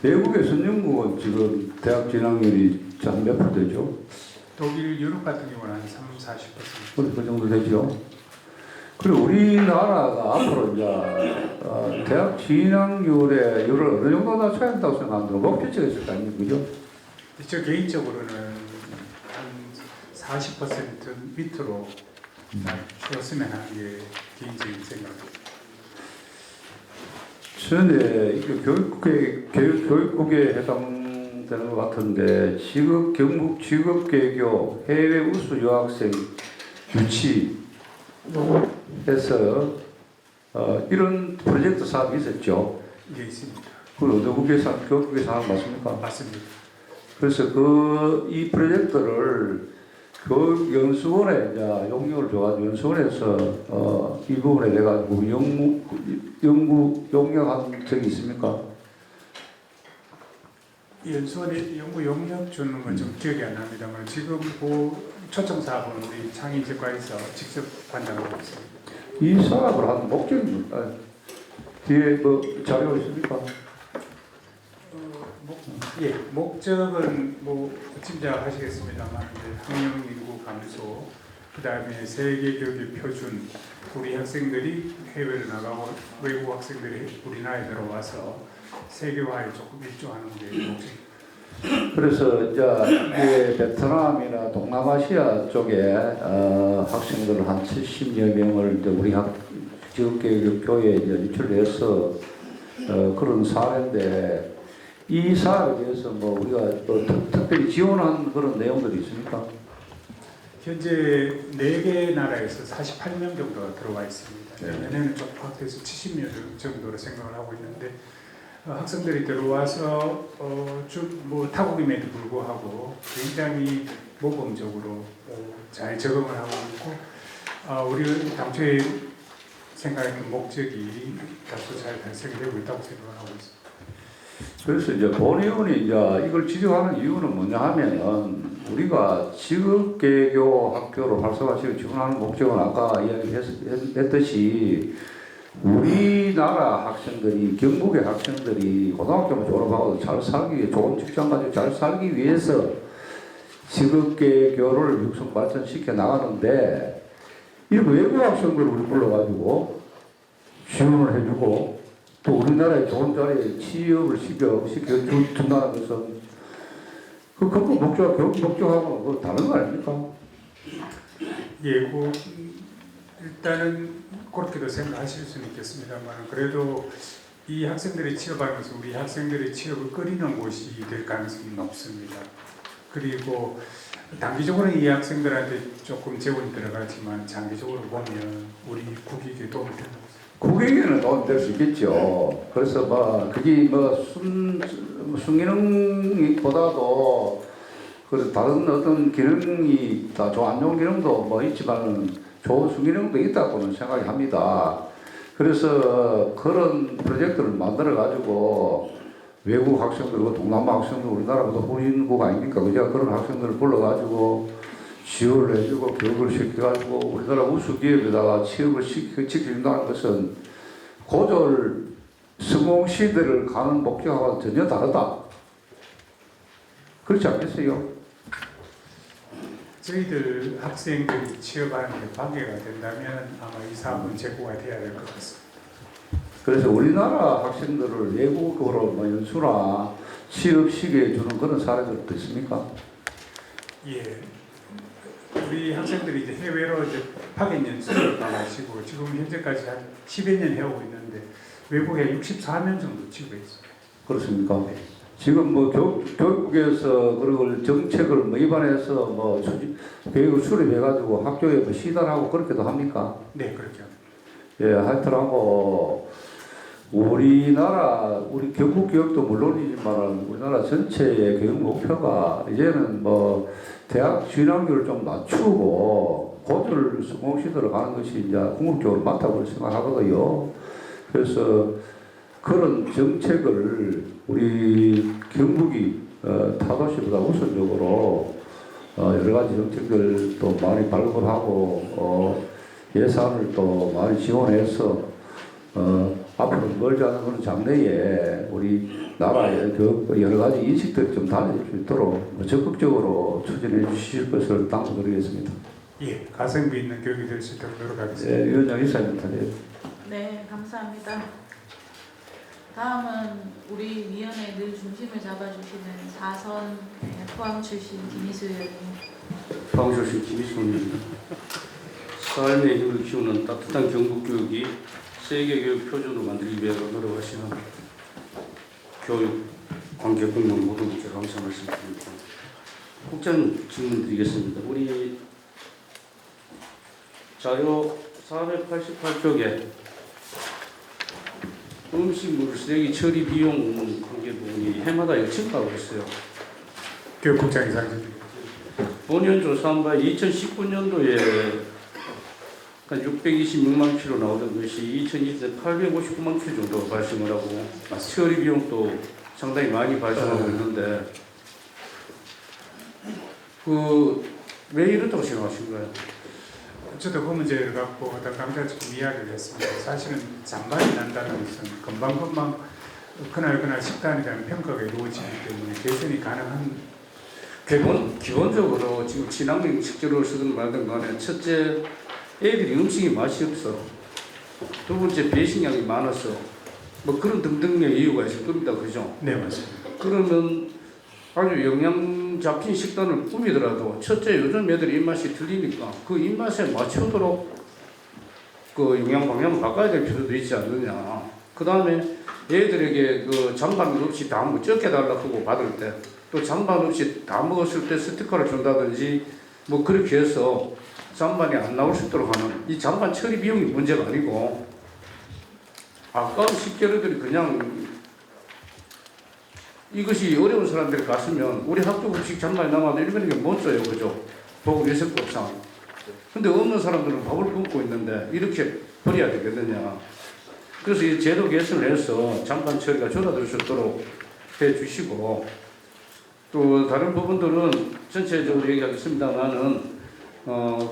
[SPEAKER 15] 외국의 선진국은 지금 대학 진학률이 한 몇 프로 되죠?
[SPEAKER 11] 독일, 유럽 같은 경우는 한 30, 40%.
[SPEAKER 15] 그 정도 되죠. 그리고 우리나라가 앞으로 이제 대학 진학률에 어느 정도 낮춰야 한다고 생각하는데 목표치가 있을 거 아닙니까? 그죠?
[SPEAKER 11] 저 개인적으로는 한 40% 밑으로 줄었으면 하는 게 개인적인 생각입니다.
[SPEAKER 15] 전에 이게 교육국에 해당되는 것 같은데 경북 직업계교 해외 우수 여학생 유치해서 이런 프로젝트 사업이 있었죠.
[SPEAKER 11] 예, 있습니다.
[SPEAKER 15] 그걸 어느 국에서 교육국에서 하는 거 맞습니까?
[SPEAKER 11] 맞습니다.
[SPEAKER 15] 그래서 이 프로젝트를 교육연수원에 이제 용역을 줘가지고 연수원에서 이 부분에 내가 연구 용역한 적이 있습니까?
[SPEAKER 11] 연수원에 연구 용역 주는 건 좀 기억이 안 납니다만 지금 그 초청 사업은 우리 창의제과에서 직접 관장하고 있습니다.
[SPEAKER 15] 이 사업을 하는 목적이 뭡니까? 뒤에 뭐 자료 있습니까?
[SPEAKER 11] 예, 목적은 뭐 짐작하시겠습니다만 학령 인구 감소, 그 다음에 세계 교육의 표준, 우리 학생들이 해외로 나가고 외국 학생들이 우리나라에 들어와서 세계화에 조금 일조하는 게 목적입니다.
[SPEAKER 15] 그래서 이제 이게 베트남이나 동남아시아 쪽에 학생들 한 70여 명을 이제 우리 지역교육교에 이제 유출해서 그런 사례인데 이 사업에 대해서 뭐 우리가 또 특별히 지원한 그런 내용들이 있습니까?
[SPEAKER 11] 현재 4개 나라에서 48명 정도가 들어와 있습니다. 내년에는 좀 확대해서 70명 정도로 생각을 하고 있는데 학생들이 들어와서 뭐 타국임에도 불구하고 굉장히 모범적으로 잘 적응을 하고 있고 우리 당초에 생각했던 목적이 다소 잘 달성되고 있다고 생각을 하고 있습니다.
[SPEAKER 15] 그래서 이제 본 의원이 이제 이걸 지적하는 이유는 뭐냐 하면은 우리가 지급개교 학교로 활성화시키고 지원하는 목적은 아까 이야기했듯이 우리나라 학생들이 경북의 학생들이 고등학교만 졸업하고 잘 살기 위해 좋은 직장 가지고 잘 살기 위해서 지급개교를 육성 발전시켜 나가는데 이렇게 외국 학생들을 우리 불러가지고 지원을 해주고 또 우리나라에 좋은 자리에 취업을 시켜준다는 것은 그 근본 목적과 교육 목적하고 다른 거 아닙니까?
[SPEAKER 11] 예, 일단은 그렇게도 생각하실 수는 있겠습니다만 그래도 이 학생들이 취업하면서 우리 학생들의 취업을 끌이는 곳이 될 가능성이 높습니다. 그리고 단기적으로는 이 학생들한테 조금 재원이 들어가지만 장기적으로 보면 우리 국익에 도움이 된다고 생각합니다.
[SPEAKER 15] 국익에는 도움이 될 수 있겠죠. 그래서 그게 순기능보다도 그 다른 어떤 기능이 다 안 좋은 기능도 있지만은 좋은 순기능도 있다고는 생각이 합니다. 그래서 그런 프로젝트를 만들어 가지고 외국 학생들, 동남아 학생들 우리나라보다 후진국 아닙니까? 그죠? 그런 학생들을 불러가지고 지원을 해주고 교육을 시켜가지고 우리나라 우수 기업에다가 취업을 시켜준다는 것은 고졸 성공 시대를 가는 목적하고는 전혀 다르다. 그렇지 않겠어요?
[SPEAKER 11] 저희들 학생들이 취업하는 데 방해가 된다면 아마 이 사업은 재고가 돼야 될 것 같습니다.
[SPEAKER 15] 그래서 우리나라 학생들을 외국으로 연수나 취업시켜 주는 그런 사례들도 있습니까?
[SPEAKER 11] 예. 우리 학생들이 이제 해외로 이제 파견 연수를 가가지고 지금 현재까지 한 10여 년 해오고 있는데 외국에 64명 정도 지구에 있습니다.
[SPEAKER 15] 그렇습니까? 네. 지금 교육부에서 그걸 정책을 위반해서 교육을 수립해가지고 학교에 시달하고 그렇게도 합니까?
[SPEAKER 11] 네, 그렇게 합니다.
[SPEAKER 15] 예, 하여튼하고 우리 경북 교육도 물론이지만 우리나라 전체의 교육 목표가 이제는 대학 진학률을 좀 낮추고 고졸 성공 시대로 가는 것이 이제 궁극적으로 맞다고 생각하거든요. 그래서 그런 정책을 우리 경북이 타도시보다 우선적으로 여러 가지 정책들도 많이 발굴하고 예산을 또 많이 지원해서 앞으로 멀지 않은 그런 장래에 우리 나라의 여러 가지 인식들이 좀 달라질 수 있도록 적극적으로 추진해 주실 것을 당부드리겠습니다.
[SPEAKER 11] 예, 가성비 있는 교육이 될 수 있도록 노력하겠습니다.
[SPEAKER 15] 예, 위원장 이사입니다.
[SPEAKER 3] 네, 감사합니다. 다음은 우리 위원회 늘 중심을 잡아주시는 4선 포항 출신 김희수 의원님.
[SPEAKER 16] 포항 출신 김희수 의원입니다. 삶의 힘을 키우는 따뜻한 경북교육이 세계교육 표준으로 만들기 위해 노력하시는 교육 관계 공무원 모두께 감사 말씀드립니다. 국장 질문 드리겠습니다. 우리 자료 488쪽에 음식물 쓰레기 처리 비용 관계 부분이 해마다 증가하고 있어요.
[SPEAKER 11] 교육국장이 상정됩니다.
[SPEAKER 16] 본연 조사한 바 2019년도에 한 626만 kg 나오던 것이 2020년 859만 kg 정도 발생을 하고 처리 비용도 상당히 많이 발생하고 있는데 왜 이렇다고 생각하신 거예요?
[SPEAKER 11] 저도 그 문제를 갖고 어떤 강사 지금 이야기를 했습니다. 사실은 잔반이 난다는 것은 금방금방 그날 식단에 대한 평가가 이루어지기 때문에 개선이 가능한
[SPEAKER 16] 기본적으로 지금 친환경 식재료를 쓰든 말든 간에 첫째 애들이 음식이 맛이 없어. 두 번째 배식량이 많아서 그런 등등의 이유가 있을 겁니다. 그죠?
[SPEAKER 11] 네, 맞습니다.
[SPEAKER 16] 그러면 아주 영양 잡힌 식단을 꾸미더라도 첫째 요즘 애들 입맛이 틀리니까 그 입맛에 맞추도록 그 영양 방향을 바꿔야 될 필요도 있지 않느냐. 그 다음에 애들에게 그 잔반 없이 다 적게 달라고 하고 받을 때 또 잔반 없이 다 먹었을 때 스티커를 준다든지 뭐 그렇게 해서 잔반이 안 나올 수 있도록 하는 이 잔반 처리 비용이 문제가 아니고 아까운 식재료들이 그냥 이것이 어려운 사람들이 갔으면 우리 학교 급식 잔반이 남아도 일본에게 못 줘요. 그죠? 보건위생법상. 근데 없는 사람들은 밥을 굶고 있는데 이렇게 버려야 되겠느냐. 그래서 이 제도 개선을 해서 잔반 처리가 줄어들 수 있도록 해 주시고 또 다른 부분들은 전체적으로 얘기하겠습니다만은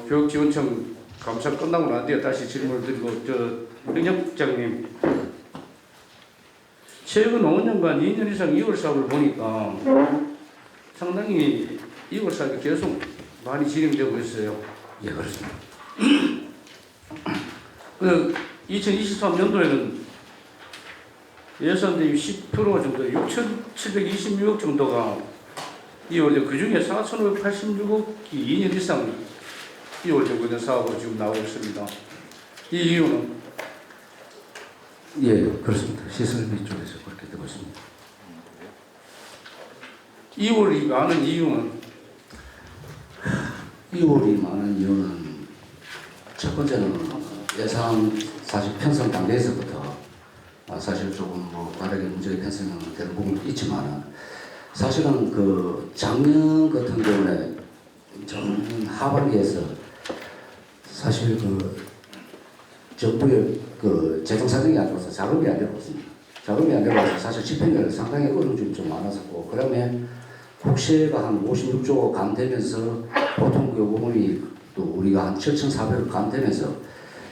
[SPEAKER 16] 교육지원청 감사 끝나고 난 뒤에 다시 질문을 드리고 영역장님 최근 5년간 2년 이상 2월 사업을 보니까 상당히 2월 사업이 계속 많이 진행되고 있어요.
[SPEAKER 1] 예, 그렇습니다.
[SPEAKER 16] 2023년도에는 예산 대비 10% 정도, 6,726억 정도가 2월에 그 중에 4,586억이 2년 이상 2월되고 있는 사업으로 지금 나오고 있습니다. 이 이유는?
[SPEAKER 1] 예, 그렇습니다. 시설비 쪽에서 그렇게 되고 있습니다.
[SPEAKER 16] 2월이 많은 이유는?
[SPEAKER 1] 2월이 많은 이유는 첫 번째는 예산 사실 편성 단계에서부터 사실 조금 뭐 다르게 문제가 편성되는 부분도 있지만 사실은 그 작년 같은 경우에 좀 하반기에서 사실 그 정부의 그 재정 사정이 안 좋아서 자금이 안 되고 있습니다. 자금이 안 되고 있어서 사실 집행을 상당히 어려운 점이 좀 많았었고 그다음에 국세가 한 56조 감되면서 보통 요금이 또 우리가 한 7,400억 감되면서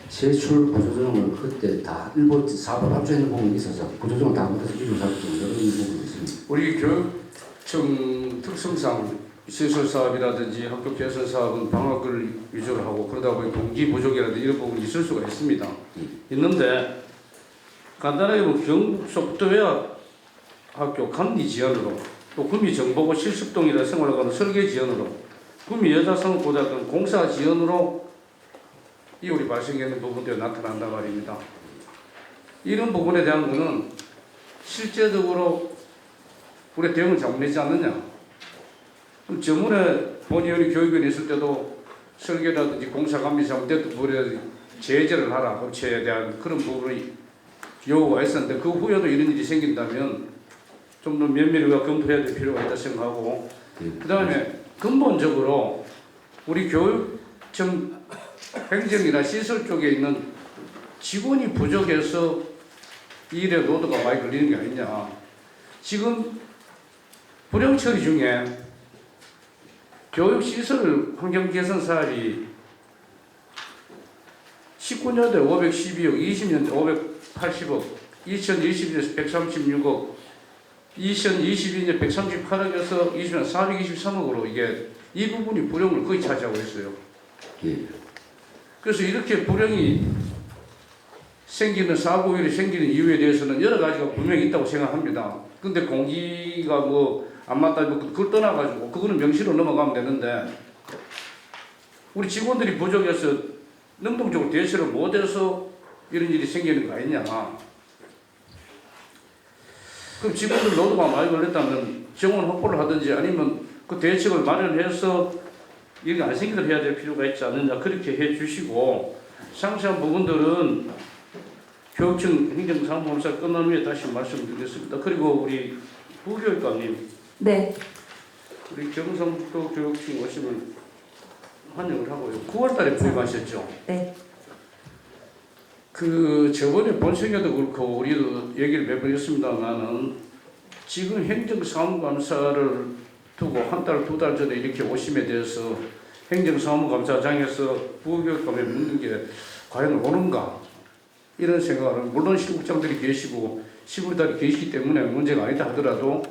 [SPEAKER 1] 세출 구조조정을 그때 다 일부 사업을 합주하는 부분이 있어서 구조조정을 다 못해서 이런 사업이 좀 어려운 부분이 있습니다.
[SPEAKER 16] 우리 교육청 특성상 시설 사업이라든지 학교 개선 사업은 방학을 위주로 하고 그러다 보니 동기 부족이라든지 이런 부분이 있을 수가 있습니다. 있는데 간단하게 보면 경북 소프트웨어 학교 감리 지원으로 또 구미 정보고 실습동이라 생활하는 설계 지원으로 구미 여자성고등학교 공사 지원으로 이율이 발생하는 부분들이 나타난단 말입니다. 이런 부분에 대한 것은 실제적으로 우리 대응을 잘못하지 않느냐. 그럼 저번에 본의원이 교육원에 있을 때도 설계라든지 공사 감리 잘못됐던 부분에 제재를 하라 업체에 대한 그런 부분이 요구가 있었는데 그 후에도 이런 일이 생긴다면 좀 더 면밀히 우리가 검토해야 될 필요가 있다 생각하고 그 다음에 근본적으로 우리 교육청 행정이나 시설 쪽에 있는 직원이 부족해서 이 일에 노드가 많이 걸리는 게 아니냐. 지금 불용 처리 중에 교육시설 환경 개선 사업이 19년도에 512억, 20년도에 580억, 2021년에 136억, 2022년 138억에서 20년 423억으로 이게 이 부분이 불용을 거의 차지하고 있어요.
[SPEAKER 1] 예.
[SPEAKER 16] 그래서 이렇게 불용이 생기는 사고율이 생기는 이유에 대해서는 여러 가지가 분명히 있다고 생각합니다. 근데 공기가 뭐 안 맞다 그걸 떠나가지고 그거는 명시로 넘어가면 되는데 우리 직원들이 부족해서 능동적으로 대처를 못해서 이런 일이 생기는 거 아니냐. 그럼 직원들 노동가 많이 걸렸다면 정원 확보를 하든지 아니면 그 대책을 마련해서 이게 안 생기도록 해야 될 필요가 있지 않느냐 그렇게 해 주시고 상세한 부분들은 교육청 행정사무검사 끝난 후에 다시 말씀드리겠습니다. 그리고 우리 부교육감님
[SPEAKER 12] 네.
[SPEAKER 16] 우리 경상북도 교육청 오심을 환영을 하고요. 9월달에 부임하셨죠?
[SPEAKER 12] 네.
[SPEAKER 16] 그 저번에 본청에도 그렇고 우리도 얘기를 몇 번 했습니다만은 지금 행정사무감사를 두고 한 달, 두 달 전에 이렇게 오심에 대해서 행정사무감사장에서 부교육감에 묻는 게 과연 오는가 이런 생각을 물론 시국장들이 계시고 시국장들이 계시기 때문에 문제가 아니다 하더라도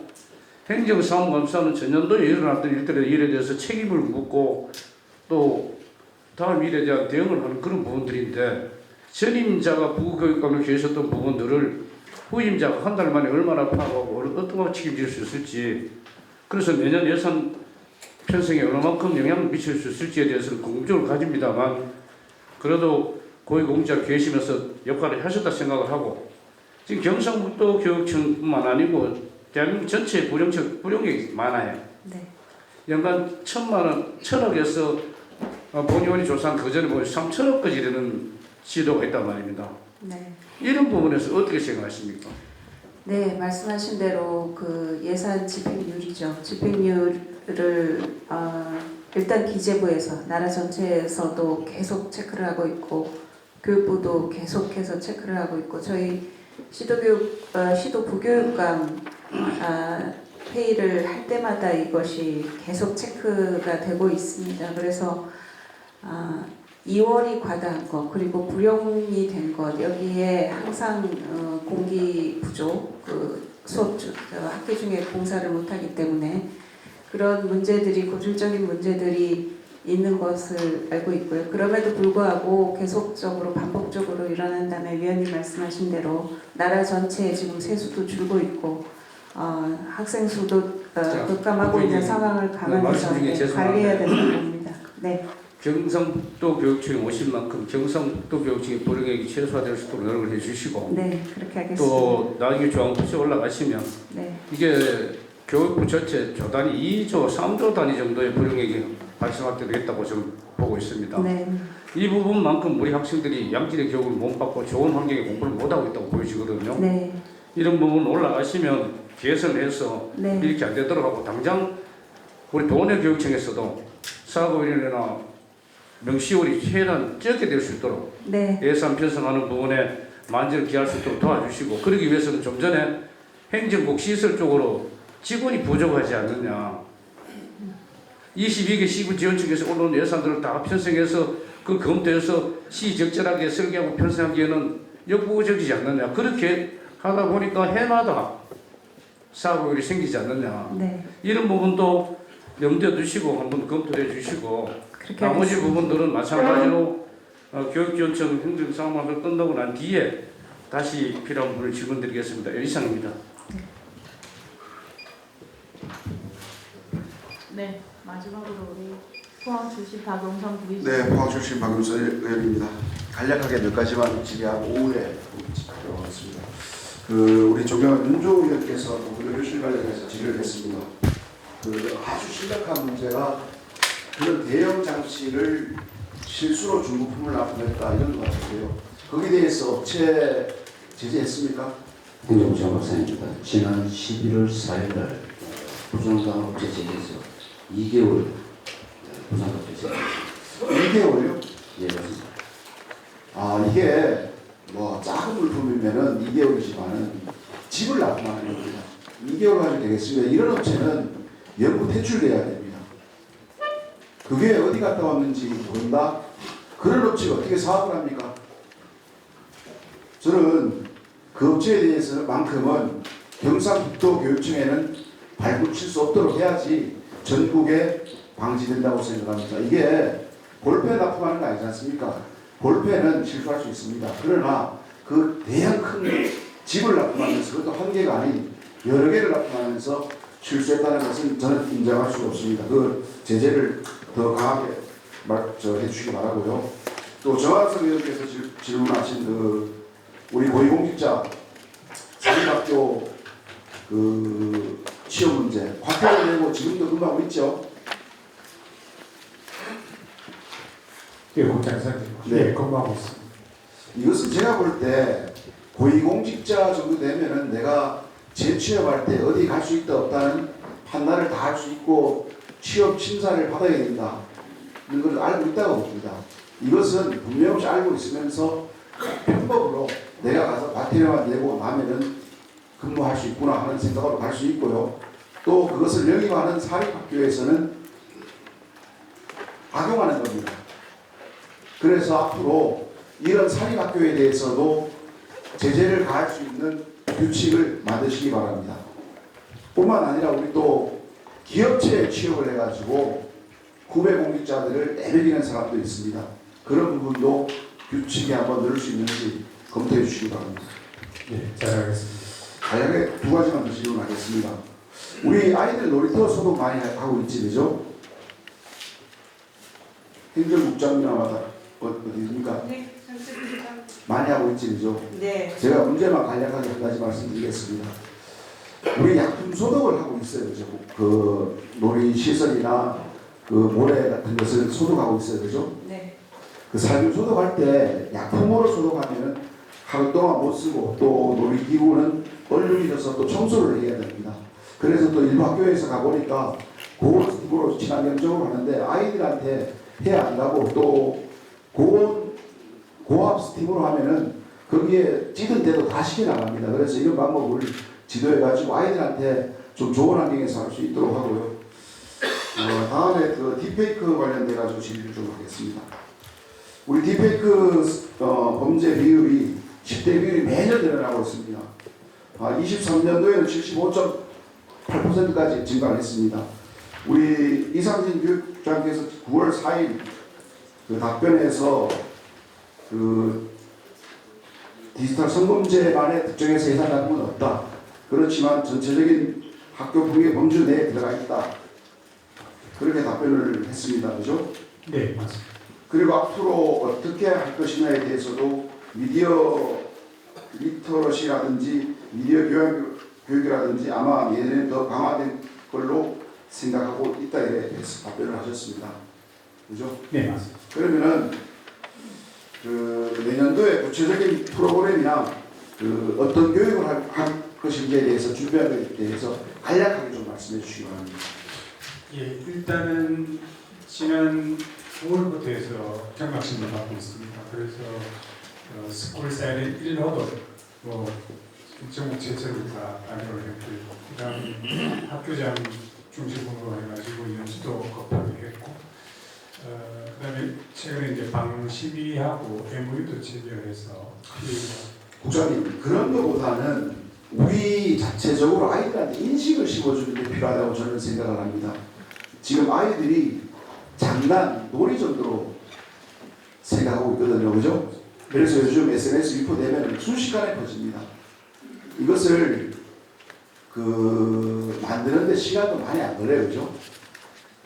[SPEAKER 16] 행정사무감사는 전년도에 일어났던 일들의 일에 대해서 책임을 묻고 또 다음 일에 대한 대응을 하는 그런 부분들인데 전임자가 부교육감을 계셨던 부분들을 후임자가 한 달 만에 얼마나 파악하고 어떤 거 책임질 수 있을지 그래서 매년 예산 편성에 얼마만큼 영향을 미칠 수 있을지에 대해서는 궁금증을 가집니다만 그래도 고위공직자 계시면서 역할을 하셨다 생각을 하고 지금 경상북도 교육청뿐만 아니고 대한민국 전체 부령이 많아요.
[SPEAKER 10] 네.
[SPEAKER 16] 연간 1,000억에서 본의원이 조사한 그전에 보면 3천억까지 이르는 지도가 있단 말입니다.
[SPEAKER 10] 네.
[SPEAKER 16] 이런 부분에서 어떻게 생각하십니까?
[SPEAKER 10] 네, 말씀하신 대로 그 예산 집행률이죠. 집행률을 일단 기재부에서 나라 전체에서도 계속 체크를 하고 있고 교육부도 계속해서 체크를 하고 있고 저희 시도 부교육감 회의를 할 때마다 이것이 계속 체크가 되고 있습니다. 그래서 2월이 과다한 것 그리고 불용이 된 것 여기에 항상 공기 부족 그 수업 학기 중에 공사를 못하기 때문에 그런 문제들이 고질적인 문제들이 있는 것을 알고 있고요. 그럼에도 불구하고 계속적으로 반복적으로 일어난다면 위원님 말씀하신 대로 나라 전체에 지금 세수도 줄고 있고 학생 수도 급감하고 있는 상황을 감안해서 관리해야 된다고 봅니다. 네.
[SPEAKER 16] 경상북도 교육청에 오신 만큼 경상북도 교육청의 불용액이 최소화될 수 있도록 노력을 해주시고
[SPEAKER 10] 네, 그렇게 하겠습니다.
[SPEAKER 16] 또 나중에 중앙부처 올라가시면
[SPEAKER 10] 네.
[SPEAKER 16] 이게 교육부 전체 조단위 2조, 3조 단위 정도의 불용액이 발생할 때도 있다고 저는 보고 있습니다.
[SPEAKER 10] 네.
[SPEAKER 16] 이 부분만큼 우리 학생들이 양질의 교육을 못 받고 좋은 환경에 공부를 못하고 있다고 보여지거든요.
[SPEAKER 10] 네.
[SPEAKER 16] 이런 부분 올라가시면 개선해서
[SPEAKER 10] 네.
[SPEAKER 16] 이렇게 안 되도록 하고 당장 우리 도내 교육청에서도 사고위원회나 명시월이 최대한 적게 될 수 있도록
[SPEAKER 10] 네.
[SPEAKER 16] 예산 편성하는 부분에 만전을 기할 수 있도록 도와주시고 그러기 위해서는 좀 전에 행정국 시설 쪽으로 직원이 부족하지 않느냐 22개 시군 지원청에서 올라온 예산들을 다 편성해서 그 검토해서 시적절하게 설계하고 편성하기에는 역부족이지 않느냐 그렇게 하다 보니까 해마다 사고율이 생기지 않느냐
[SPEAKER 10] 네.
[SPEAKER 16] 이런 부분도 염두에 두시고 한번 검토해 주시고 나머지
[SPEAKER 10] 하겠습니다.
[SPEAKER 16] 부분들은 마찬가지로 교육지원청 행정상황을 끝나고 난 뒤에 다시 필요한 부분을 질문드리겠습니다. 이상입니다.
[SPEAKER 3] 네, 마지막으로 우리 포항 출신 박용선 부의장.
[SPEAKER 17] 네, 포항 출신 박용선 의원입니다. 간략하게 몇 가지만 질의하고 오후에 들어가겠습니다. 우리 존경하는 윤조 의원께서 의료실 관련해서 질의를 했습니다. 아주 심각한 문제가 그런 대형 장치를 실수로 중부품을 납품했다 이런 것 같은데요. 거기에 대해서 업체 제재했습니까?
[SPEAKER 1] 행정부장 박사입니다. 지난 11월 4일날 부산강 업체 제재에서 2개월 부산강 업체 제재.
[SPEAKER 17] 2개월요?
[SPEAKER 1] 예, 맞습니다.
[SPEAKER 17] 이게 뭐 작은 물품이면은 2개월이지만은 집을 납품하는 겁니다. 2개월 가지고 되겠습니다. 이런 업체는 영구 퇴출돼야 됩니다. 그게 어디 갔다 왔는지 모른다? 그런 업체가 어떻게 사업을 합니까? 저는 그 업체에 대해서만큼은 경상북도 교육청에는 발붙일 수 없도록 해야지 전국에 방지된다고 생각합니다. 이게 볼펜 납품하는 거 아니지 않습니까? 볼펜은 실수할 수 있습니다. 그러나 그 대형 큰 집을 납품하면서 그것도 한 개가 아닌 여러 개를 납품하면서 실수했다는 것은 저는 인정할 수가 없습니다. 그 제재를 더 강하게 해주시기 바라고요. 또 정한석 의원께서 질문하신 우리 고위공직자 사립학교 취업 문제 과태료 내고 지금도 금방 있죠.
[SPEAKER 11] 예, 국장사님.
[SPEAKER 17] 네,
[SPEAKER 11] 건강하고 있습니다.
[SPEAKER 17] 이것은 제가 볼 때 고위공직자 정도 되면은 내가 재취업할 때 어디 갈 수 있다 없다는 판단을 다 할 수 있고 취업 심사를 받아야 된다. 이런 걸 알고 있다고 봅니다. 이것은 분명히 알고 있으면서 편법으로 내가 가서 과태료만 내고 나면은 근무할 수 있구나 하는 생각으로 갈 수 있고요. 또 그것을 영위하는 사립학교에서는 악용하는 겁니다. 그래서 앞으로 이런 사립학교에 대해서도 제재를 가할 수 있는 규칙을 만드시기 바랍니다. 뿐만 아니라 우리 또 기업체에 취업을 해가지고 구배 공직자들을 내버리는 사람도 있습니다. 그런 부분도 규칙에 한번 넣을 수 있는지 검토해 주시기 바랍니다.
[SPEAKER 11] 네, 잘 알겠습니다.
[SPEAKER 17] 간략하게 두 가지만 더 질문하겠습니다. 우리 아이들 놀이터 소독 많이 하고 있지, 그죠? 행정국장님마다 어디입니까?
[SPEAKER 12] 네,
[SPEAKER 17] 많이 하고 있지, 그죠?
[SPEAKER 12] 네.
[SPEAKER 17] 제가 문제만 간략하게 한 가지 말씀드리겠습니다. 우리 약품 소독을 하고 있어요, 그죠? 그 놀이시설이나 그 모래 같은 것을 소독하고 있어요, 그죠?
[SPEAKER 12] 네.
[SPEAKER 17] 그 살균 소독할 때 약품으로 소독하면 하루 동안 못 쓰고 또 놀이기구는 얼룩이 져서 또 청소를 해야 됩니다. 그래서 또 일부 학교에서 가보니까 고온 스팀으로 친환경적으로 하는데 아이들한테 해야 한다고 또 고압 스팀으로 하면은 거기에 찌든 데도 다 식게 나갑니다. 그래서 이런 방법을 지도해가지고 아이들한테 좀 좋은 환경에서 할 수 있도록 하고요. 다음에 그 딥페이크 관련돼가지고 질의를 좀 하겠습니다. 우리 딥페이크 범죄 비율이 10대 비율이 매년 늘어나고 있습니다. 23년도에는 75.8%까지 증가를 했습니다. 우리 이상진 교육장께서 9월 4일 그 답변에서 그 디지털 성범죄만의 특정해서 예상하는 건 없다. 그렇지만 전체적인 학교 폭력 범주 내에 들어가 있다. 그렇게 답변을 했습니다. 그죠?
[SPEAKER 11] 네, 맞습니다.
[SPEAKER 17] 그리고 앞으로 어떻게 할 것이냐에 대해서도 미디어 리터러시라든지 미디어 교육이라든지 아마 예전에 더 강화된 걸로 생각하고 있다에 대해서 답변을 하셨습니다. 그죠?
[SPEAKER 11] 네, 맞습니다.
[SPEAKER 17] 그러면은 그 내년도에 구체적인 프로그램이나 그 어떤 교육을 할 것인지에 대해서 준비하는 것에 대해서 간략하게 좀 말씀해 주시기 바랍니다.
[SPEAKER 11] 예, 일단은 지난 9월부터 해서 경각심을 받고 있습니다. 그래서 스쿨 사이렌 1호도 전국 최초로 다 안내를 했고요. 그 다음 학교장 중심으로 해가지고 연수도 급하게 했고, 그 다음에 최근에 이제 방 12하고 MOU도 체결해서
[SPEAKER 17] 국장님, 그런 것보다는 우리 자체적으로 아이들한테 인식을 심어주는 게 필요하다고 저는 생각을 합니다. 지금 아이들이 장난, 놀이 정도로 생각하고 있거든요. 그죠? 그래서 요즘 SNS 유포되면 순식간에 퍼집니다. 이것을 만드는데 시간도 많이 안 걸려요. 그죠?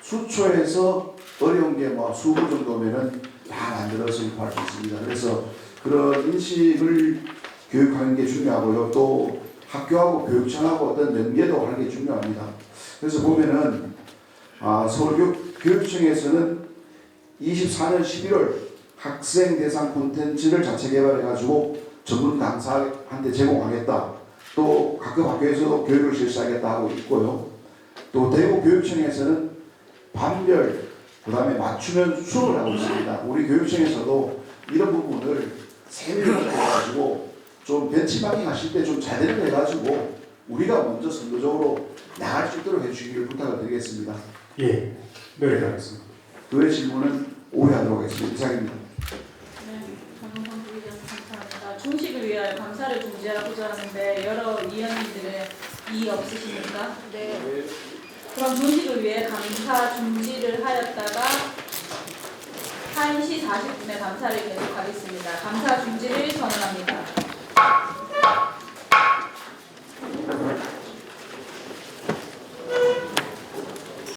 [SPEAKER 17] 수초에서 어려운 게 뭐 수분 정도면은 다 만들어서 유포할 수 있습니다. 그래서 그런 인식을 교육하는 게 중요하고요. 또 학교하고 교육청하고 어떤 연계도 하는 게 중요합니다. 그래서 보면은 서울교육청에서는 24년 11월 학생 대상 콘텐츠를 자체 개발해가지고 전문 강사한테 제공하겠다. 또 각급 학교에서도 교육을 실시하겠다 하고 있고요. 또 대구교육청에서는 반별, 그 다음에 맞춤형 수업을 하고 있습니다. 우리 교육청에서도 이런 부분을 세밀하게 해가지고 좀 벤치마킹 하실 때 좀 제대로 해가지고 우리가 먼저 선도적으로 나갈 수 있도록 해주시기를 부탁을 드리겠습니다.
[SPEAKER 11] 예, 노력하겠습니다.
[SPEAKER 17] 그의 질문은 오해하도록 하겠습니다. 이상입니다.
[SPEAKER 3] 네, 강동선 부의장 감사합니다. 중식을 위하여 감사를 중지하고자 하는데 여러 위원님들의 이의 없으십니까?
[SPEAKER 12] 네.
[SPEAKER 3] 그럼 중식을 위해 감사 중지를 하였다가 1시 40분에 감사를 계속하겠습니다. 감사 중지를 선언합니다.